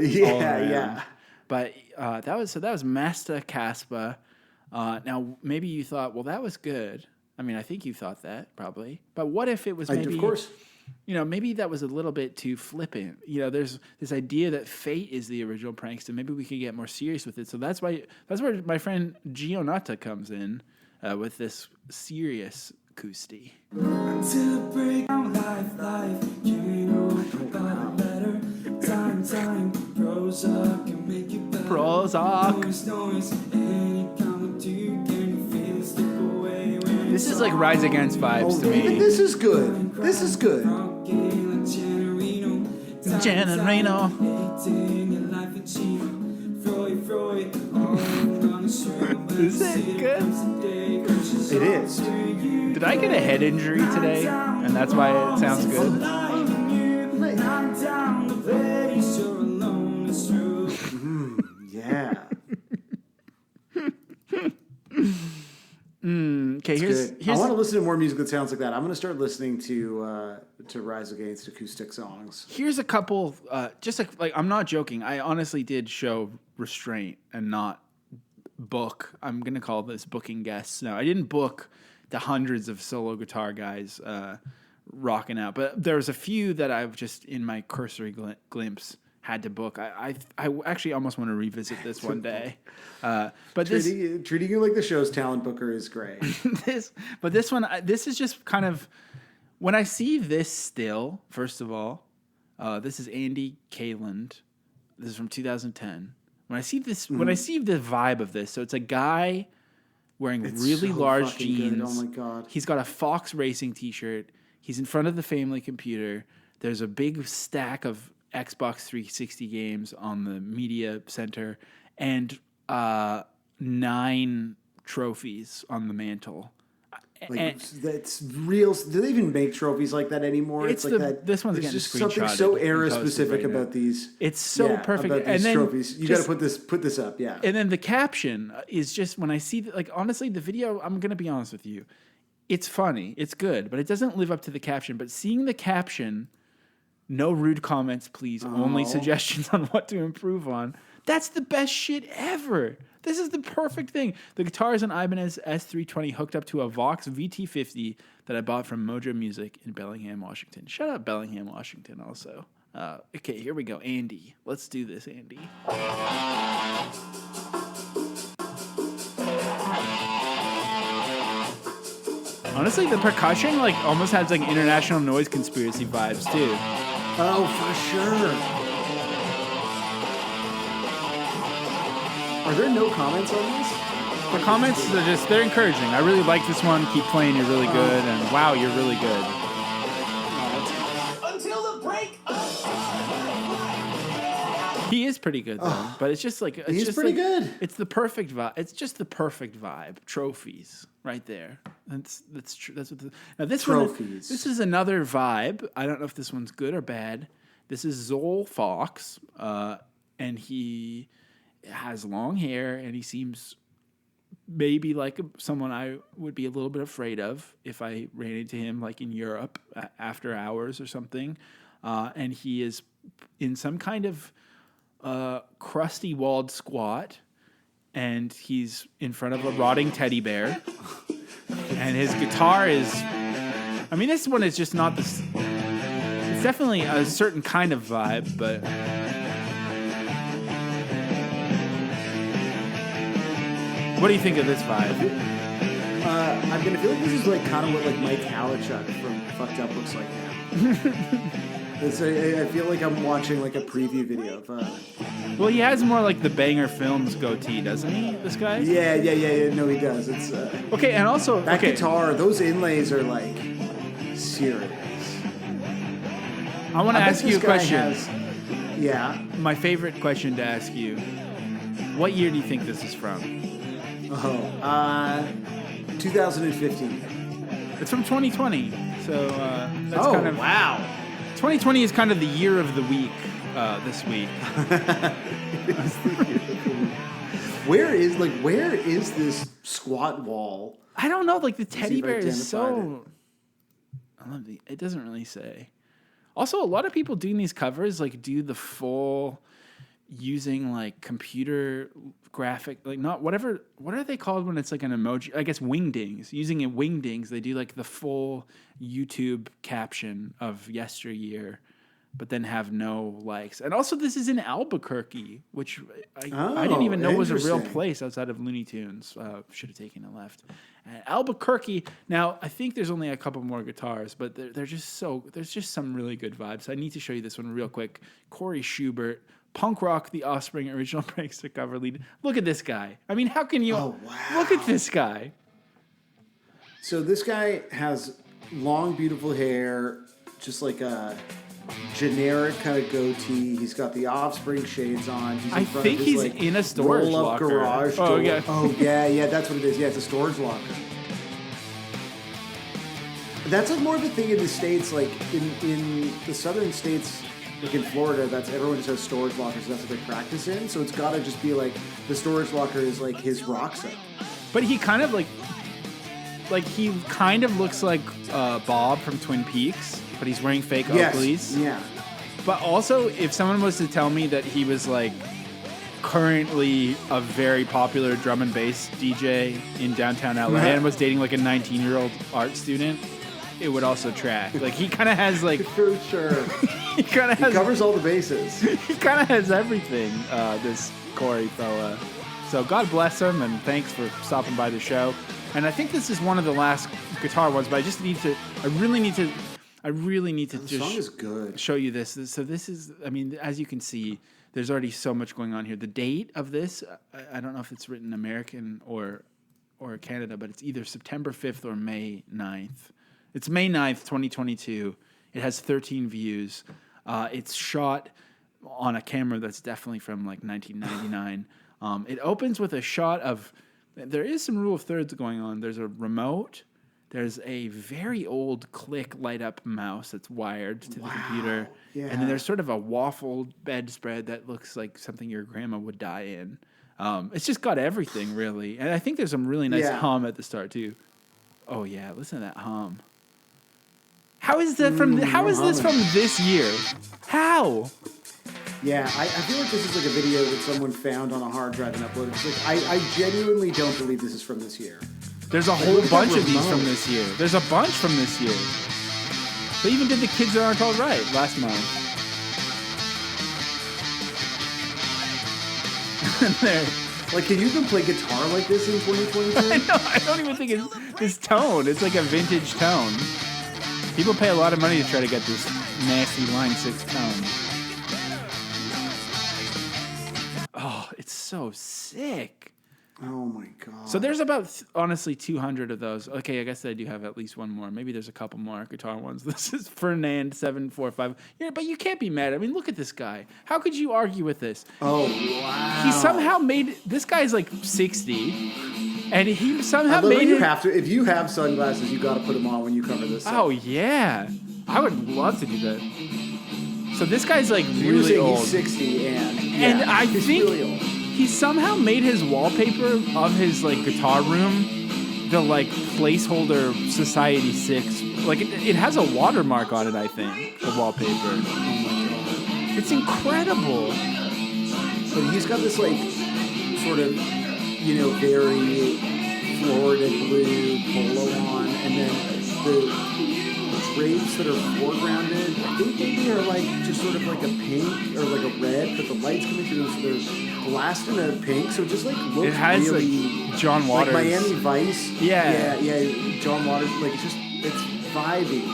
Yeah. But that was Masta Caspa. Now maybe you thought, well, that was good. I mean, I think you thought that probably. But what if it was maybe? Of course. Maybe that was a little bit too flippant. There's this idea that Fate is the original Prankster. Maybe we could get more serious with it. So that's where my friend Gionata comes in with this serious acoustic. Until the break of life, you know about better. Time, Prozac can make it better. Prozac. Noise, any kind of dude, can you feel it slip away when this is like Rise Against vibes to me. Even this is good. This is good. Generino. Is it good? It is. Did I get a head injury today? And that's why it sounds good? Yeah. Okay, here's I want to listen to more music that sounds like that. I'm going to start listening to Rise Against acoustic songs. Here's a couple. I'm not joking. I honestly did show restraint and not book. I'm going to call this booking guests. No, I didn't book the hundreds of solo guitar guys rocking out, but there's a few that I've just in my cursory glimpse had to book. I actually almost want to revisit this one day. But treating you like the show's talent booker is great. this is just kind of when I see this still. First of all, this is Andy Kaland. This is from 2010. When I see this, when I see the vibe of this, so it's a guy wearing really large jeans. Good. Oh my god! He's got a Fox Racing T-shirt. He's in front of the family computer. There's a big stack of Xbox 360 games on the media center and 9 trophies on the mantle. That's real. Do they even make trophies like that anymore? It's like that. This one's just something so era specific about these. It's so perfect. About these trophies. You got to put this up. Yeah. And then the caption is just when I see honestly the video. I'm gonna be honest with you. It's funny. It's good, but it doesn't live up to the caption. But seeing the caption. No rude comments, please. Only suggestions on what to improve on. That's the best shit ever. This is the perfect thing. The guitar is an Ibanez S320 hooked up to a Vox VT50 that I bought from Mojo Music in Bellingham, Washington. Shout out Bellingham, Washington also. Okay, here we go. Andy. Let's do this, Andy. Honestly, the percussion almost has international noise conspiracy vibes too. Oh, for sure. Are there no comments on this? The comments are they're encouraging. I really like this one. Keep playing. You're really good. And wow, you're really good. Until the break. He is pretty good though, but it's just he's pretty good. It's the perfect vibe. It's just the perfect vibe. Trophies right there. That's true. That's what. Now this trophies. One. This is another vibe. I don't know if this one's good or bad. This is Zoel Fox, and he has long hair, and he seems maybe like someone I would be a little bit afraid of if I ran into him in Europe after hours or something. And he is in some kind of crusty walled squat, and he's in front of a rotting teddy bear, and his guitar is. I mean, this one is just not this. It's definitely a certain kind of vibe, but. What do you think of this vibe? I'm gonna feel like this is kind of what Mike Halachuk from Fucked Up looks like now. I feel like I'm watching a preview video of. Well, he has more the Banger Films goatee, doesn't he? This guy? Yeah. No, he does. It's okay, and also that guitar. Those inlays are serious. I want to ask you a question. Yeah. My favorite question to ask you. What year do you think this is from? 2015. It's from 2020. So that's kind of wow. 2020 is kind of the year of the week this week. Where is this squat wall? I don't know. The teddy bear is so. I love it doesn't really say. Also, a lot of people doing these covers do the full using computer graphic not whatever. What are they called when it's an emoji? I guess wingdings. Using wingdings, they do the full YouTube caption of yesteryear, but then have no likes. And also, this is in Albuquerque, which I didn't even know was a real place outside of Looney Tunes. Should have taken a left. Albuquerque. Now, I think there's only a couple more guitars, but they're just there's just some really good vibes. I need to show you this one real quick. Corey Schubert, punk rock, the Offspring original Prankster cover lead. Look at this guy. I mean, how can you? Oh, wow. Look at this guy. So this guy has long, beautiful hair, just a generic kind of goatee. He's got the Offspring shades on. I think he's in a storage locker. Garage door. Yeah. Oh yeah, that's what it is. Yeah, it's a storage locker. That's more of a thing in the States, in the southern states, in Florida. That's everyone just has storage lockers. That's what they practice in. So it's got to just be the storage locker is his rock set. But he kind of like he kind of looks like Bob from Twin Peaks, but he's wearing fake Oakleys. Yeah. But also, if someone was to tell me that he was like currently a very popular drum and bass DJ in downtown LA and was dating like a 19-year-old art student, it would also track. Like he kind of has like for sure. he covers all the bases. He kind of has everything. This Corey fella. So God bless him, and thanks for stopping by the show. And I think this is one of the last guitar ones, but I really need to The just song is good. Show you this. So this is, I mean, as you can see, there's already so much going on here. The date of this, I don't know if it's written American or Canada, but it's either September 5th or May 9th. It's May 9th, 2022. It has 13 views. It's shot on a camera that's definitely from like 1999. It opens with a shot of, there is some rule of thirds going on. There's a remote. There's a very old click light up mouse that's wired to the computer. Yeah. And then there's sort of a waffled bedspread that looks like something your grandma would die in. It's just got everything, really. And I think there's some really nice hum at the start, too. Oh, yeah. Listen to that hum. How is that this from this year? How? Yeah, I feel like this is like a video that someone found on a hard drive and uploaded. It's like, I genuinely don't believe this is from this year. There's a whole bunch of these from this year. There's a bunch from this year. They even did The Kids That Aren't Alright last month. Like, can you even play guitar like this in 2022? I know. I don't even think it's this tone. It's like a vintage tone. People pay a lot of money to try to get this nasty Line 6 tone. Oh, it's so sick. Oh my God. So there's about, honestly, 200 of those. Okay, I guess I do have at least one more. Maybe there's a couple more guitar ones. This is Fernand 745. Yeah, but you can't be mad. I mean, look at this guy. How could you argue with this? Oh, wow. He somehow made, this guy's like 60, and he somehow made you have to, if you have sunglasses, you got to put them on when you cover this. Oh, yeah. I would love to do that. So this guy's like really old. He's 60 and I think really old. He somehow made his wallpaper of his like guitar room the like placeholder Society 6. Like it has a watermark on it, I think, the wallpaper. Oh my God. It's incredible. But he's got this like sort of, very Florida blue polo on, and then the drapes that are foregrounded, I think maybe are like just sort of like a pink or like a red, but the light's coming through, so there's glass in a pink, so it just like looks. It has really, like John Waters, like Miami Vice. Yeah, John Waters. Like it's vibey,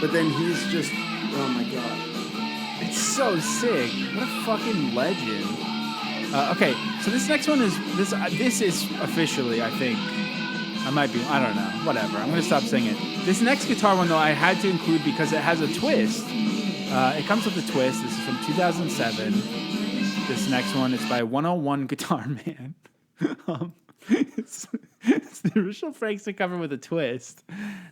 but then he's just, oh my God, it's so sick. What a fucking legend. Okay, so this next one is this is officially, I think. I don't know, whatever. I'm going to stop saying it. This next guitar one, though, I had to include because it has a twist. It comes with a twist. This is from 2007. This next one is by 101 Guitar Man. It's the original Prankster cover with a twist.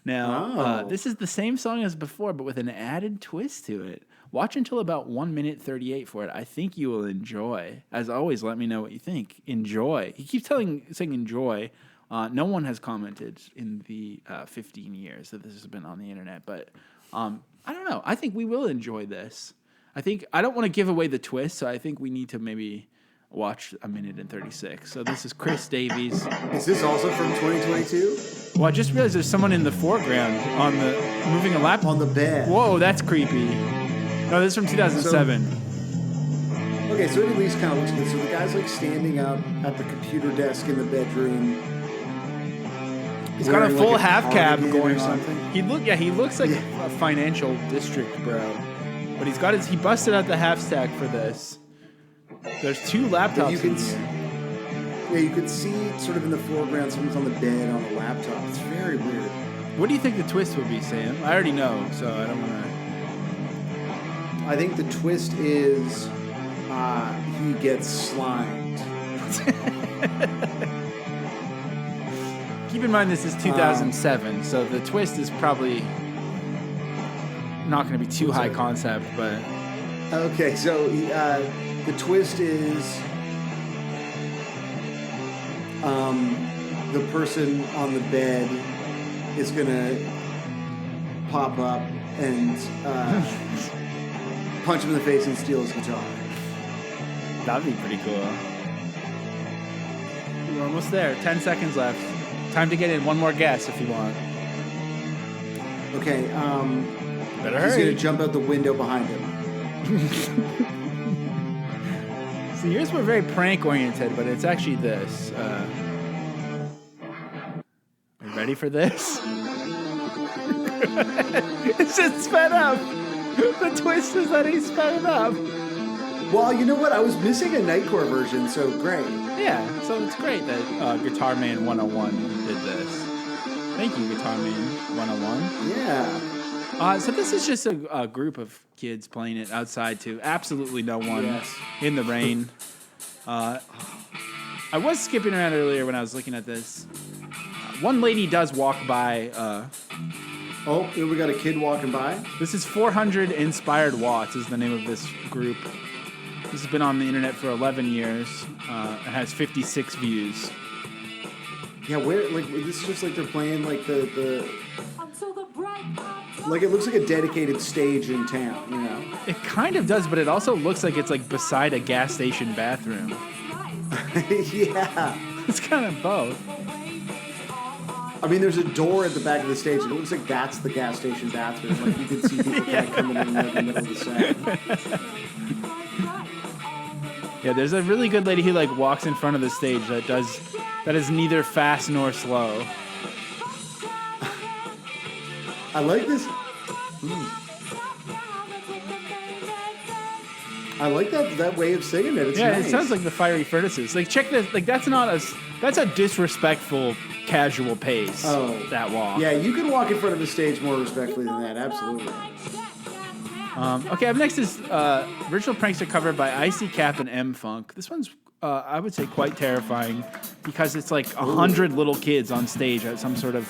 Now, this is the same song as before, but with an added twist to it. Watch until about 1 minute 38 for it. I think you will enjoy. As always, let me know what you think. Enjoy. He keeps saying enjoy. No one has commented in the 15 years that this has been on the internet, but I don't know. I think we will enjoy this. I don't want to give away the twist, so I think we need to maybe watch 1 minute and 36. So this is Chris Davies. Is this also from 2022? Well, I just realized there's someone in the foreground moving a laptop. On the bed. Whoa, that's creepy. No, this is from 2007. Okay, so it at least kind of looks good. So the guy's like standing up at the computer desk in the bedroom. He's got a full like half cab going or on. Something. He looks like a financial district bro. But he busted out the half stack for this. There's two laptops you can see sort of in the foreground someone's on the bed on a laptop. It's very weird. What do you think the twist would be, Sam? I already know, so I don't want to. I think the twist is he gets slimed. Keep in mind this is 2007, so the twist is probably not going to be too high concept, but... Okay, so the twist is the person on the bed is gonna pop up and punch him in the face and steal his guitar. That'd be pretty cool. We're almost there. 10 seconds left. Time to get in. One more guess if you want. Okay, Better he's hurry. gonna jump out the window behind him. See, yours were very prank-oriented, but it's actually this. Are you ready for this? It's just sped up. The twist is that he sped it up. Well, you know what? I was missing a Nightcore version, so great. Yeah, so it's great that Guitar Man 101 did this. Thank you, Guitar Man 101. Yeah. So this is just a group of kids playing it outside to absolutely no one in the rain. I was skipping around earlier when I was looking at this. One lady does walk by. Oh, here we got a kid walking by. This is 400 Inspired Watts is the name of this group. This has been on the internet for 11 years. It has 56 views. Yeah, where like this is just like they're playing like the like it looks like a dedicated stage in town, you know. It kind of does, but it also looks like it's like beside a gas station bathroom. Yeah. It's kind of both. I mean, there's a door at the back of the stage, and it looks like that's the gas station bathroom. Like you can see people kind of coming in the middle of the set. Yeah, there's a really good lady who like walks in front of the stage that is neither fast nor slow. I like this. I like that way of singing it. It's nice. It sounds like the Fiery Furnaces. Like check this. Like that's a disrespectful casual pace. Oh, that walk. Yeah, you can walk in front of the stage more respectfully than that. Absolutely. Okay, up next is Virtual Prankster cover by Icy Cap and M Funk. This one's I would say quite terrifying because it's like 100 little kids on stage at some sort of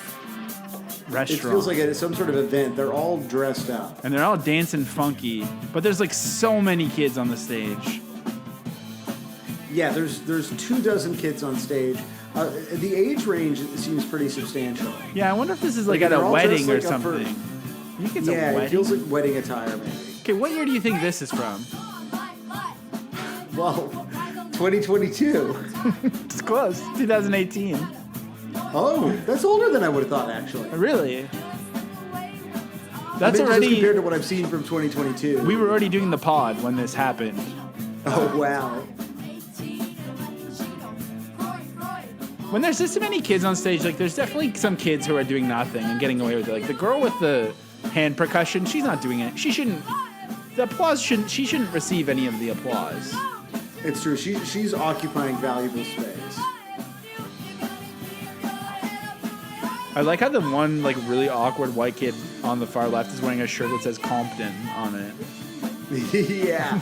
restaurant. It feels like some sort of event. They're all dressed up. And they're all dancing funky, but there's like so many kids on the stage. Yeah, there's 24 kids on stage. The age range seems pretty substantial. Yeah, I wonder if this is like at a wedding or something. You think it's a wedding? It feels like wedding attire, maybe. Okay, what year do you think this is from? Well, 2022. It's close. 2018. Oh, that's older than I would have thought, actually. Really? That's already compared to what I've seen from 2022. We were already doing the pod when this happened. Oh, wow. When there's this many kids on stage, like there's definitely some kids who are doing nothing and getting away with it. Like the girl with the hand percussion, she's not doing it. She shouldn't receive any of the applause. It's true. She's occupying valuable space. I like how the one like really awkward white kid on the far left is wearing a shirt that says Compton on it. Yeah.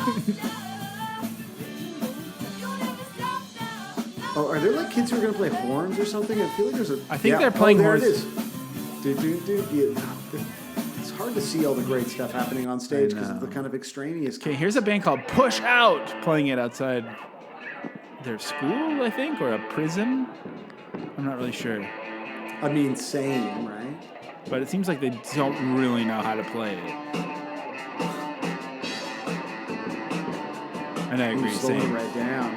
Oh, are there like kids who are gonna play horns or something? I feel like there's a. I think they're playing horns. There it is. Yeah. It's hard to see all the great stuff happening on stage because of the kind of extraneous. Okay, here's a band called Push Out playing it outside their school, I think, or a prison. I'm not really sure. I mean, same, right? But it seems like they don't really know how to play it. And I agree, slow it same. right down.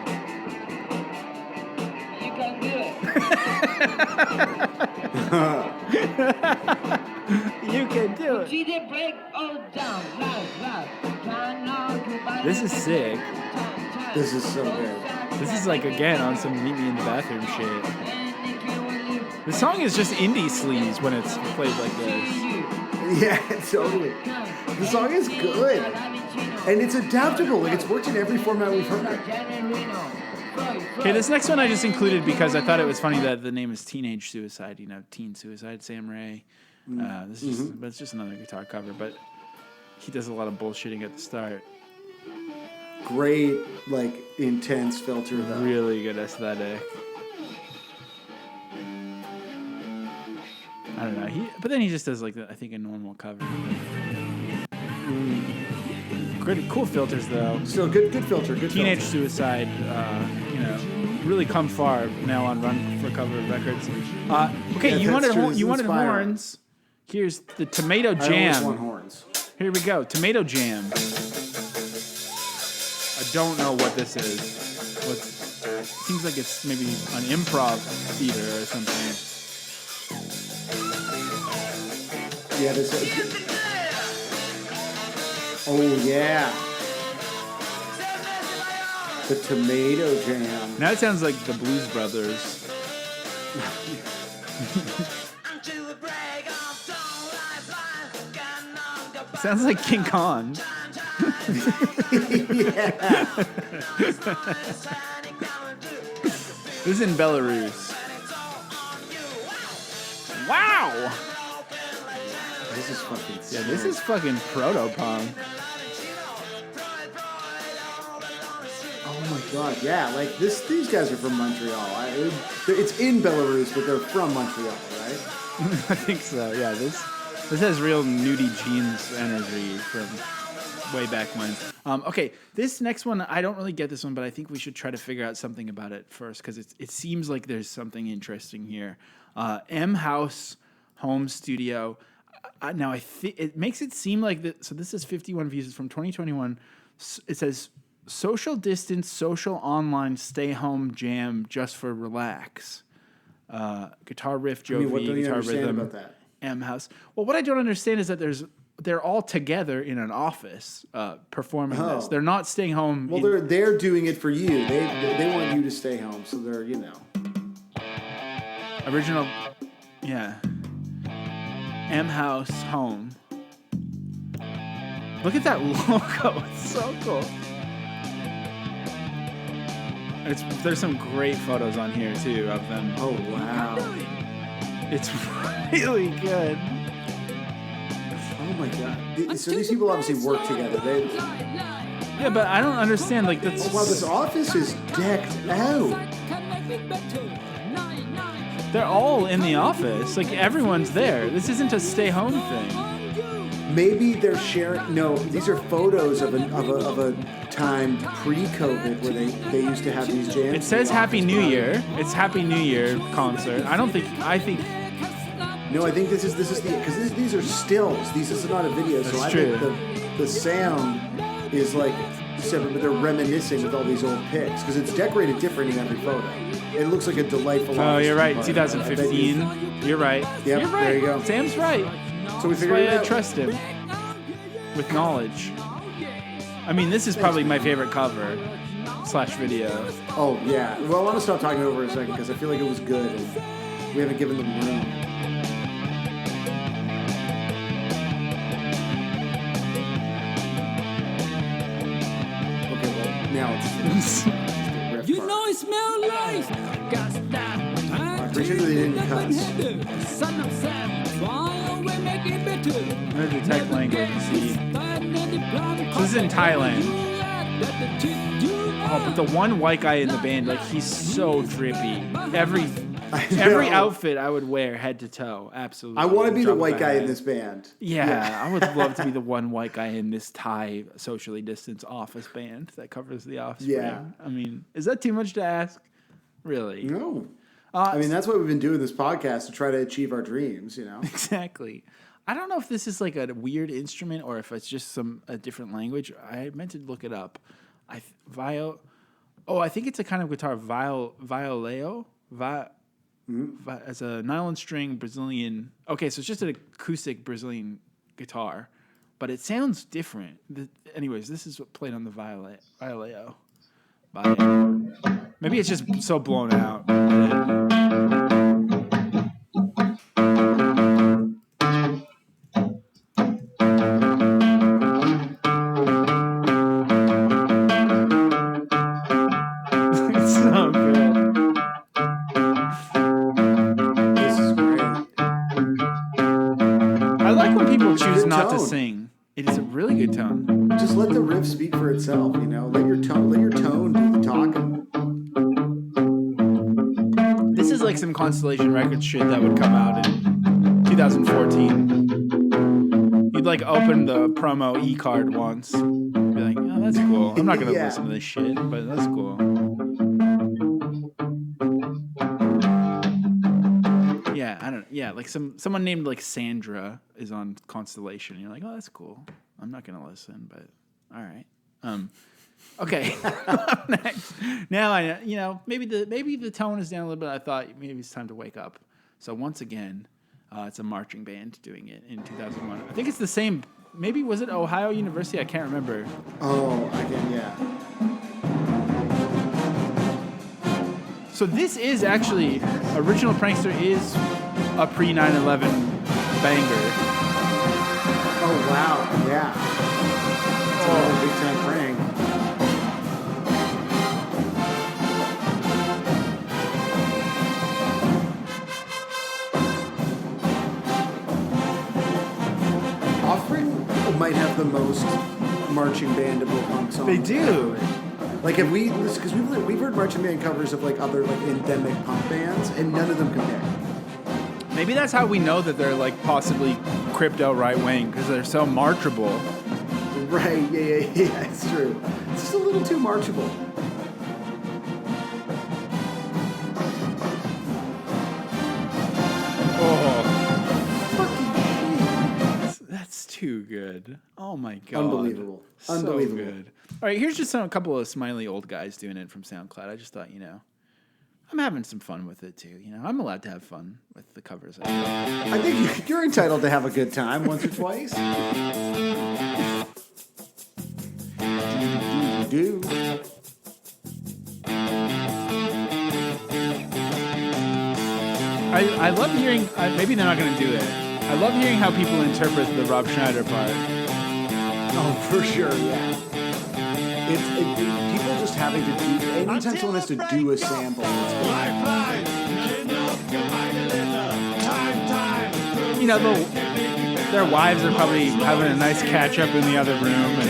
You can do it. This is sick. This is so good. This is like, again, on some meet me in the bathroom shit. The song is just indie sleaze when it's played like this. Yeah, totally. The song is good. And it's adaptable. Like, it's worked in every format we've heard. Okay, this next one I just included because I thought it was funny that the name is Teenage Suicide, Teen Suicide, Sam Ray. This is just, but it's just another guitar cover, but he does a lot of bullshitting at the start. Great, like, intense filter, though. Really good aesthetic. I don't know. But then he just does, like, I think a normal cover. Cool filters, though. Still good filter. Good Teenage filter. Suicide, really come far now on Run for Cover Records. Okay, Yeah, you wanted inspiring. horns. Here's the tomato I jam. always want horns. Here we go, tomato jam. I don't know what this is. Seems like it's maybe an improv theater or something. Yeah, this. Oh yeah. The tomato jam. Now it sounds like the Blues Brothers. Sounds like King Kong. Yeah. This is in Belarus. Wow. This is fucking sick. Yeah, this is fucking proto-punk. Oh my god, yeah, like these guys are from Montreal. It's in Belarus, but they're from Montreal, right? I think so. Yeah, this has real nudie jeans energy from way back when. Okay, this next one, I don't really get this one, but I think we should try to figure out something about it first because it seems like there's something interesting here. M House Home Studio. Now it makes it seem like that. So this is 51 views. It's from 2021. It says social distance, social online, stay home jam just for relax. Guitar riff, Jovi, what don't you guitar understand rhythm. about that? M House. Well, what I don't understand is that they're all together in an office performing this. They're not staying home. Well, they're doing it for you. They want you to stay home, so they're original. Yeah. M House Home. Look at that logo. It's so cool. There's some great photos on here too of them. Oh wow. It's really good. Oh my god. So these people obviously work together. Yeah, but I don't understand. Like that's. Oh wow, this office is decked out. They're all in the office. Like everyone's there. This isn't a stay home thing. Maybe they're sharing. No, these are photos of a time pre-COVID where they used to have these jams. It says Happy New Year. It's Happy New Year concert. I think. No, I think this is because these are stills. This is not a video. That's so I true. think the sound is like separate, but they're reminiscing with all these old pics because it's decorated different in every photo. It looks like a delightful. Oh, you're right. 2015. You're right. Yep, you're right. There you go. Sam's right. So we figured it out. I trust him with knowledge. I mean, this is probably my favorite cover / video. Oh yeah. Well, I want to stop talking over a second because I feel like it was good and we haven't given them room. Okay, well now it's. You know it smells like. I appreciate that they didn't cuss. I'm going to detect language and see. So this is in Thailand. Oh, but the one white guy in the band, like, he's so drippy. Every outfit I would wear head to toe. Absolutely. I want to be the white guy in this band. Yeah, I would love to be the one white guy in this Thai socially distanced office band that covers the Offspring. Yeah. I mean, is that too much to ask? Really? No. I mean, that's why we've been doing this podcast to try to achieve our dreams, Exactly. I don't know if this is like a weird instrument or if it's just a different language. I meant to look it up. I think it's a kind of guitar, violeo, as a nylon string Brazilian. Okay, so it's just an acoustic Brazilian guitar, but it sounds different. Anyways, this is what played on the violeo. Maybe it's just so blown out. Not to sing. It is a really good tone. Just let the riff speak for itself, Let your tone do the talking. This is like some Constellation Records shit that would come out in 2014. You'd like open the promo e-card once. Be like, oh, that's cool. I'm not gonna listen to this shit, but that's cool. Yeah, like someone named like Sandra is on Constellation. And you're like, oh, that's cool. I'm not gonna listen, but all right. Okay. Next. Now maybe the tone is down a little bit. I thought maybe it's time to wake up. So once again, it's a marching band doing it in 2001. I think it's the same. Maybe was it Ohio University? I can't remember. Oh, yeah. So this is actually original Prankster is a pre 9/11 banger. Oh wow, yeah. It's another big time prank. Offspring might have the most marching bandable punk songs. They do. Like, have we? Because we've heard marching band covers of like other like endemic punk bands, and none of them compare. Maybe that's how we know that they're like possibly crypto right wing because they're so marchable. Right? Yeah. It's true. It's just a little too marchable. That's too good. Oh my god. Unbelievable. So Unbelievable. good. All right, here's just a couple of smiley old guys doing it from SoundCloud. I just thought, I'm having some fun with it too. I'm allowed to have fun with the covers. I think you're entitled to have a good time once or twice. Do. I love hearing. Maybe they're not going to do it. I love hearing how people interpret the Rob Schneider part. Oh, for sure, yeah. It's people just having to do. Anytime someone has to do a sample, their wives are probably having a nice catch up in the other room, and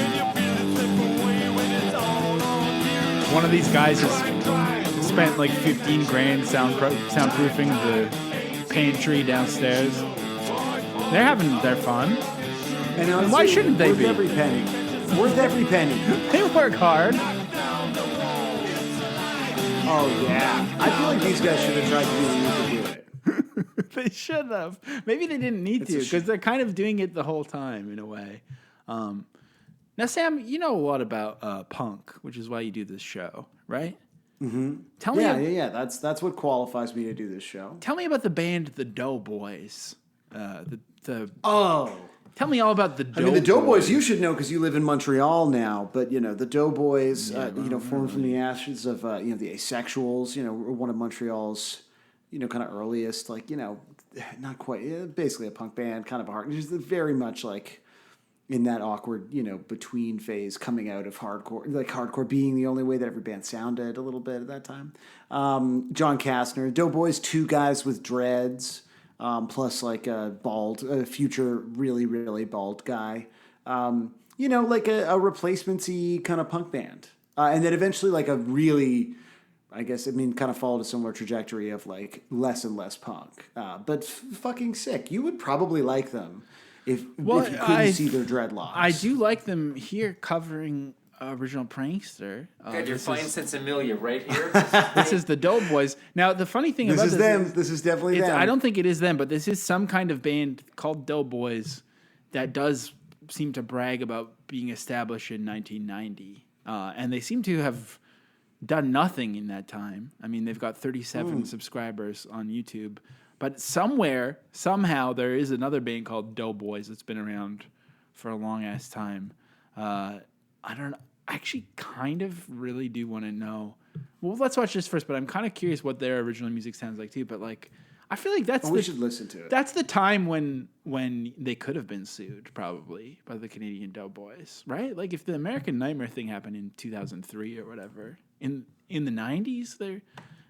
one of these guys has spent like $15,000 soundproofing the pantry downstairs. They're having their fun. And why shouldn't they be? Worth every penny. Worth every penny. They work hard. Oh, yeah. I feel like these guys should have tried to do it. They should have. Maybe they didn't need to because they're kind of doing it the whole time in a way. Now, Sam, you know a lot about punk, which is why you do this show, right? Mm-hmm. Tell me. Yeah. That's what qualifies me to do this show. Tell me about the band The Doughboys. Oh. Tell me all about the Doughboys. I mean, the Doughboys you should know because you live in Montreal now. But the Doughboys, formed from the ashes of the Asexuals. Were one of Montreal's, kind of earliest, not quite, basically a punk band, kind of a hard, just very much like in that awkward, between phase, coming out of hardcore, like hardcore being the only way that every band sounded a little bit at that time. John Kastner, Doughboys, two guys with dreads. Plus like a future really, really bald guy. Like a replacement-y kind of punk band. And then eventually like a really, kind of followed a similar trajectory of like less and less punk. But fucking sick. You would probably like them if you couldn't see their dreadlocks. I do like them here covering original Prankster. Your fine sense Amelia right here. This is the Doughboys. Now, the funny thing about this is definitely them. I don't think it is them, but this is some kind of band called Doughboys that does seem to brag about being established in 1990. And they seem to have done nothing in that time. I mean, they've got 37 subscribers on YouTube. But somehow, there is another band called Doughboys that's been around for a long-ass time. I don't know. I actually kind of really do want to know. Well, let's watch this first, but I'm kind of curious what their original music sounds like too. But I feel like we should listen to it. That's the time when they could have been sued probably by the Canadian Doughboys, right? Like if the American Nightmare thing happened in 2003 or whatever in the 90s.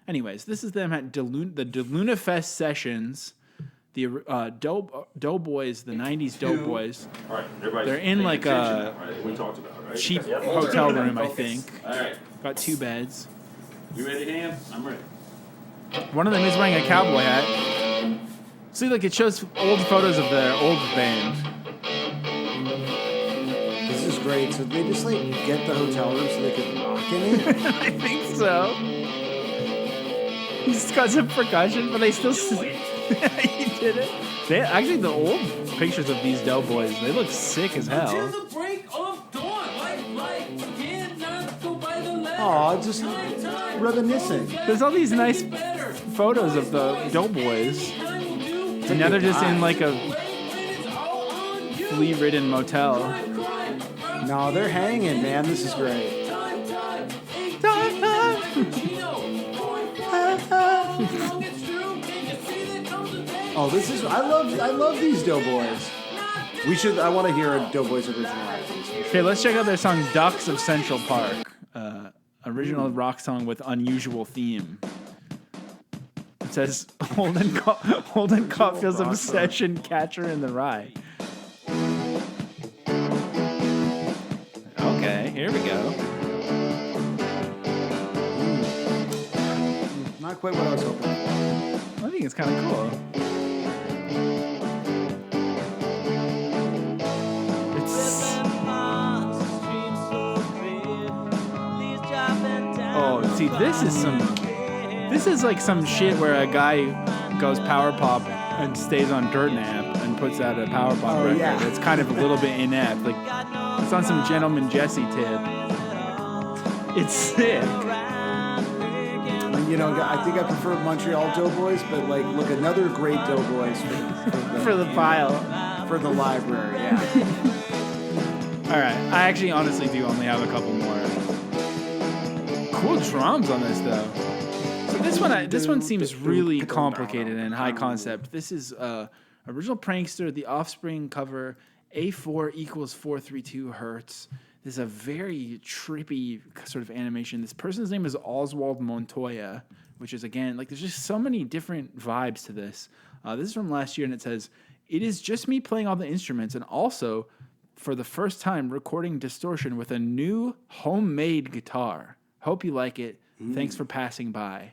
Anyways, this is them at the DeLuna Fest sessions. The Doughboys, the 90s Doughboys. All right, they're in like a we talked about, right? cheap hotel room, I think. All right. Got 2 beds. You ready, Dan? I'm ready. One of them is wearing a cowboy hat. See, it shows old photos of their old band. This is great. So they just get the hotel room so they can rock in it? I think so. He's got some percussion, but they still. He did it. Actually, the old pictures of these Doughboys, they look sick as hell. Until the break of dawn, cannot go by the letter. Aw, just reminiscing. There's all these nice photos of the Doughboys. And now they're just in like a flea-ridden motel. No, they're hanging, man. This is great. Oh, this is. I love these Doughboys. I want to hear a Doughboys original. Okay, let's check out their song "Ducks of Central Park." Original rock song with unusual theme. It says Holden Caulfield's obsession, Catcher in the Rye. Okay, here we go. Not quite what I was hoping for. I think it's kind of cool. Oh, see, this is like some shit where a guy goes power pop and stays on Dirt Nap and puts out a power pop record. Yeah. It's kind of a little bit inept. Like, it's on some Gentleman Jesse tip. It's sick. You know, I think I prefer Montreal Doughboys, but like, look, another great Doughboys for the pile. For the library, yeah. All right, I actually honestly do only have a couple more. Cool drums on this though. So this one seems really complicated and high concept. This is original Prankster, the Offspring cover, A4 equals 432 hertz. This is a very trippy sort of animation. This person's name is Oswald Montoya, which is, again, like, there's just so many different vibes to this. This is from last year, and it says, "It is just me playing all the instruments and also, for the first time, recording distortion with a new homemade guitar. Hope you like it. Thanks for passing by."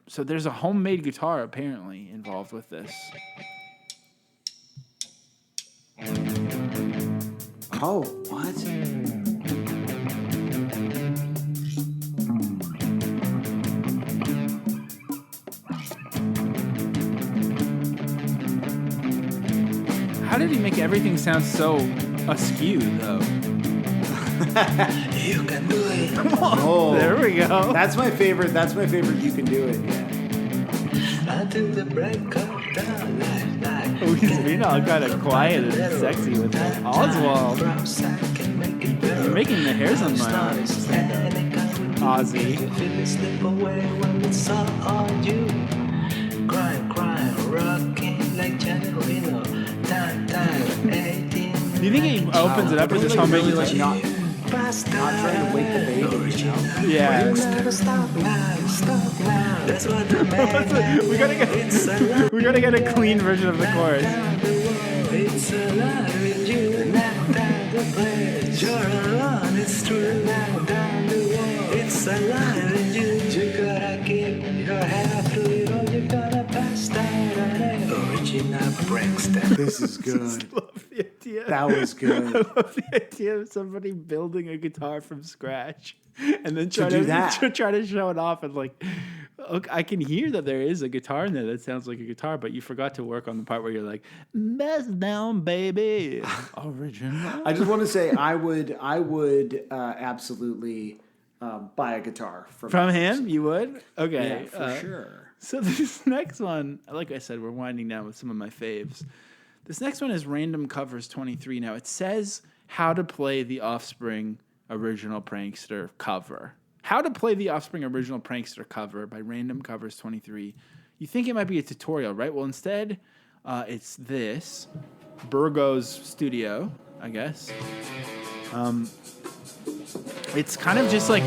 So there's a homemade guitar apparently involved with this. Oh, what? How did he make everything sound so askew, though? You can do it. Oh, there we go. That's my favorite. That's my favorite. You can do it. Yeah. Until the break of dawn, Oh, he's being all kind of quiet and sexy with that. Oswald. You're making the hairs on my arms. Ozzy. Do you think he opens it up with this homemade really, like, not trying to wake the baby, you know? Yeah. we gotta get a clean version of the chorus. It's alive in you, not down the place. You're alone, it's true, not down the wall. It's alive in you, you gotta keep your head fluid or you're gonna pass down on it. Original Prankster. This is good. I love the idea. That was good. I love the idea of somebody building a guitar from scratch and then try do that. try to show it off and like, look, I can hear that there is a guitar in there that sounds like a guitar, but you forgot to work on the part where you're like, mess down, baby. Original. I just want to say I would absolutely buy a guitar from him. You would? Okay, yeah, for sure. So this next one, like I said, we're winding down with some of my faves. This next one is Random Covers 23. Now, it says how to play the Offspring original Prankster cover. How to play the Offspring original Prankster cover by Random Covers 23. You think it might be a tutorial, right? Well, instead, it's this. Burgo's studio, I guess. It's kind of just like...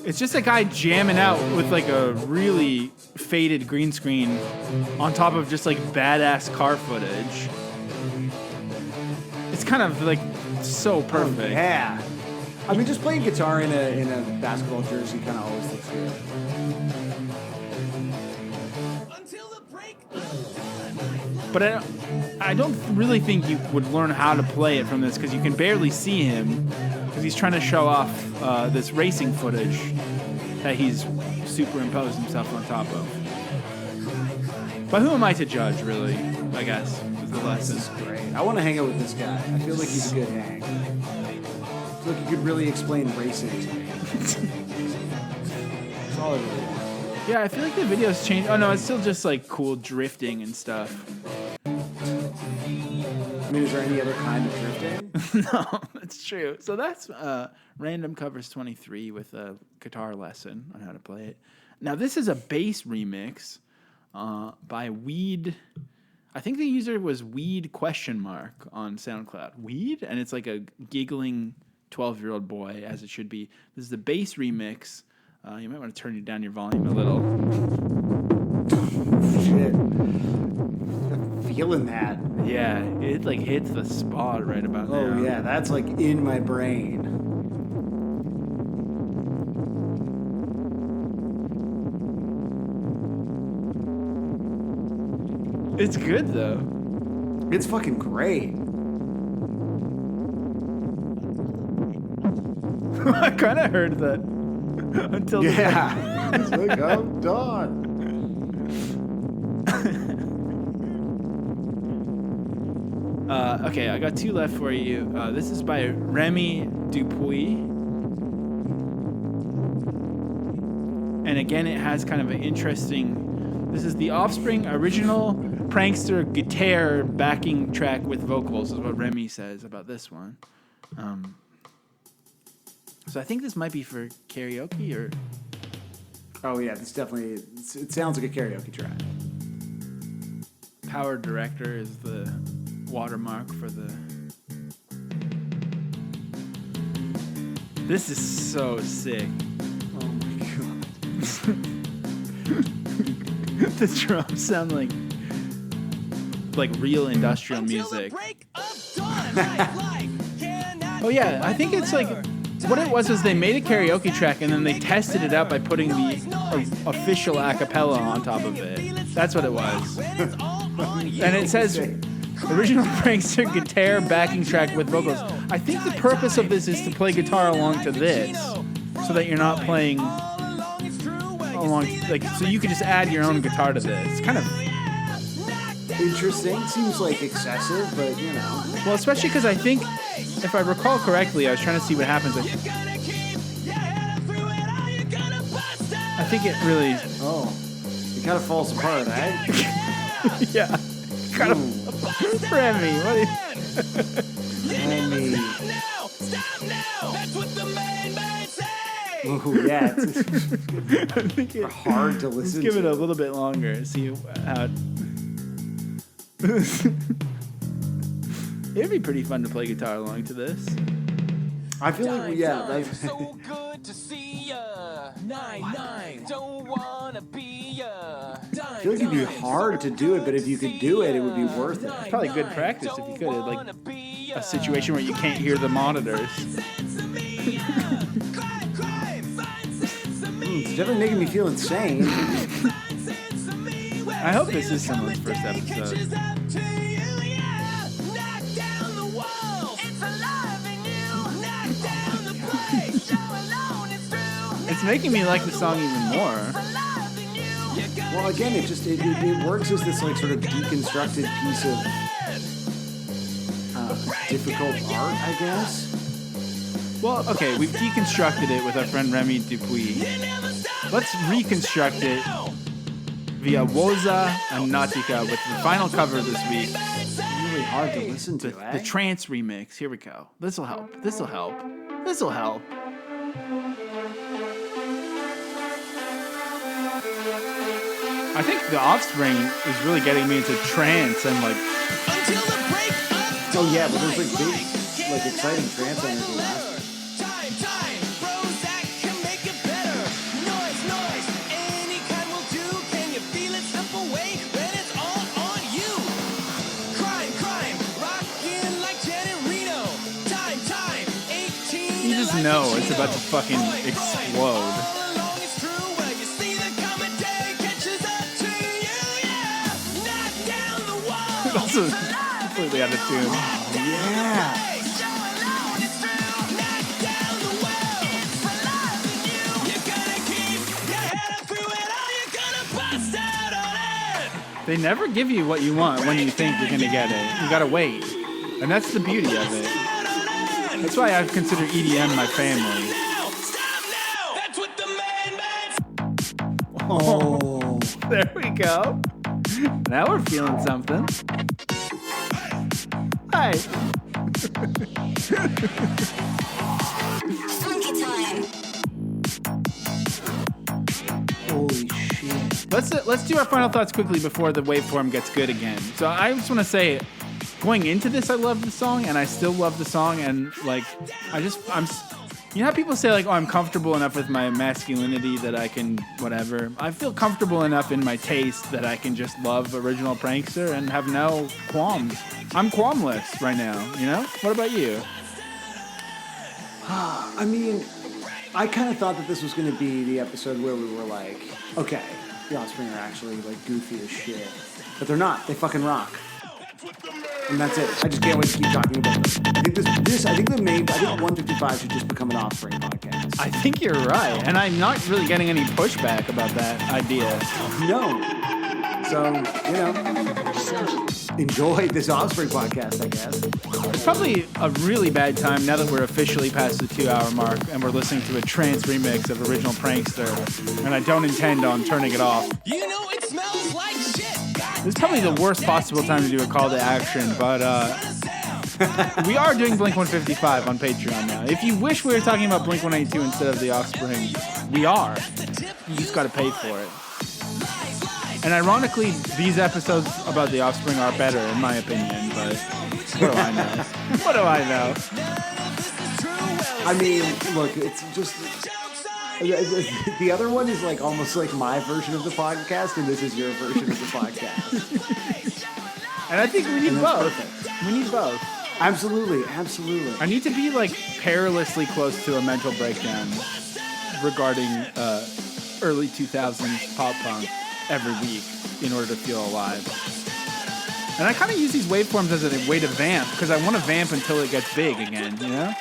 It's just a guy jamming out with like a really faded green screen on top of just like badass car footage. It's kind of like so perfect. Oh, yeah. I mean, just playing guitar in a basketball jersey kind of always looks good. But I don't really think you would learn how to play it from this because you can barely see him because he's trying to show off this racing footage that he's superimpose himself on top of. But who am I to judge, really? I guess is the lesson. This is great. I want to hang out with this guy. I feel like he's a good hang. I feel like he could really explain racing to me. That's all I really want. Yeah, I feel like the video's changed. Oh no, it's still just like cool drifting and stuff. I mean, is there any other kind of drifting? No, that's true. So that's Random Covers 23 with a guitar lesson on how to play it. Now this is a bass remix by Weed. I think the user was Weed ? On SoundCloud. Weed? And it's like a giggling 12-year-old boy, as it should be. This is the bass remix. You might want to turn down your volume a little. Shit. I'm feeling that. Yeah, it like hits the spot right about now. Oh yeah, that's like in my brain. It's good though. It's fucking great. I kind of heard that until yeah. It's like I'm done. Okay, I got two left for you. This is by Remy Dupuis. And again, it has kind of an interesting... This is the Offspring original Prankster guitar backing track with vocals, is what Remy says about this one. So I think this might be for karaoke or... Oh yeah, this definitely... It sounds like a karaoke track. Power Director is the watermark for the... This is so sick. Oh my god. The drums sound like real industrial music. Oh yeah, I think it's like... What it was is they made a karaoke track and then they tested it out by putting the official a cappella on top of it. That's what it was. And it says original Prankster guitar backing track with vocals. I think the purpose of this is to play guitar along to this, so that you're not playing along, like, so you could just add your own guitar to this. It's kind of interesting. Seems like excessive, but you know. Well, especially because I think, if I recall correctly, I was trying to see what happens. I think it really... Oh. It kind of falls apart, eh? Yeah. Kind of... Remy, what is... Remy. Oh, yeah. It's hard to listen to. Let's give it a little bit longer. See how it... It'd be pretty fun to play guitar along to this. I feel like, yeah. That's... So good to see ya. 9-9. Don't wanna be ya. I feel like it'd be hard to do it, but if you could do it, it would be worth it. It's probably good practice if you could. Like a situation where you can't hear the monitors. It's definitely making me feel insane. I hope this is someone's first episode. It's making me like the song even more. Well, again, it works as this like sort of deconstructed piece of difficult art, I guess. Well, okay, we've deconstructed it with our friend Remy Dupuis. Let's reconstruct it via Woza and Nautica with the final cover this week. It's really hard to listen to, the trance remix. Here we go. This'll help. This'll help. This'll help. I think the Offspring is really getting me into trance and like... Oh yeah, but there's like big, like exciting trance energy last time. You just know it's about to fucking explode. Also completely out of tune. Yeah. They never give you what you want when you think you're going to get it. You got to wait. And that's the beauty of it. That's why I consider EDM my family. Oh, there we go. Now we're feeling something. Hi. Holy shit. Let's do our final thoughts quickly before the waveform gets good again. So I just want to say, going into this, I love the song, and I still love the song, and like, you know how people say like, oh, I'm comfortable enough with my masculinity that I can whatever. I feel comfortable enough in my taste that I can just love original Prankster and have no qualms. I'm qualmless right now, you know? What about you? I mean, I kind of thought that this was going to be the episode where we were like, okay, the Offspring are actually like goofy as shit. But they're not. They fucking rock. And that's it. I just can't wait to keep talking about them. I think I think 155 should just become an Offspring podcast. I think you're right. And I'm not really getting any pushback about that idea. No. So, you know, enjoy this Offspring podcast, I guess. It's probably a really bad time now that we're officially past the 2-hour mark and we're listening to a trance remix of original Prankster, and I don't intend on turning it off. You know it smells like shit. This is probably the worst possible time to do a call to action, but we are doing Blink 155 on Patreon now. If you wish we were talking about Blink 182 instead of the Offspring, we are. You just got to pay for it. And ironically, these episodes about the Offspring are better, in my opinion, but what do I know? What do I know? I mean, look, it's just... The other one is like almost like my version of the podcast, and this is your version of the podcast. And I think we need both. Perfect. We need both. Absolutely, absolutely. I need to be like perilously close to a mental breakdown regarding early 2000s pop punk every week in order to feel alive. And I kind of use these waveforms as a way to vamp, because I want to vamp until it gets big again, you know?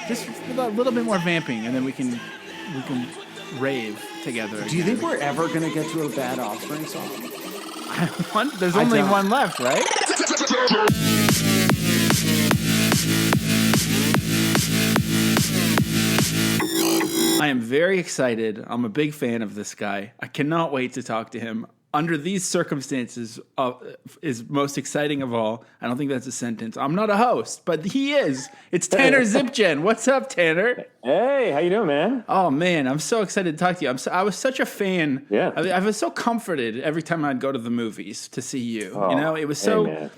Just a little bit more vamping, and then we can rave together again. Do you think we're ever going to get to a bad Offspring song? There's only one left, right? I am very excited. I'm a big fan of this guy. I cannot wait to talk to him. Under these circumstances is most exciting of all. I don't think that's a sentence. I'm not a host, but he is. It's Tanner Zipchen. What's up, Tanner? Hey, how you doing, man? Oh, man, I'm so excited to talk to you. I was such a fan. Yeah. I was so comforted every time I'd go to the movies to see you. Oh, you know, it was so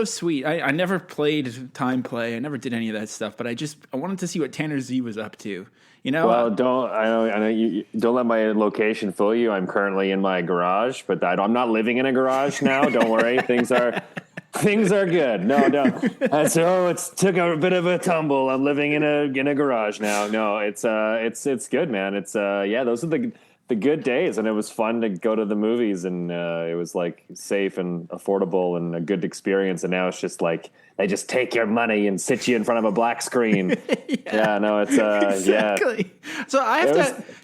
sweet. I never played Time Play. I never did any of that stuff, but I wanted to see what Tanner Z was up to. You know, well, I know you don't let my location fool you. I'm currently in my garage, but I'm not living in a garage now. Don't worry, things are good. No. So it took a bit of a tumble. I'm living in a garage now. No, it's good, man. It's those are the good days, and it was fun to go to the movies, and it was like safe and affordable and a good experience. And now it's just like they just take your money and sit you in front of a black screen. It's exactly. So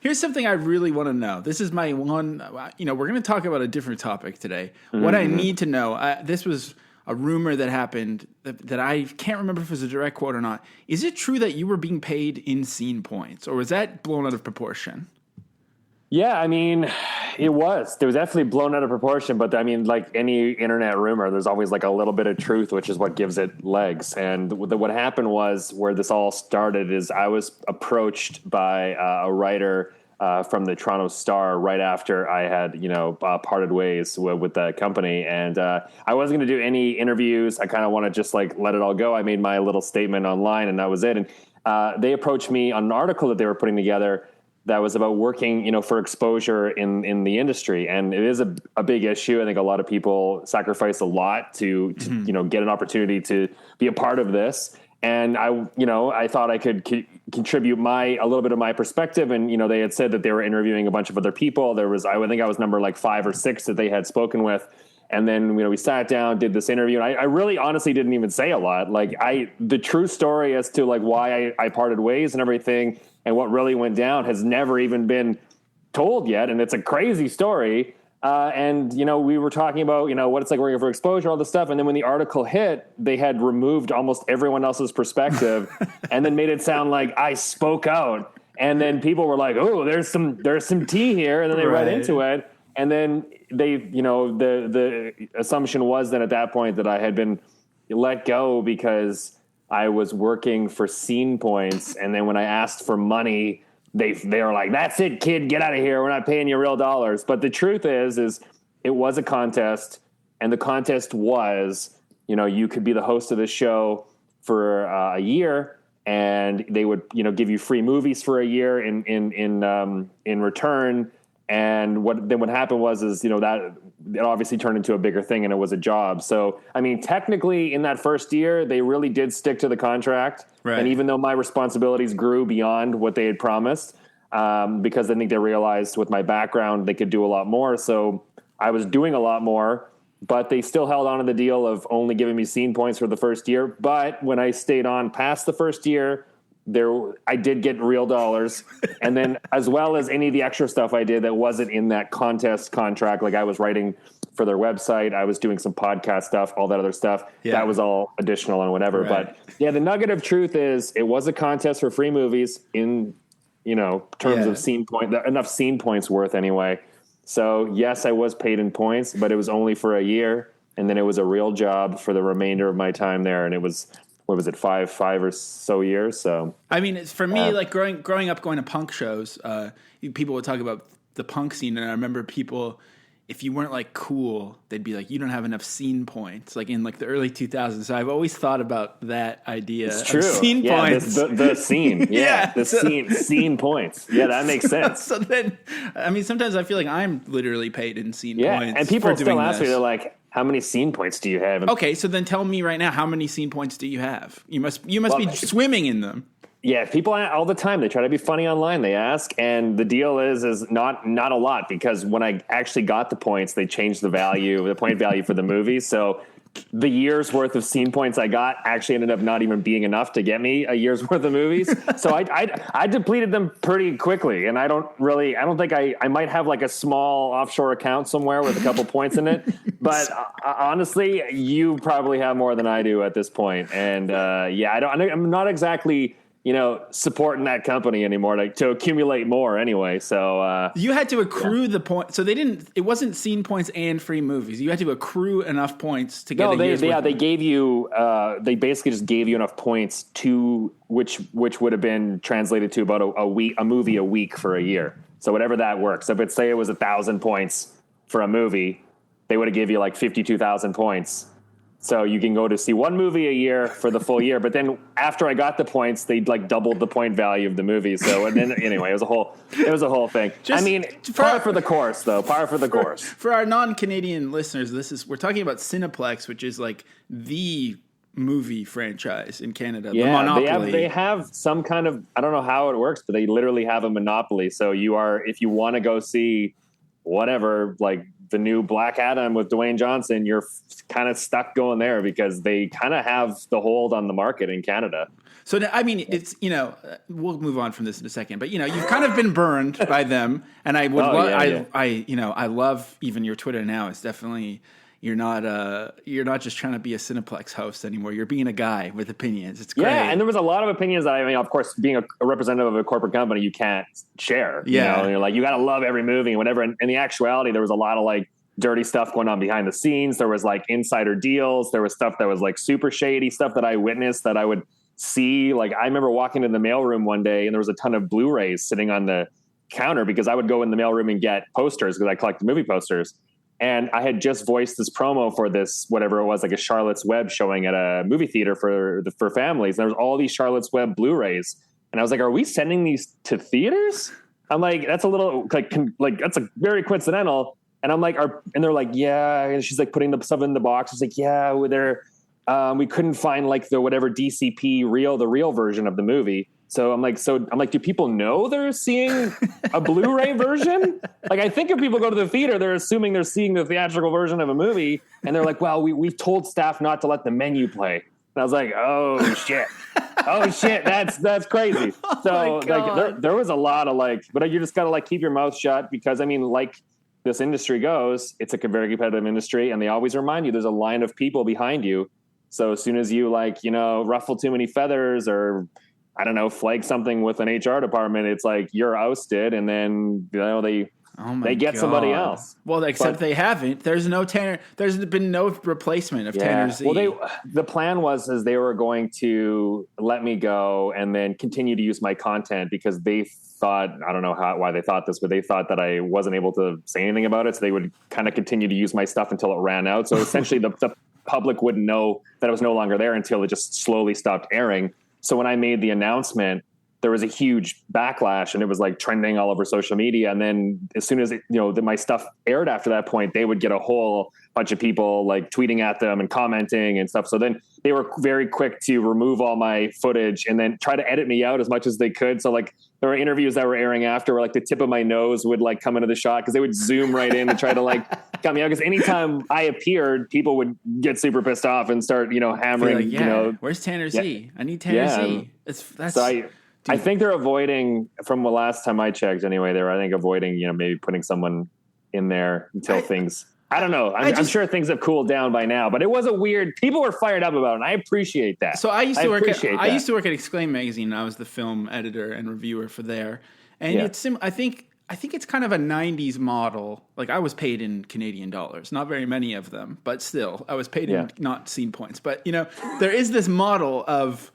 here's something I really want to know. This is my one. We're going to talk about a different topic today. Mm-hmm. What I need to know. This was a rumor that happened that I can't remember if it was a direct quote or not. Is it true that you were being paid in scene points, or was that blown out of proportion? Yeah, I mean, it was. It was definitely blown out of proportion, but I mean, like any internet rumor, there's always like a little bit of truth, which is what gives it legs. And what happened was, where this all started is I was approached by a writer from the Toronto Star right after I had, parted ways with the company. And I wasn't going to do any interviews. I kind of want to just like let it all go. I made my little statement online, and that was it. And they approached me on an article that they were putting together that was about working, for exposure in the industry. And it is a big issue. I think a lot of people sacrifice a lot to get an opportunity to be a part of this. And I thought I could contribute a little bit of my perspective. And, they had said that they were interviewing a bunch of other people. I think I was number like 5 or 6 that they had spoken with. And then, we sat down, did this interview, and I really honestly didn't even say a lot. Like the true story as to like why I parted ways and everything and what really went down has never even been told yet, and it's a crazy story. And, we were talking about, what it's like working for exposure, all this stuff. And then when the article hit, they had removed almost everyone else's perspective and then made it sound like I spoke out. And then people were like, oh, there's some tea here. And then they read into it. And then they, the assumption was then at that point that I had been let go because I was working for Scene Points. And then when I asked for money, they were like, that's it, kid, get out of here. We're not paying you real dollars. But the truth is it was a contest, and the contest was, you could be the host of the show for a year, and they would, give you free movies for a year in return. And what happened was that it obviously turned into a bigger thing, and it was a job. So, I mean, technically in that first year, they really did stick to the contract. Right. And even though my responsibilities grew beyond what they had promised, because I think they realized with my background, they could do a lot more. So I was doing a lot more, but they still held on to the deal of only giving me Scene Points for the first year. But when I stayed on past the first year, I did get real dollars. And then as well as any of the extra stuff I did that wasn't in that contest contract, like I was writing for their website, I was doing some podcast stuff, all that other stuff. Yeah. That was all additional and whatever. Right. But yeah, the nugget of truth is it was a contest for free movies in, terms of scene point, enough Scene Points worth anyway. So yes, I was paid in points, but it was only for a year. And then it was a real job for the remainder of my time there. And it was, what was it, five or so years? So I mean, it's for me, like growing up, going to punk shows, people would talk about the punk scene, and I remember people, if you weren't like cool, they'd be like, you don't have enough Scene Points, like in like the early 2000s. So I've always thought about that idea. It's true. Of Scene Points. The scene. Yeah. Scene Points. Yeah, that makes sense. So then, I mean, sometimes I feel like I'm literally paid in Scene Points. Yeah, and people still ask me, they're like, how many Scene Points do you have? Okay, so then tell me right now, how many Scene Points do you have? You must be swimming in them. Yeah, people all the time, they try to be funny online. They ask, and the deal is not a lot, because when I actually got the points, they changed the point value for the movie. So the year's worth of Scene Points I got actually ended up not even being enough to get me a year's worth of movies. So I depleted them pretty quickly, and I don't think I might have like a small offshore account somewhere with a couple points in it. But honestly, you probably have more than I do at this point. And I'm not exactly supporting that company anymore to accumulate more anyway. So you had to accrue the point. So it wasn't Scene Points and free movies. You had to accrue enough points to get they gave you, they basically just gave you enough points to which would have been translated to about a movie a week for a year. So whatever that works. So if say it was 1,000 points for a movie, they would have give you like 52,000 points. So you can go to see one movie a year for the full year. But then after I got the points, they like doubled the point value of the movie. So and then anyway, it was a whole thing. Par for the course, though. Par for the course. For our non-Canadian listeners, we're talking about Cineplex, which is like the movie franchise in Canada. Yeah, the monopoly. They have some kind of, I don't know how it works, but they literally have a monopoly. So if you want to go see whatever, like the new Black Adam with Dwayne Johnson, you're kind of stuck going there because they kind of have the hold on the market in Canada. So, I mean, it's, we'll move on from this in a second, but, you've kind of been burned by them. And I would, I love even your Twitter now. It's definitely, you're not just trying to be a Cineplex host anymore. You're being a guy with opinions. It's great. Yeah, and there was a lot of opinions that, of course, being a representative of a corporate company, you can't share. Yeah. You're like, you got to love every movie and whatever. And in the actuality, there was a lot of like dirty stuff going on behind the scenes. There was like insider deals. There was stuff that was like super shady stuff that I witnessed that I would see. Like I remember walking in the mailroom one day and there was a ton of Blu-rays sitting on the counter because I would go in the mailroom and get posters because I collected movie posters. And I had just voiced this promo for this, whatever it was, like a Charlotte's Web showing at a movie theater for families. And there was all these Charlotte's Web Blu-rays. And I was like, are we sending these to theaters? I'm like, that's a little like that's a very coincidental. And I'm like, and they're like, yeah. And she's like putting the stuff in the box. It's like, yeah, we couldn't find like the whatever DCP the real version of the movie. So I'm like, do people know they're seeing a Blu-ray version? Like, I think if people go to the theater, they're assuming they're seeing the theatrical version of a movie. And they're like, well, we've told staff not to let the menu play. And I was like, oh, shit. Oh shit, that's crazy. So like there was a lot of like, but you just gotta like keep your mouth shut because I mean, like this industry goes, it's a very competitive industry, and they always remind you there's a line of people behind you. So as soon as you like, ruffle too many feathers or I don't know, flag something with an HR department, it's like you're ousted, and then they get somebody else. Well, except they haven't. There's no Tanner. There's been no replacement of Tanner Z. Well, the plan was they were going to let me go and then continue to use my content because they thought, I don't know why they thought this, but they thought that I wasn't able to say anything about it. So they would kind of continue to use my stuff until it ran out. So essentially the public wouldn't know that I was no longer there until it just slowly stopped airing. So when I made the announcement, there was a huge backlash and it was like trending all over social media. And then as soon as my stuff aired after that point, they would get a whole bunch of people like tweeting at them and commenting and stuff. So then they were very quick to remove all my footage and then try to edit me out as much as they could. So like there were interviews that were airing after where like the tip of my nose would like come into the shot because they would zoom right in and try to like cut me out. Because anytime I appeared, people would get super pissed off and start, hammering, like, where's Tanner Z? I need Tanner Z. So I think they're avoiding, from the last time I checked anyway, they were, I think, avoiding, maybe putting someone in there until things, I don't know. I'm sure things have cooled down by now, but it was a weird, people were fired up about it, and I appreciate that. So I used to work at Exclaim Magazine. I was the film editor and reviewer for there. And I think it's kind of a 90s model. Like I was paid in Canadian dollars, not very many of them, but still I was paid in not scene points. But, there is this model of,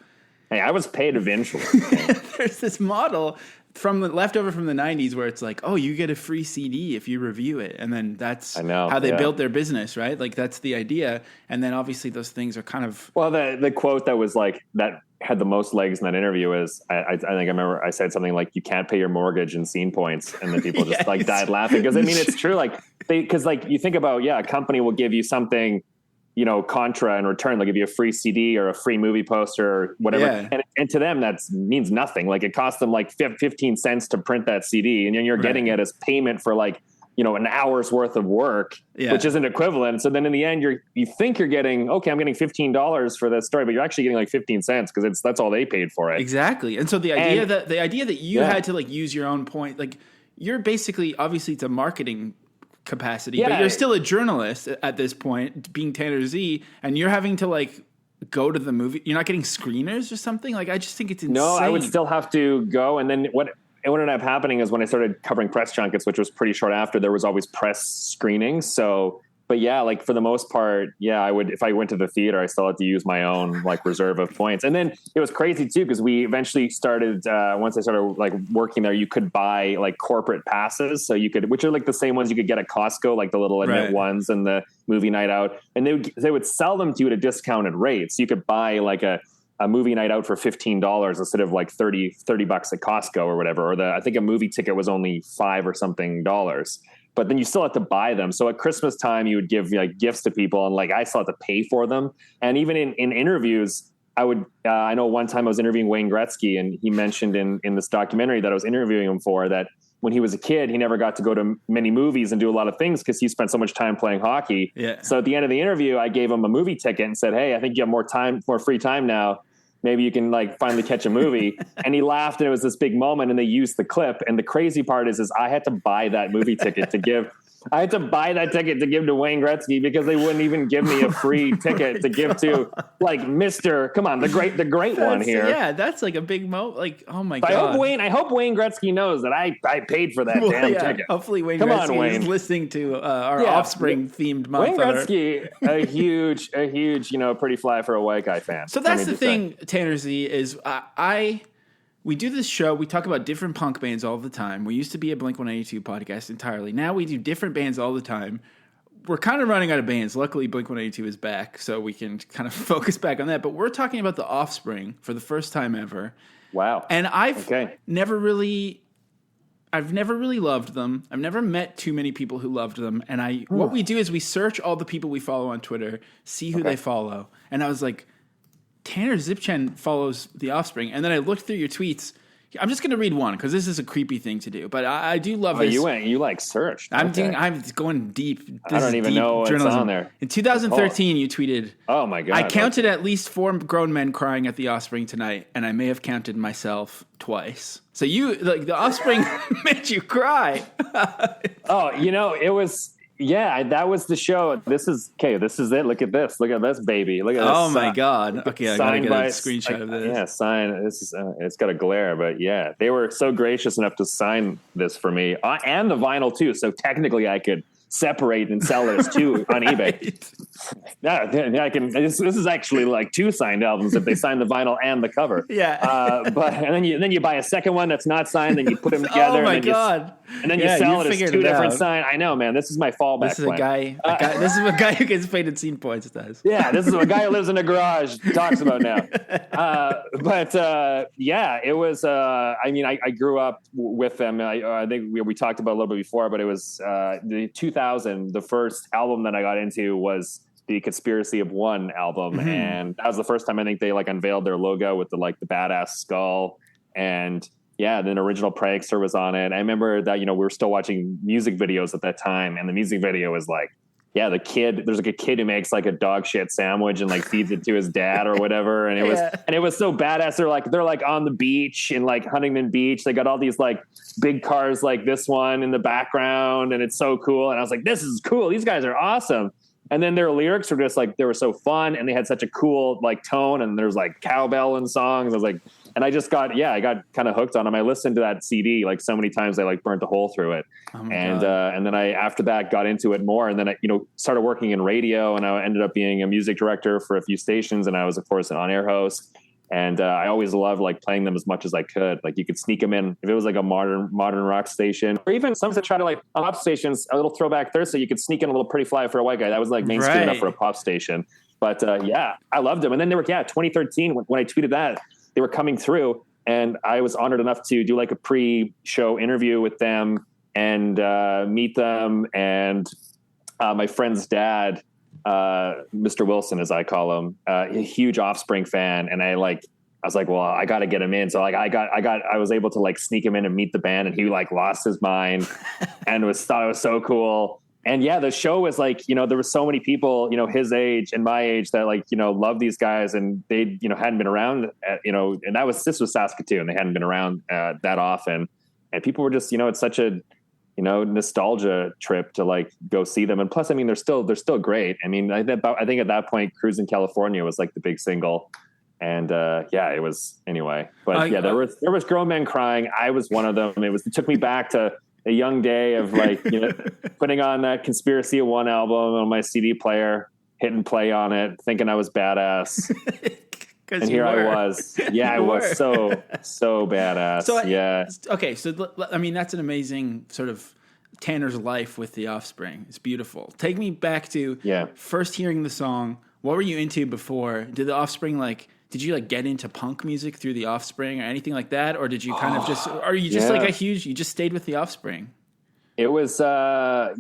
hey, I was paid eventually. There's this model leftover from the 90s where it's like, oh, you get a free CD if you review it. And then that's how they built their business, right? Like that's the idea. And then obviously those things are kind of... Well, the quote that was like, that had the most legs in that interview is, I think I remember I said something like, you can't pay your mortgage in scene points. And then people just died laughing. Because I mean, it's true. Like because like you think about, a company will give you something, contra in return. They'll give you a free CD or a free movie poster or whatever. Yeah. And to them, that means nothing. Like it costs them like 15 cents to print that CD. And then you're getting it as payment for like, an hour's worth of work, which isn't equivalent. So then in the end, you think you're getting, okay, I'm getting $15 for this story, but you're actually getting like 15 cents because that's all they paid for it. Exactly. And so the idea that you had to like use your own point, like you're basically, obviously it's a marketing capacity, but you're still a journalist at this point, being Tanner Z, and you're having to like go to the movie. You're not getting screeners or something. Like I just think it's insane. No, I would still have to go. And then what ended up happening is when I started covering press junkets, which was pretty short after, there was always press screenings. So, but like for the most part, I would, if I went to the theater, I still had to use my own like reserve of points. And then it was crazy too, because we eventually started, once I started like working there, you could buy like corporate passes. So you could, which are like the same ones you could get at Costco, like the little admit ones and the movie night out. And they would sell them to you at a discounted rate. So you could buy like a movie night out for $15 instead of like $30 at Costco or whatever. Or I think a movie ticket was only $5 or something. But then you still have to buy them. So at Christmas time, you would give like gifts to people, and like I still had to pay for them. And even in interviews, I would. I know one time I was interviewing Wayne Gretzky, and he mentioned in this documentary that I was interviewing him for that when he was a kid, he never got to go to many movies and do a lot of things because he spent so much time playing hockey. Yeah. So at the end of the interview, I gave him a movie ticket and said, "Hey, I think you have more free time now. Maybe you can like finally catch a movie." And he laughed, and it was this big moment, and they used the clip. And the crazy part is I had to buy that movie ticket to give. I had to buy that ticket to give to Wayne Gretzky because they wouldn't even give me a free ticket to give to like Mr. Come on, the great one here. Yeah, that's like a big Like, oh my God. I hope Wayne Gretzky knows that I paid for that damn ticket. Hopefully Wayne Gretzky is listening to our Offspring themed month. Wayne Gretzky, a huge, pretty fly for a white guy fan. So that's the thing, Tanner Z, is we do this show. We talk about different punk bands all the time. We used to be a Blink-182 podcast entirely. Now we do different bands all the time. We're kind of running out of bands. Luckily, Blink-182 is back, so we can kind of focus back on that. But we're talking about the Offspring for the first time ever. Wow. And I've never really loved them. I've never met too many people who loved them. And what we do is we search all the people we follow on Twitter, see who they follow. And I was like, Tanner Zipchen follows The Offspring. And then I looked through your tweets. I'm just going to read one because this is a creepy thing to do, but I do love this. You like searched. I'm going deep. I don't even know what's on there. In 2013, you tweeted, "Oh my God. I counted at least 4 grown men crying at the Offspring tonight, and I may have counted myself twice." So the Offspring made you cry. Oh, it was... Yeah, that was the show. This is it. Look at this, baby. Look at this. Oh my God. Okay, I gotta get a screenshot of this. Yeah, sign. This is. It's got a glare, but yeah, they were so gracious enough to sign this for me, and the vinyl too. So technically, I could separate and sell it as 2 on eBay. Yeah, I can. This is actually like 2 signed albums if they sign the vinyl and the cover. Yeah. And then you buy a second one that's not signed, then you put them together. Oh my God. And then you sell it as 2 different signed. I know, man. This is my fallback. This is this is a guy who gets paid at Scene Points does. Yeah, this is a guy who lives in a garage talks about now. It was. I grew up with them. I think we talked about it a little bit before, but it was the 2000. The first album that I got into was the Conspiracy of One album, and that was the first time I think they unveiled their logo with the badass skull, and then original Prankster was on it. I remember that we were still watching music videos at that time, and the music video was the kid. There's a kid who makes a dog shit sandwich and feeds it to his dad or whatever, and it was so badass. They're on the beach in Huntington Beach. They got all these big cars like this one in the background, and it's so cool. And I was like, this is cool. These guys are awesome. And then their lyrics were just they were so fun, and they had such a cool tone, and there's cowbell in songs. I was and I just got kind of hooked on them. I listened to that CD so many times I burnt a hole through it. Oh and then I after that got into it more, and then I started working in radio, and I ended up being a music director for a few stations, and I was of course an on-air host. And I always loved playing them as much as I could. You could sneak them in if it was a modern rock station, or even some that try to on pop stations. A little Throwback Thursday, you could sneak in a little Pretty Fly for a White Guy. That was mainstream enough for a pop station. But I loved them. And then they were 2013 when I tweeted that, they were coming through, and I was honored enough to do a pre-show interview with them and meet them. And my friend's dad, Mr. Wilson, as I call him, a huge Offspring fan. And I was well, I got to get him in. So I was able to sneak him in and meet the band, and he lost his mind and thought it was so cool. And the show was there were so many people, his age and my age that love these guys, and they, hadn't been around, and this was Saskatoon. They hadn't been around that often, and people were just, it's such a, nostalgia trip to go see them. And plus, they're still great. I think at that point, Cruising California was the big single. And it was anyway. But there was grown men crying. I was one of them. It took me back to a young day of putting on that Conspiracy of One album on my CD player, hitting play on it, thinking I was badass. And here I was. Yeah, I was so badass. Okay, so that's an amazing sort of Tanner's life with the Offspring. It's beautiful. Take me back to first hearing the song. What were you into before? Did the Offspring did you get into punk music through the Offspring or anything like that, or did you kind of just? Are you just you just stayed with the Offspring? It was I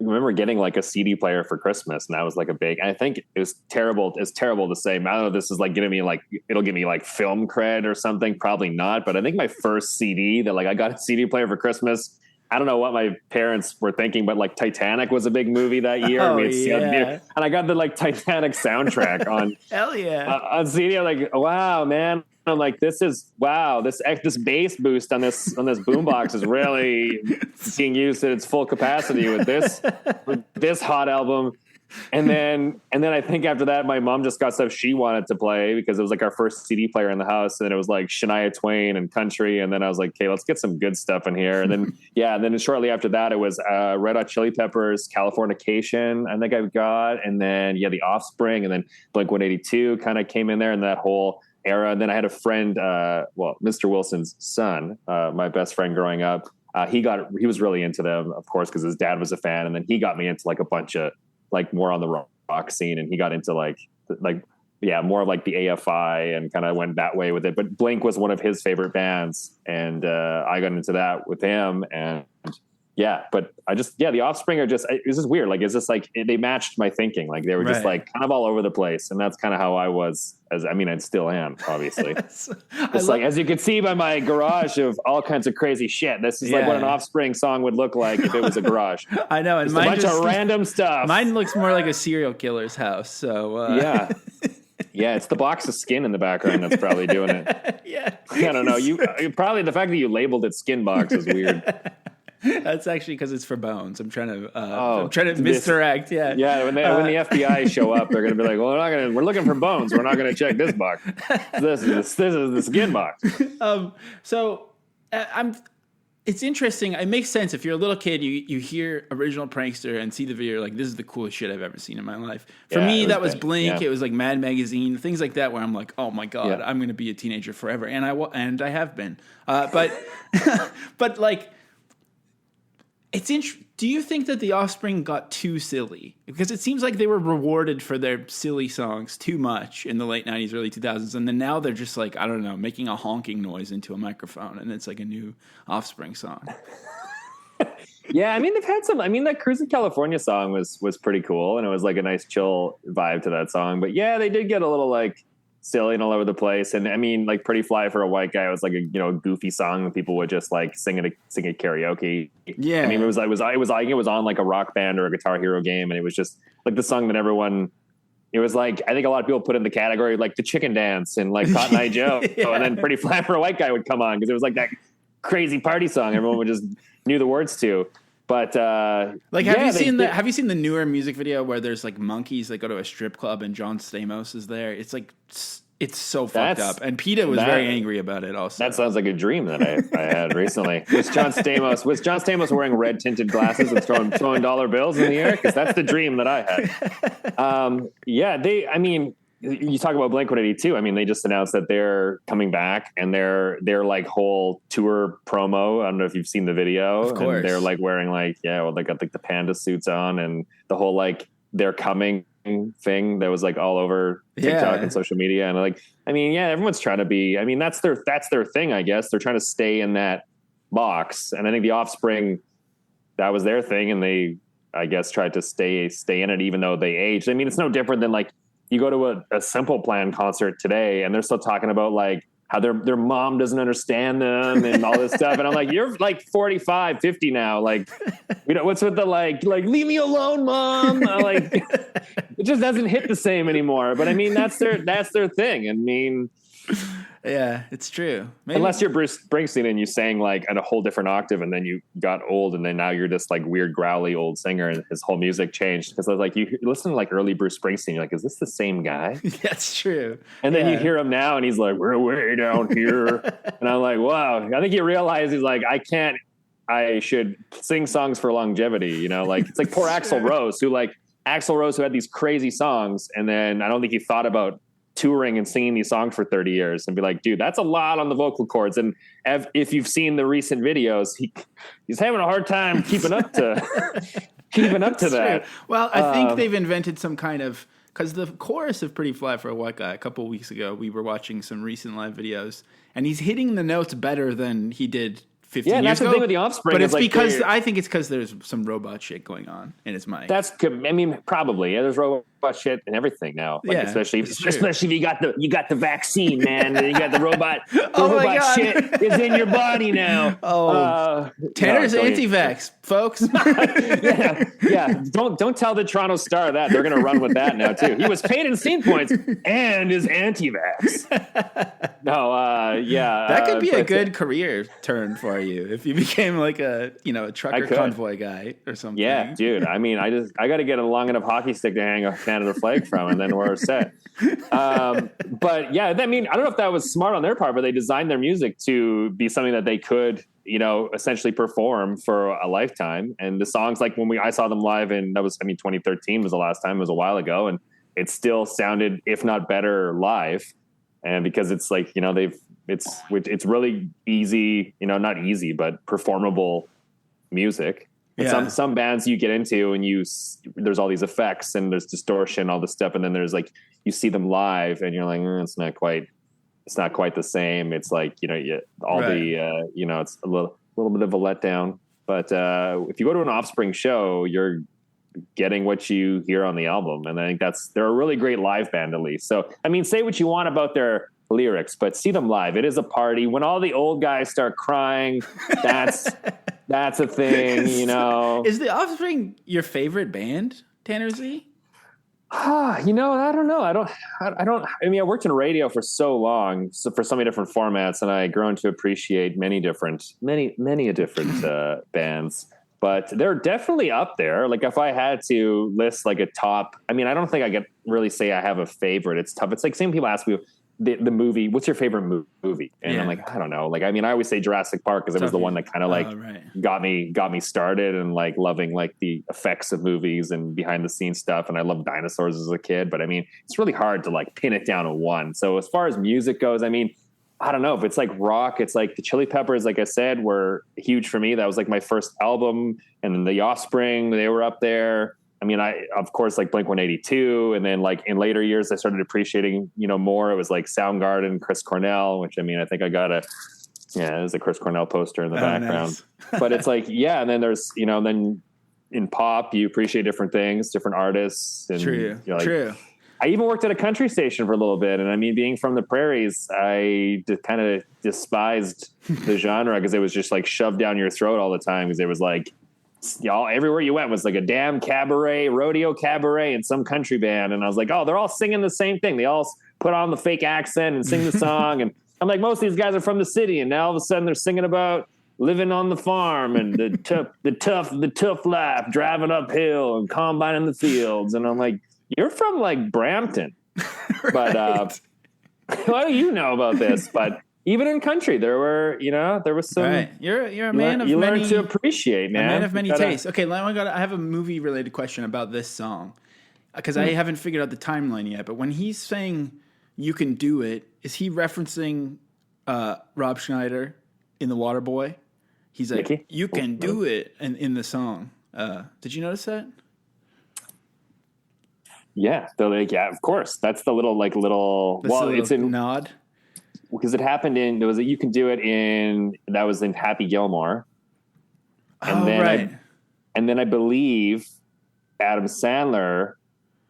remember getting a CD player for Christmas, and that was a big. I think it was terrible. It's terrible to say. I don't know if this is giving me it'll give me film cred or something. Probably not. But I think my first CD that I got a CD player for Christmas. I don't know what my parents were thinking, but Titanic was a big movie that year. And I got the Titanic soundtrack on hell yeah on CD. I'm wow, man. I'm this bass boost on this boombox is really being used at its full capacity with this hot album. And then I think after that, my mom just got stuff she wanted to play because it was our first CD player in the house, and then it was Shania Twain and country. And then I was okay, let's get some good stuff in here. And then and then shortly after that, it was Red Hot Chili Peppers, Californication, I think I got, and then the Offspring, and then Blink-182 kind of came in there in that whole era. And then I had a friend, Mr. Wilson's son, my best friend growing up. He was really into them, of course, because his dad was a fan, and then he got me into a bunch of more on the rock scene, and he got into more of the AFI and kind of went that way with it. But Blink was one of his favorite bands, and I got into that with him, and Yeah, but the Offspring are just, it's just weird. Like, it's just like, they matched my thinking. Like, they were just like kind of all over the place. And that's kind of how I was, I still am, obviously. It's like, as you can see by my garage of all kinds of crazy shit, this is like what an Offspring song would look like if it was a garage. I know. And just a bunch of random stuff. Mine looks more like a serial killer's house. So, yeah. Yeah, it's the box of skin in the background that's probably doing it. Yeah. I don't know. You probably, the fact that you labeled it Skin Box is weird. That's actually because it's for bones. I'm trying to misdirect. Yeah. When the FBI show up, they're going to be like, well, we're looking for bones. We're not going to check this box. This is the Skin Box. It's interesting. It makes sense. If you're a little kid, you hear original Prankster and see the video, like, this is the coolest shit I've ever seen in my life. For me, that was Blink. Yeah. It was like Mad Magazine, things like that, where I'm like, oh my God, I'm going to be a teenager forever. And I have been. But like, it's interesting. Do you think that the Offspring got too silly? Because it seems like they were rewarded for their silly songs too much in the late 90s, early 2000s. And then now they're just like, I don't know, making a honking noise into a microphone. And it's like a new Offspring song. Yeah, I mean, they've had some. I mean, that Cruising California song was pretty cool. And it was like a nice chill vibe to that song. But yeah, they did get a little like silly and all over the place. And I mean, like Pretty Fly for a White Guy was like a goofy song that people would just like sing at karaoke. Yeah, I mean, it was on like a Rock Band or a Guitar Hero game, and it was just like the song that everyone. It was like, I think a lot of people put in the category like the Chicken Dance and like Cotton Eye Joe, and then Pretty Fly for a White Guy would come on because it was like that crazy party song everyone would just knew the words to. But like, have you seen the newer music video where there's like monkeys that go to a strip club and John Stamos is there? It's like, it's so fucked up. And PETA was very angry about it also. That sounds like a dream that I had recently. Was John Stamos wearing red tinted glasses and throwing dollar bills in the air? Because that's the dream that I had. You talk about Blink-182. I mean, they just announced that they're coming back, and their like whole tour promo. I don't know if you've seen the video. Of course. And they're like wearing they got like the panda suits on, and the whole like they're coming thing that was like all over TikTok and social media. And like, I mean, everyone's trying to be. I mean, that's their thing. I guess they're trying to stay in that box. And I think the Offspring, that was their thing, and they, I guess, tried to stay in it, even though they aged. I mean, it's no different than like. You go to a Simple Plan concert today and they're still talking about like how their mom doesn't understand them and all this stuff. And I'm like, you're like 45, 50 now. Like, what's with the like, leave me alone, mom. Like, it just doesn't hit the same anymore. But I mean, that's their thing. I mean, yeah, it's true. Maybe. Unless you're Bruce Springsteen and you sang like at a whole different octave, and then you got old, and then now you're this like weird growly old singer, and his whole music changed. Because like you listen to like early Bruce Springsteen, you're like, is this the same guy? That's true. And then you hear him now, and he's like, we're way down here, and I'm like, wow. I think he realizes he's like, I should sing songs for longevity. Like it's like poor Axl Rose, who had these crazy songs, and then I don't think he thought about touring and singing these songs for 30 years and be like, dude, that's a lot on the vocal cords. And if you've seen the recent videos, he's having a hard time keeping up to that. Well, I think they've invented some kind of, because the chorus of Pretty Fly for a White Guy, a couple of weeks ago, we were watching some recent live videos, and he's hitting the notes better than he did 15 years ago. That's the thing with the Offspring. But it's like because I think it's because there's some robot shit going on in his mic. That's good. I mean, probably. Yeah, there's robot shit and everything now. Like, especially if you got the vaccine, man. You got the robot. The robot shit is in your body now. Tanner's anti-vax, folks. yeah. Don't tell the Toronto Star that. They're gonna run with that now too. He was paid in scene points and is anti-vax. That could be a good career turn for you if you became like a trucker convoy guy or something. Yeah, dude. I mean, I got to get a long enough hockey stick to hang a Canada flag from, and then we're set. But yeah, I mean, I don't know if that was smart on their part, but they designed their music to be something that they could, essentially perform for a lifetime. And the songs, like when I saw them live, and 2013 was the last time. It was a while ago, and it still sounded, if not better, live. And because it's like, it's really easy, not easy, but performable music. Yeah. Some bands you get into and there's all these effects and there's distortion, all this stuff. And then there's like, you see them live and you're like, it's not quite the same. It's like, it's a little bit of a letdown. But if you go to an Offspring show, you're getting what you hear on the album. And I think they're a really great live band, at least. So, I mean, say what you want about their lyrics, but see them live. It is a party. When all the old guys start crying, that's a thing, you know. Is the Offspring your favorite band, Tanner Z? You know, I don't know. I mean, I worked in radio for so long, for so many different formats, and I grown to appreciate many different bands. But they're definitely up there. Like if I had to list like a top, I mean, I don't think I could really say I have a favorite. It's tough. It's like same people ask me the movie, what's your favorite movie? And I'm like, I don't know. Like, I mean, I always say Jurassic Park because it was the one that kind of like got me started and like loving like the effects of movies and behind the scenes stuff. And I loved dinosaurs as a kid, but I mean, it's really hard to like pin it down to one. So as far as music goes, I mean, I don't know if it's like rock. It's like the Chili Peppers, like I said, were huge for me. That was like my first album. And then the Offspring, they were up there. I mean, of course, like Blink-182. And then like in later years, I started appreciating, you know, more. It was like Soundgarden, Chris Cornell, which I mean, I think I got there's a Chris Cornell poster in the background. Nice. But it's like, yeah. And then there's, you know, then in pop, you appreciate different things, different artists. And, True. You know, like, True. I even worked at a country station for a little bit. And I mean, being from the prairies, I kind of despised the genre because it was just like shoved down your throat all the time. Because it was like, y'all, everywhere you went was like a damn cabaret, rodeo cabaret and some country band. And I was like, oh, they're all singing the same thing. They all put on the fake accent and sing the song. And I'm like, most of these guys are from the city. And now all of a sudden they're singing about living on the farm and the tough life, driving uphill and combining the fields. And I'm like, you're from like Brampton, but what do you know about this? But even in country, there was some. Right. You're a man of many. You learn to appreciate, man. A man of many tastes. Okay, I have a movie related question about this song because I haven't figured out the timeline yet. But when he's saying "You Can Do It," is he referencing Rob Schneider in The Waterboy? He's like, Mickey? "You can do it," and in the song. Did you notice that? Yeah, they're like, yeah, of course. That's the little. It's in nod because it happened in. There was You Can Do It that was in Happy Gilmore, and then I believe Adam Sandler.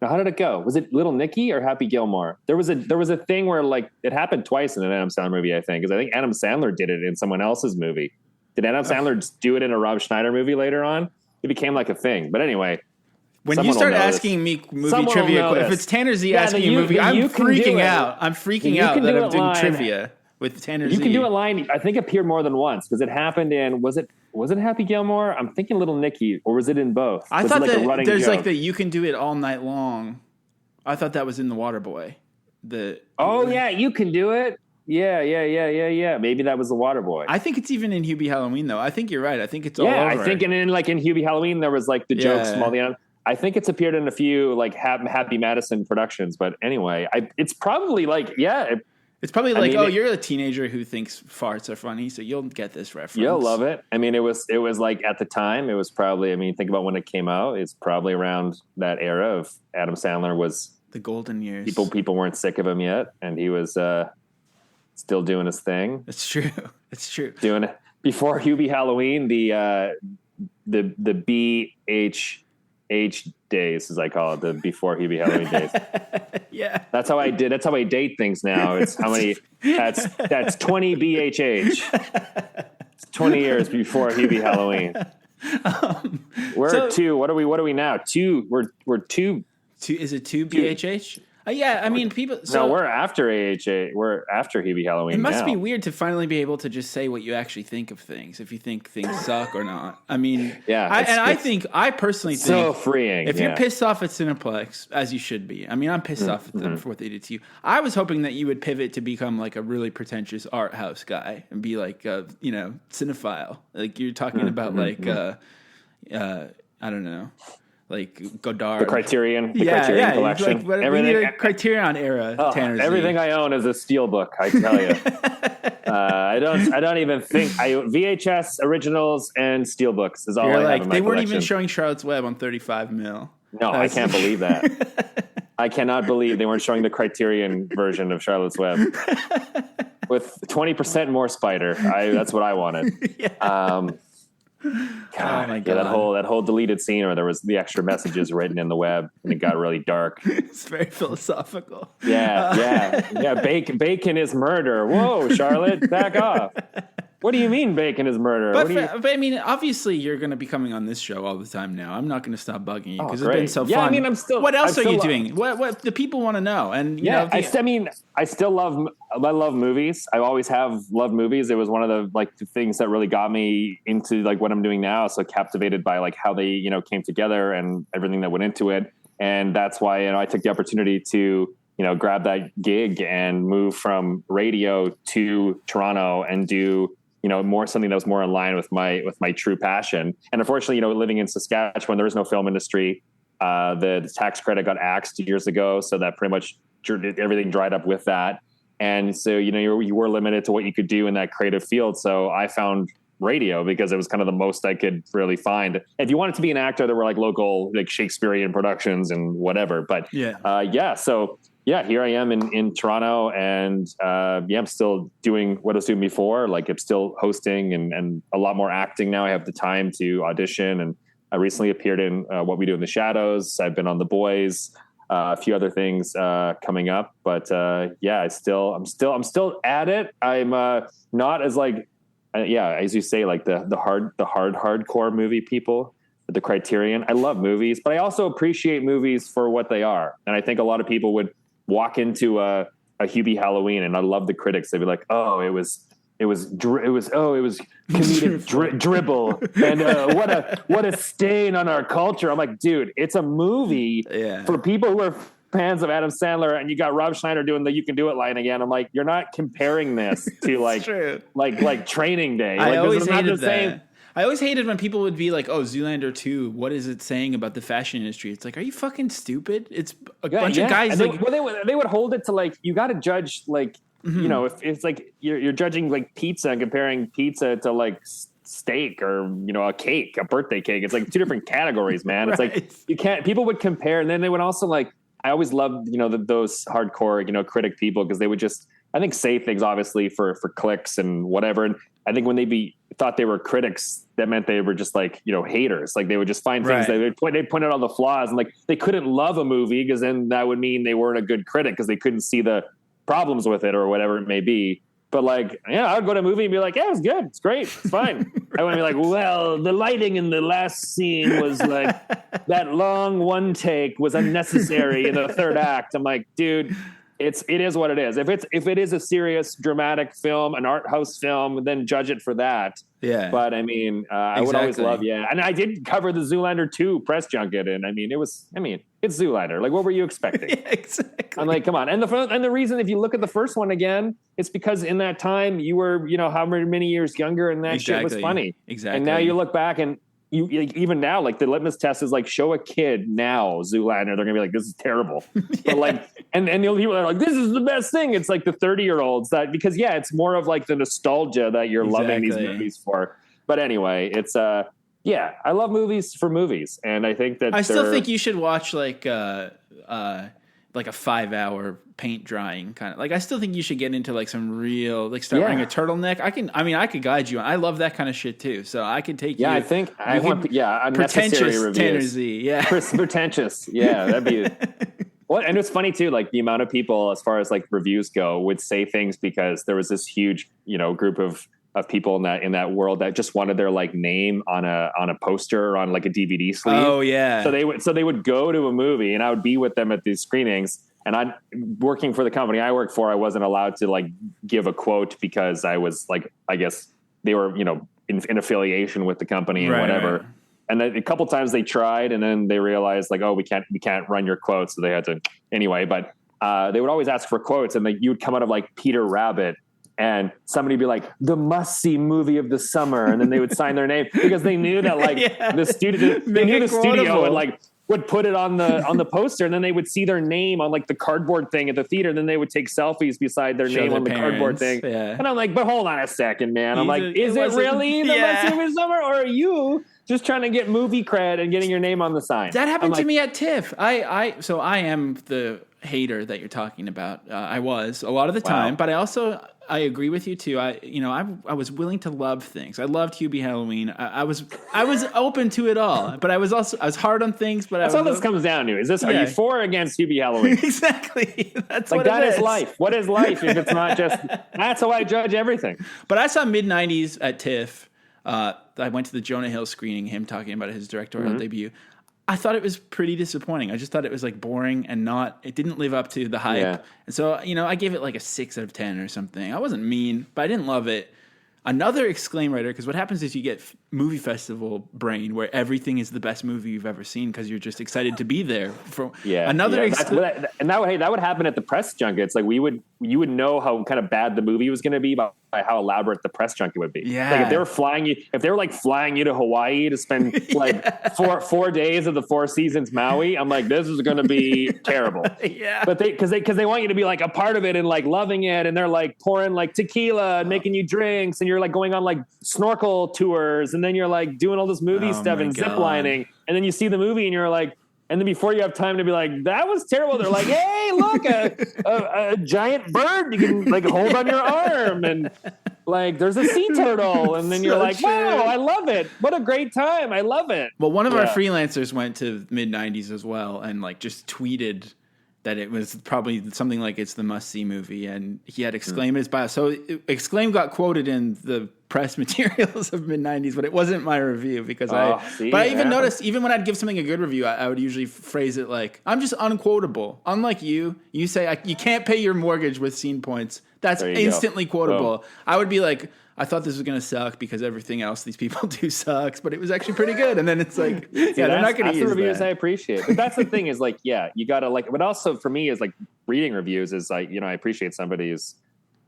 Now, how did it go? Was it Little Nicky or Happy Gilmore? There was a thing where like it happened twice in an Adam Sandler movie. I think because I think Adam Sandler did it in someone else's movie. Did Adam Sandler do it in a Rob Schneider movie later on? It became like a thing. But anyway. When you start asking me movie trivia, if it's Tanner Z asking a movie, I'm freaking out. I'm freaking out that I'm doing trivia with Tanner Z. You can do it line. I think it appeared more than once because it happened in, was it Happy Gilmore? I'm thinking Little Nicky, or was it in both? I thought that there's like the You Can Do It All Night Long. I thought that was in The Waterboy. Yeah, You Can Do It. Yeah. Maybe that was The Waterboy. I think it's even in Hubie Halloween though. I think you're right. I think it's all over. I think in Hubie Halloween there was like the jokes from all the I think it's appeared in a few like Happy Madison productions, but anyway, it's probably like, it's probably like, you're a teenager who thinks farts are funny, so you'll get this reference. You'll love it. I mean, it was like at the time, it was probably, I mean, think about when it came out. It's probably around that era of Adam Sandler was the golden years. People weren't sick of him yet, and he was still doing his thing. It's true. It's true. Doing it before Hubie Halloween, the BHH days, as I call it, the before Hubie Halloween days. Yeah, that's how I date things now. It's how many? That's 20 BHH. It's 20 years before Hubie Halloween. We're at 2. What are we now? 2. We're 2. Is it 2 BHH? Yeah, I mean, people. So no, we're after AHA. We're after Hubie Halloween. It must be weird to finally be able to just say what you actually think of things, if you think things suck or not. I mean, I personally think so freeing. If you're pissed off at Cineplex, as you should be. I mean, I'm pissed off at them for what they did to you. I was hoping that you would pivot to become like a really pretentious art house guy and be like, cinephile. Like you're talking about I don't know. Like Godard, the Criterion collection. Like, everything, we need a Criterion era. Tanner everything I own is a Steelbook. I tell you, I don't even think VHS originals and Steelbooks is all I have in my they weren't collection. even showing Charlotte's Web on 35 mil. No, I can't believe that. I cannot believe they weren't showing the Criterion version of Charlotte's Web with 20% more spider. That's what I wanted. Yeah. God, my God. Yeah, that whole deleted scene where there was the extra messages written in the web and it got really dark. It's very philosophical. Yeah. Bacon is murder. Whoa, Charlotte, back off. What do you mean bacon is murder? But I mean, obviously, you're going to be coming on this show all the time now. I'm not going to stop bugging you because it's great. been so Yeah, fun. I mean, I'm still. What else I'm are you still, doing? What the people want to know? And you know, I still love movies. I always have loved movies. It was one of the things that really got me into like what I'm doing now. So captivated by like how they came together and everything that went into it. And that's why I took the opportunity to grab that gig and move from radio to Toronto and do more something that was more in line with my true passion. And unfortunately, living in Saskatchewan, there is no film industry. The tax credit got axed years ago, so that pretty much everything dried up with that. And so you were limited to what you could do in that creative field. So I found radio because it was kind of the most I could really find. If you wanted to be an actor, there were like local like Shakespearean productions and whatever. But so here I am in Toronto, and I'm still doing what I was doing before. Like I'm still hosting and a lot more acting now. I have the time to audition, and I recently appeared in What We Do in the Shadows. I've been on The Boys, a few other things coming up. But I'm still at it. I'm not as like as you say, like the hardcore movie people. The Criterion. I love movies, but I also appreciate movies for what they are. And I think a lot of people would walk into a Hubie Halloween, and I love the critics. They'd be like, "Oh, it was comedic dribble, and what a stain on our culture." I'm like, dude, it's a movie for people who are fans of Adam Sandler, and you got Rob Schneider doing the "You Can Do It" line again. I'm like, you're not comparing this to like Training Day. I like, always hated that. I always hated when people would be like, "Oh, Zoolander 2, what is it saying about the fashion industry?" It's like, are you fucking stupid? It's a bunch of guys. And they would hold it to like, you got to judge like, if it's like you're judging like pizza and comparing pizza to like steak or a cake, a birthday cake. It's like two different categories, man. It's like you can't. People would compare, and then they would also like. I always loved those hardcore critic people because they would just say things obviously for clicks and whatever. And I think when they thought they were critics, that meant they were just like, haters. Like they would just find things they'd point out all the flaws, and like they couldn't love a movie because then that would mean they weren't a good critic because they couldn't see the problems with it or whatever it may be. But like, I would go to a movie and be like, yeah, it was good. It's great. It's fine. I wouldn't be like, well, the lighting in the last scene was like that long one take was unnecessary in the third act. I'm like, dude, it is what it is. If it is a serious dramatic film, an art house film, then judge it for that. Yeah. But I mean, I would always love, and I did cover the Zoolander 2 press junket, and it's Zoolander. Like, what were you expecting? Exactly. I'm like, come on. And the reason, if you look at the first one again, it's because in that time you were, how many years younger, and that shit was funny. Exactly. And now you look back and you even now, like the litmus test is like, show a kid now Zoolander, they're gonna be like, this is terrible. But like, and the people are like, this is the best thing. It's like the 30-year-olds that, because it's more of like the nostalgia that you're loving these movies for. But anyway, it's I love movies for movies, and I think that I still think you should watch like a 5-hour paint drying kind of, like, I still think you should get into like some real, like start wearing a turtleneck. I could guide you. I love that kind of shit too. So I could take you. I think I want pretentious reviews. Tanner Z. Pretentious. Yeah. That'd be and it's funny too, like the amount of people as far as like reviews go would say things because there was this huge, group of people in that world that just wanted their like name on a poster or on like a DVD sleeve. Oh yeah. So they would go to a movie, and I would be with them at these screenings, and I'm working for the company I work for. I wasn't allowed to like give a quote because I was like, I guess they were, in affiliation with the company and whatever. Right. And then a couple times they tried, and then they realized like, oh, we can't run your quotes. So they had to anyway, but they would always ask for quotes, and you would come out of like Peter Rabbit, and somebody would be like, the must-see movie of the summer. And then they would sign their name because they knew that like the studio would put it on the poster, and then they would see their name on like the cardboard thing at the theater. And then they would take selfies beside their name on the cardboard thing. Yeah. And I'm like, but hold on a second, man. I'm like, is it really the must-see movie of the summer, or are you just trying to get movie cred and getting your name on the sign? That happened to me at TIFF. So I am the hater that you're talking about. I was a lot of the time, but I also I agree with you too. I was willing to love things. I loved Hubie Halloween. I was open to it all, but I was hard on things. But that's all this comes down to. Are you for or against Hubie Halloween? Exactly. That's like what that it is life. What is life if it's not just? That's how I judge everything. But I saw mid-90s at TIFF. I went to the Jonah Hill screening. Him talking about his directorial debut. I thought it was pretty disappointing. I just thought it was like boring and it didn't live up to the hype. Yeah. And so, I gave it like a 6 out of 10 or something. I wasn't mean, but I didn't love it. Another exclaim writer, because what happens is you get movie festival brain where everything is the best movie you've ever seen because you're just excited to be there. That would happen at the press junkets. Like you would know how kind of bad the movie was going to be by how elaborate the press junket would be. Yeah. Like if they were flying you to Hawaii to spend like 4 days of the 4 seasons Maui, I'm like, this is going to be terrible. Yeah. But because they want you to be like a part of it and like loving it, and they're like pouring like tequila and making you drinks, and you're like going on like snorkel tours, and then you're like doing all this movie stuff and ziplining, and then you see the movie and you're like, and then before you have time to be like, that was terrible, they're like, hey, look, a giant bird you can like hold on your arm, and like there's a sea turtle, and then you're like, wow, I love it. What a great time. I love it. Well, one of our freelancers went to mid-90s as well and like just tweeted that it was probably something like it's the must-see movie, and he had Exclaim in his bio. So Exclaim got quoted in the press materials of mid-90s, but it wasn't my review because I even noticed, even when I'd give something a good review, I would usually phrase it like, I'm just unquotable. Unlike you say you can't pay your mortgage with scene points. That's instantly quotable. I would be like, I thought this was going to suck because everything else these people do sucks, but it was actually pretty good. And then it's like, they're not going to use the reviews that. I appreciate. But that's the thing is like, you got to like, but also for me is like reading reviews is like, I appreciate somebody who's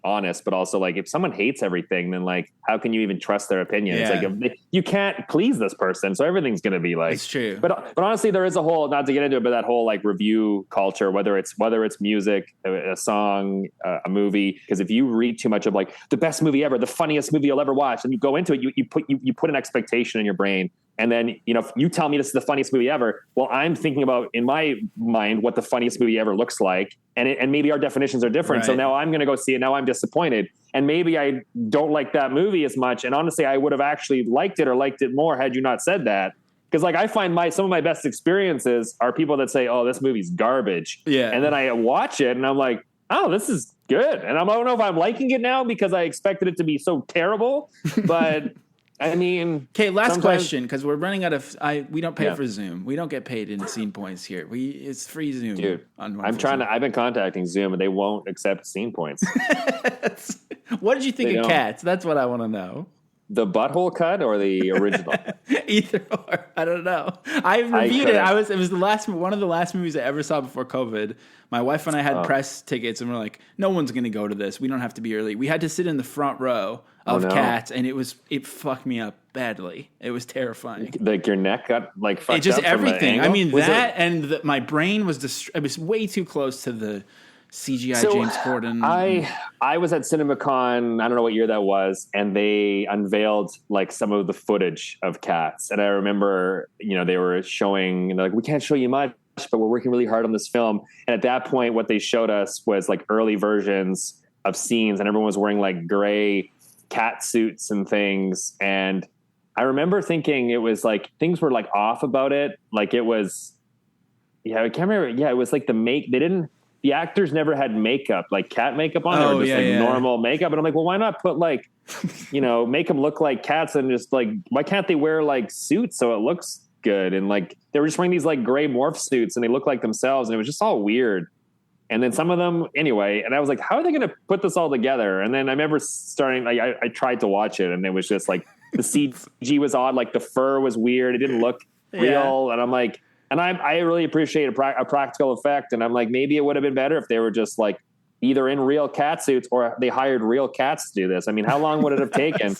honest, but also like if someone hates everything, then like, how can you even trust their opinion? Yeah. It's like, you can't please this person. So everything's going to be like, it's true. But honestly, there is a whole, not to get into it, but that whole like review culture, whether it's music, a song, a movie, because if you read too much of like the best movie ever, the funniest movie you'll ever watch, and you go into it, you put an expectation in your brain. And then, if you tell me this is the funniest movie ever, well, I'm thinking about in my mind what the funniest movie ever looks like. And maybe our definitions are different. Right. So now I'm going to go see it. Now I'm disappointed. And maybe I don't like that movie as much. And honestly, I would have actually liked it or liked it more had you not said that. Because like I find some of my best experiences are people that say, oh, this movie's garbage. Yeah. And then I watch it and I'm like, oh, this is good. And I don't know if I'm liking it now because I expected it to be so terrible. But... I mean, okay. Last question, because we're running out of. We don't pay for Zoom. We don't get paid in scene points here. It's free Zoom. Dude, I've been contacting Zoom, and they won't accept scene points. What did you think of Cats? That's what I want to know. The butthole cut or the original? Either or. I don't know. I reviewed it. It was one of the last movies I ever saw before COVID. My wife and I had press tickets, and we're like, no one's going to go to this. We don't have to be early. We had to sit in the front row of Cats, and it fucked me up badly. It was terrifying. Like your neck got like fucked up. Just everything. I mean, my brain was it was way too close to the CGI James Corden. I was at CinemaCon, I don't know what year that was, and they unveiled like some of the footage of Cats. And I remember, they were showing, and they're like, we can't show you much, but we're working really hard on this film. And at that point, what they showed us was like early versions of scenes, and everyone was wearing like gray cat suits and things. And I remember thinking it was like things were like off about it. Like it was, I can't remember. Yeah, it was like the actors never had makeup, like cat makeup on. They were just normal makeup. And I'm like, well, why not put like, make them look like cats, and just like, why can't they wear like suits so it looks good? And like, they were just wearing these like gray morph suits and they look like themselves. And it was just all weird. And then some of them anyway, and I was like, how are they going to put this all together? And then I remember starting, like, I tried to watch it, and it was just like the CG was odd. Like the fur was weird. It didn't look real. And I'm like, and I really appreciate a practical effect. And I'm like, maybe it would have been better if they were just like either in real cat suits or they hired real cats to do this. I mean, how long would it have taken?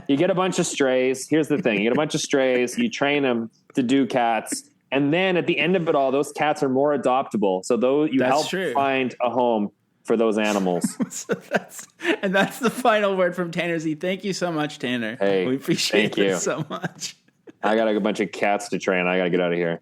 You get a bunch of strays. Here's the thing. You get a bunch of strays. You train them to do cats. And then at the end of it all, those cats are more adoptable. So help find a home for those animals. That's the final word from Tanner Z. Thank you so much, Tanner. Hey, we appreciate it so much. I got a bunch of cats to train. I got to get out of here.